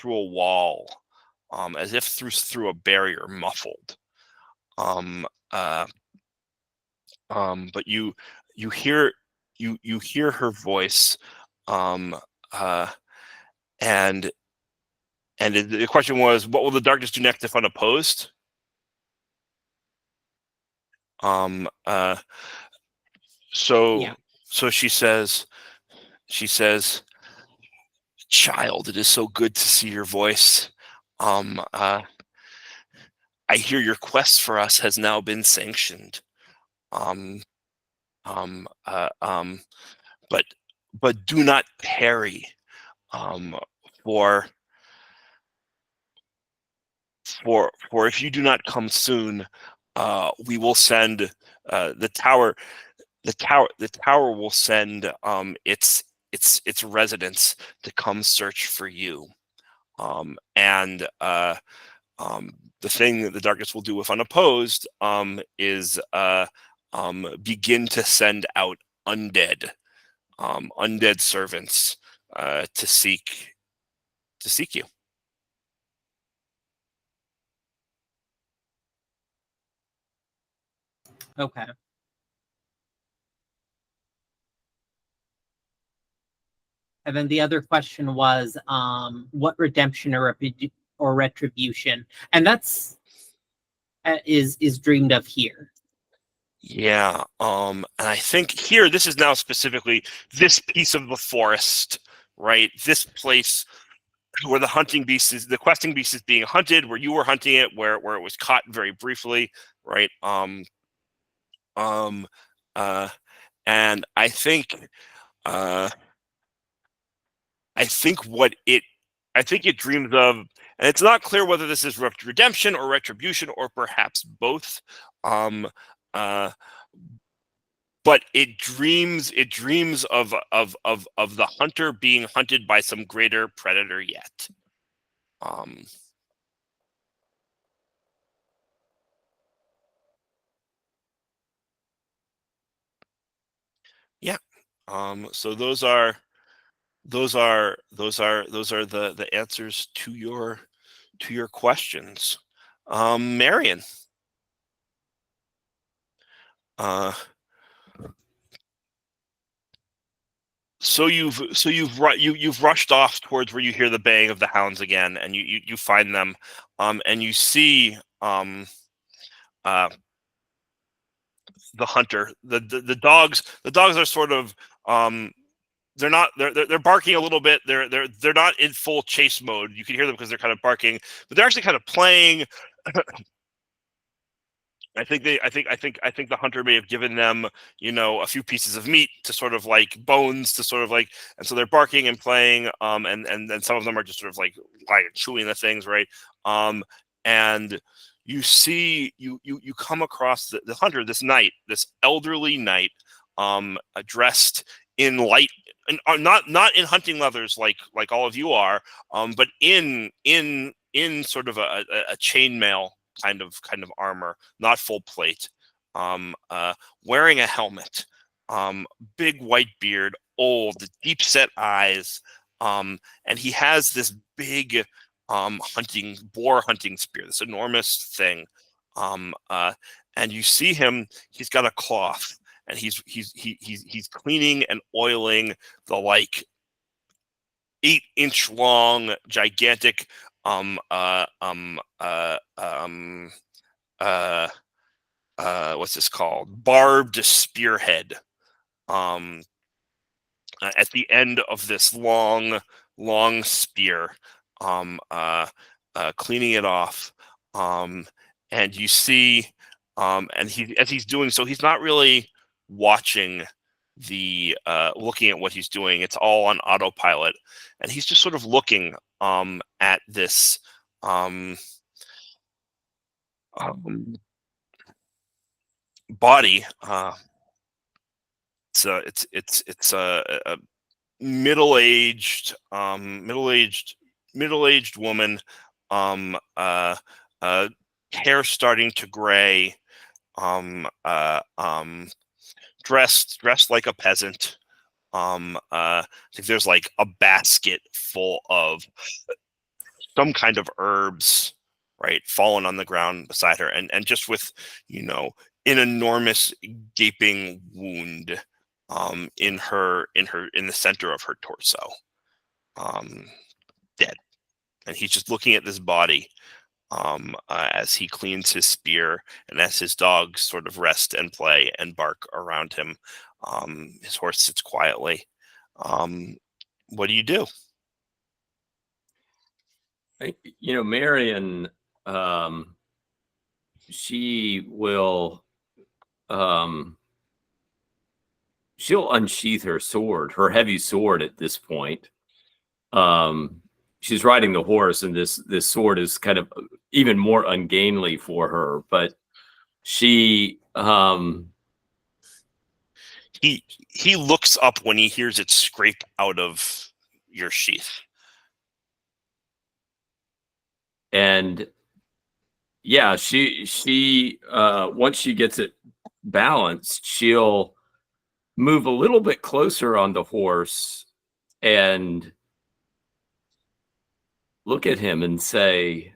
wall, as if through a barrier, muffled. But you hear her voice, um, uh, and the question was, what will the darkness do next if unopposed? So Yeah. so she says, child, it is so good to see your voice. I hear your quest for us has now been sanctioned. Um, um, uh, um, but do not tarry. For if you do not come soon, we will send the tower. The tower will send its residents to come search for you. And the thing that the darkness will do if unopposed is begin to send out undead servants to seek you. Okay. And then the other question was, what redemption or retribution, and that's is dreamed of here. Yeah. And I think here, this is now specifically this piece of the forest, right? This place where the questing beast is being hunted, where you were hunting it, where it was caught very briefly, right? And I think it dreams of, and it's not clear whether this is redemption or retribution or perhaps both. But it dreams of the hunter being hunted by some greater predator yet. Yeah. So those are the answers to your questions. Marion. So you've rushed off towards where you hear the baying of the hounds again, and you find them, and you see the hunter. The dogs are sort of they're barking a little bit. They're not in full chase mode. You can hear them because they're kind of barking, but they're actually kind of playing. I think the hunter may have given them, a few pieces of meat to sort of like bones to sort of like, and so they're barking and playing, and then some of them are just sort of like chewing the things, right? And you see, you come across the hunter, this knight, this elderly knight, dressed in light, and not in hunting leathers like all of you are, but in sort of a chainmail kind of armor, not full plate, wearing a helmet, big white beard, old, deep set eyes, and he has this big boar hunting spear, this enormous thing, and you see him. He's got a cloth, and he's cleaning and oiling the like 8-inch long, gigantic what's this called? Barbed spearhead. At the end of this long spear, cleaning it off, and you see, and as he's doing so, he's not really watching looking at what he's doing. It's all on autopilot, and he's just sort of looking at this body. It's a middle-aged woman, hair starting to gray, dressed like a peasant. I think there's like a basket full of some kind of herbs, right, fallen on the ground beside her, and just with an enormous gaping wound in the center of her torso, dead. And he's just looking at this body as he cleans his spear, and as his dogs sort of rest and play and bark around him. His horse sits quietly. What do you do? Marion, she will, she'll unsheath her sword, her heavy sword at this point. She's riding the horse, and this sword is kind of even more ungainly for her, but she, he looks up when he hears it scrape out of your sheath. And yeah, she once she gets it balanced, she'll move a little bit closer on the horse and look at him and say,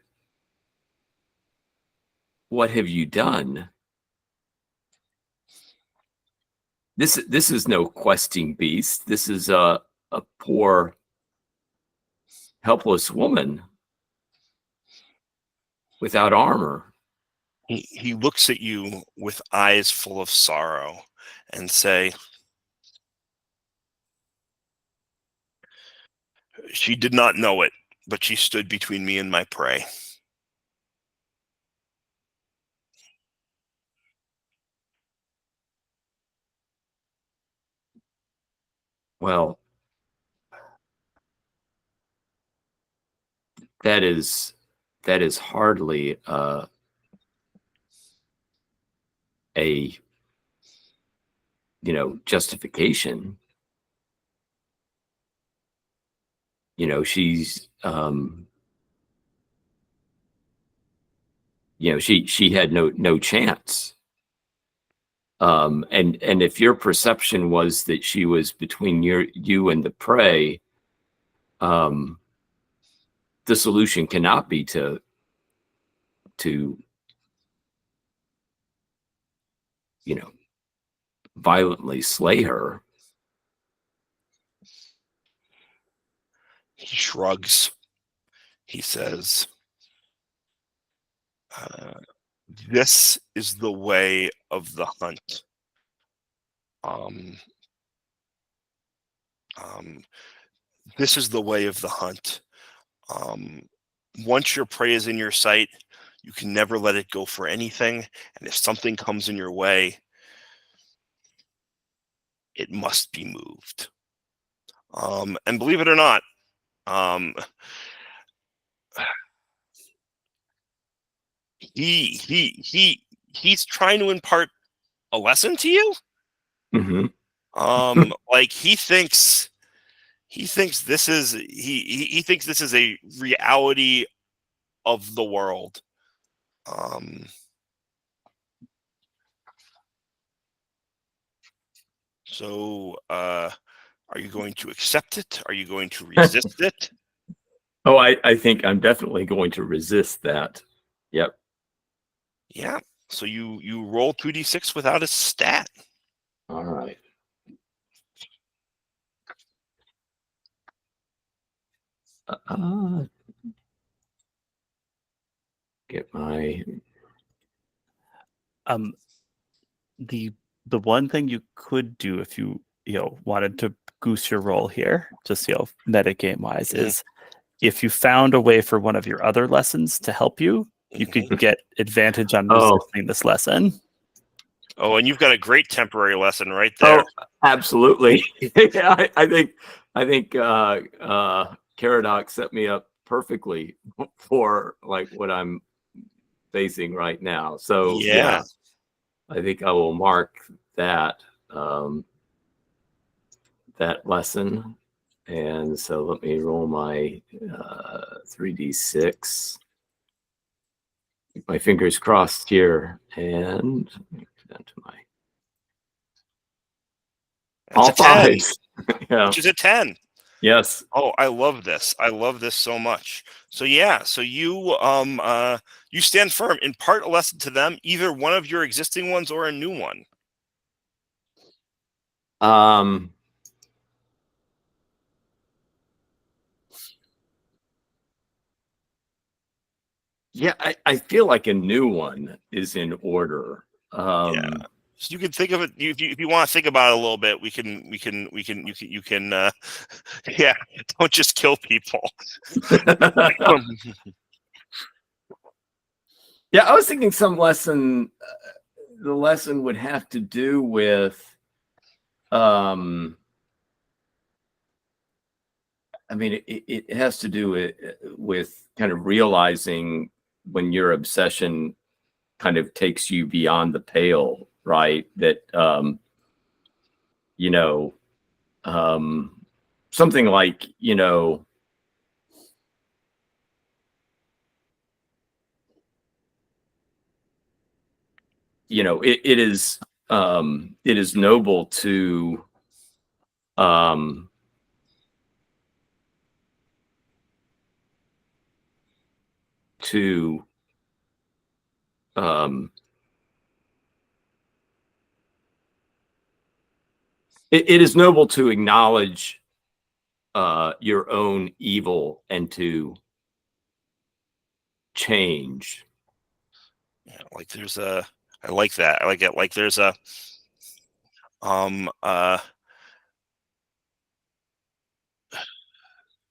"What have you done? This is no questing beast. This is a poor, helpless woman without armor." He looks at you with eyes full of sorrow and say, "She did not know it, but she stood between me and my prey." Well, that is hardly a justification. She's she had no chance. And if your perception was that she was between you and the prey, the solution cannot be to violently slay her. He shrugs. He says, "This is the way of the hunt. This is the way of the hunt. Once your prey is in your sight, You can never let it go for anything. And if something comes in your way, it must be moved. And believe it or not, um, he's trying to impart a lesson to you. Mm-hmm. Like he thinks this is he thinks this is a reality of the world. So are you going to accept it? Are you going to resist it? Oh, I think I'm definitely going to resist that. Yep. Yeah. So you roll 2d6 without a stat. All right. Get my The one thing you could do if you wanted to goose your roll here, just metagame wise, is if you found a way for one of your other lessons to help you, you could get advantage on resisting this lesson. Oh, and you've got a great temporary lesson right there. Oh, absolutely. I think Caradoc set me up perfectly for like what I'm facing right now. So Yeah. I think I will mark that that lesson. And so let me roll my 3d6. Keep my fingers crossed here, and down to my all fives. Yeah. Which is a 10. Yes. Oh, I love this. I love this so much. So yeah, so you you stand firm, impart a lesson to them, either one of your existing ones or a new one. Yeah, I feel like a new one is in order. Yeah. So you can think of it if you want to think about it a little bit. You can yeah, don't just kill people. Yeah, I was thinking some lesson. The lesson would have to do with, I mean, it has to do with kind of realizing when your obsession kind of takes you beyond the pale, right? That something like it is noble to to it is noble to acknowledge your own evil and to change. Yeah, like there's a I like that. I like it. Like there's a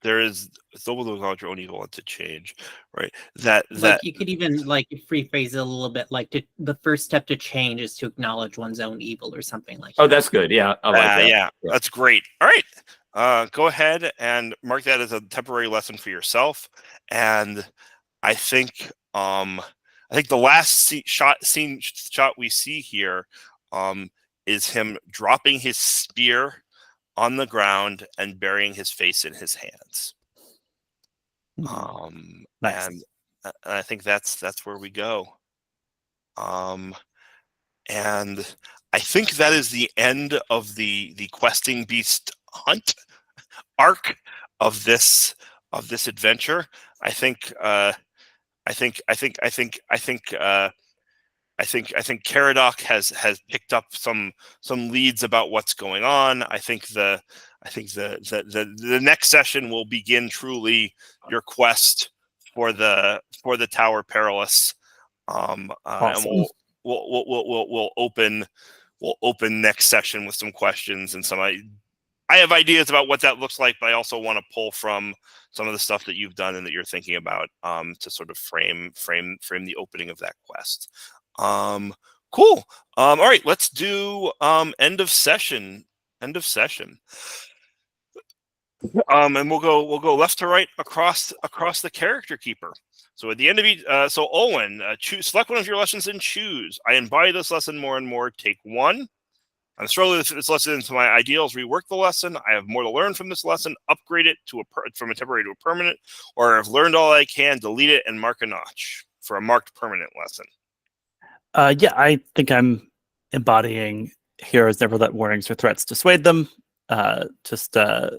there is it's noble to acknowledge your own evil and to change, right? That You could even rephrase it a little bit, the first step to change is to acknowledge one's own evil or something like that. Oh, that's good. Yeah, I like that. Yeah, that's great. All right, go ahead and mark that as a temporary lesson for yourself. And I think the last shot we see here is him dropping his spear on the ground and burying his face in his hands. Nice. And I think that's where we go. And I think that is the end of the questing beast hunt arc of this adventure. I think Caradoc has picked up some leads about what's going on. I think the next session will begin truly your quest for the Tower Perilous. Awesome. And we'll open next session with some questions and some I have ideas about what that looks like, but I also want to pull from some of the stuff that you've done and that you're thinking about to sort of frame the opening of that quest. Cool. All right, let's do end of session. End of session. And we'll go left to right across the character keeper. So at the end of each, so Olwen, select one of your lessons and choose. I embody this lesson more and more. Take one. I'm struggling with this lesson into my ideals. Rework the lesson. I have more to learn from this lesson. Upgrade it to from a temporary to a permanent, or I've learned all I can. Delete it and mark a notch for a marked permanent lesson. Yeah, I think I'm embodying heroes never let warnings or threats dissuade them. Just try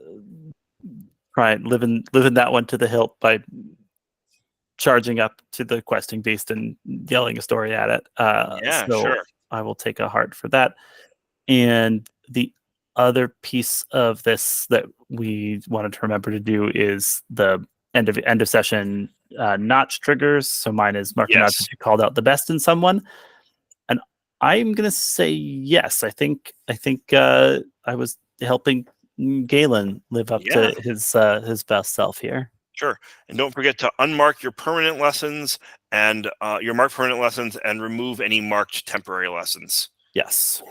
living that one to the hilt by charging up to the questing beast and yelling a story at it. Yeah, so sure. I will take a heart for that. And the other piece of this that we wanted to remember to do is the end of session notch triggers. So mine is mark a notch if you called out the best in someone. And I'm gonna say yes. I think I was helping Galen live up to his best self here. Sure. And don't forget to unmark your permanent lessons and your marked permanent lessons and remove any marked temporary lessons. Yes.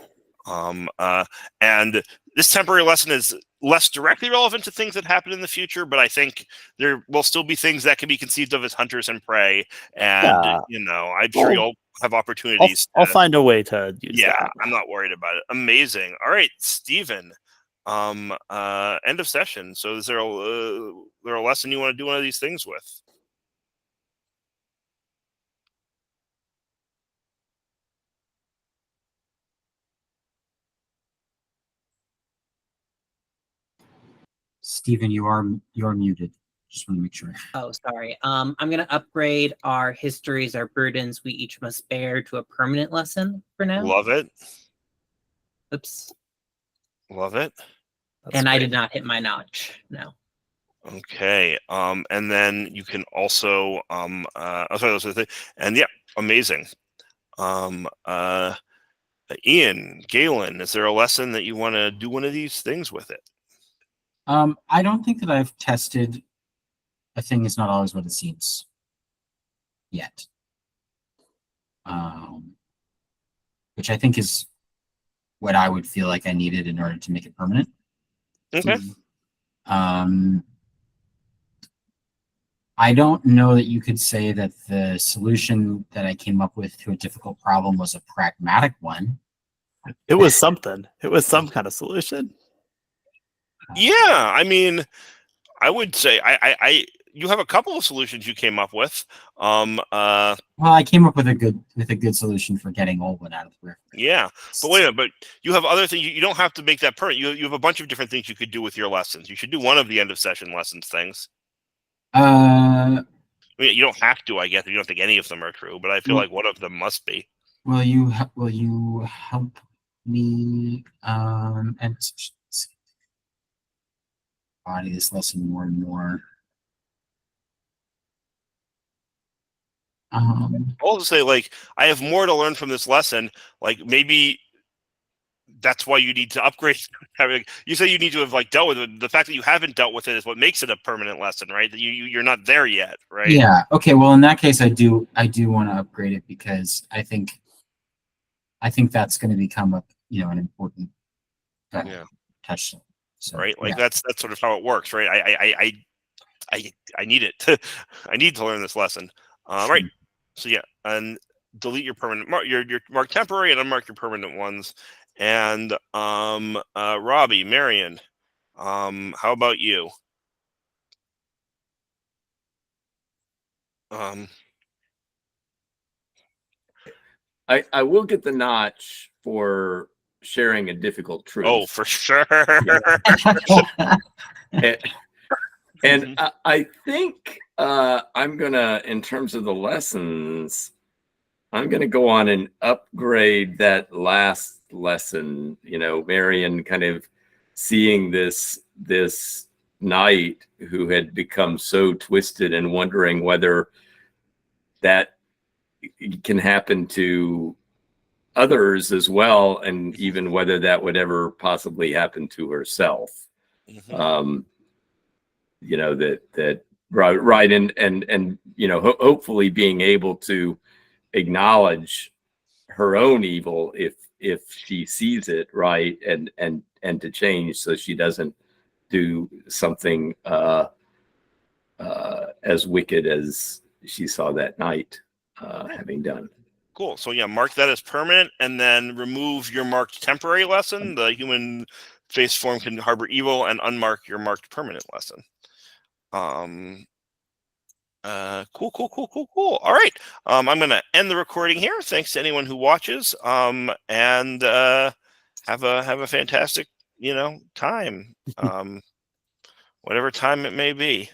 And this temporary lesson is less directly relevant to things that happen in the future, but I think there will still be things that can be conceived of as hunters and prey. And, I'm sure you'll have opportunities. I'll find a way to use that. I'm not worried about it. Amazing. All right, Stephen. End of session. So is there a lesson you want to do one of these things with? Stephen, you're muted. Just want to make sure. Oh, sorry. I'm gonna upgrade our histories, our burdens we each must bear to a permanent lesson for now. Love it. Oops. Love it. And I did not hit my notch. No. Okay. And then you can also and yeah, amazing. Ian, Galen, is there a lesson that you want to do one of these things with it? I don't think that I've tested a thing is not always what it seems yet. Which I think is what I would feel like I needed in order to make it permanent. Okay. I don't know that you could say that the solution that I came up with to a difficult problem was a pragmatic one. It was something. It was some kind of solution. Yeah, I mean, I would say you have a couple of solutions you came up with. Well, I came up with a good solution for getting Olwen out of the river. Yeah, but wait a minute, but you have other things. You don't have to make that permanent. You have a bunch of different things you could do with your lessons. You should do one of the end of session lessons things. I mean, you don't have to, I guess. You don't think any of them are true, but I feel like one of them must be. Will you help me and body this lesson more and more? I'll just say, like, I have more to learn from this lesson. Like, maybe that's why you need to upgrade. You say you need to have dealt with it. The fact that you haven't dealt with it is what makes it a permanent lesson, right? That you're not there yet, right? Yeah. Okay. Well, in that case, I do want to upgrade it because I think that's going to become an important touchstone. So, right. Like that's sort of how it works, right? I need it. I need to learn this lesson. Right. So yeah, and delete your permanent your mark temporary and unmark your permanent ones. And Robbie, Marion, how about you? I will get the notch for sharing a difficult truth. Oh, for sure. And I think I'm gonna, in terms of the lessons, I'm gonna go on and upgrade that last lesson. Marion kind of seeing this knight who had become so twisted and wondering whether that can happen to others as well, and even whether that would ever possibly happen to herself. Mhm. You know, that right, and you know, hopefully being able to acknowledge her own evil if she sees it, right, and to change so she doesn't do something as wicked as she saw that knight having done. Cool. So yeah, mark that as permanent, and then remove your marked temporary lesson. The human face form can harbor evil, and unmark your marked permanent lesson. Cool, cool, cool, cool, cool. All right. I'm gonna end the recording here. Thanks to anyone who watches. And have a fantastic, time. Whatever time it may be.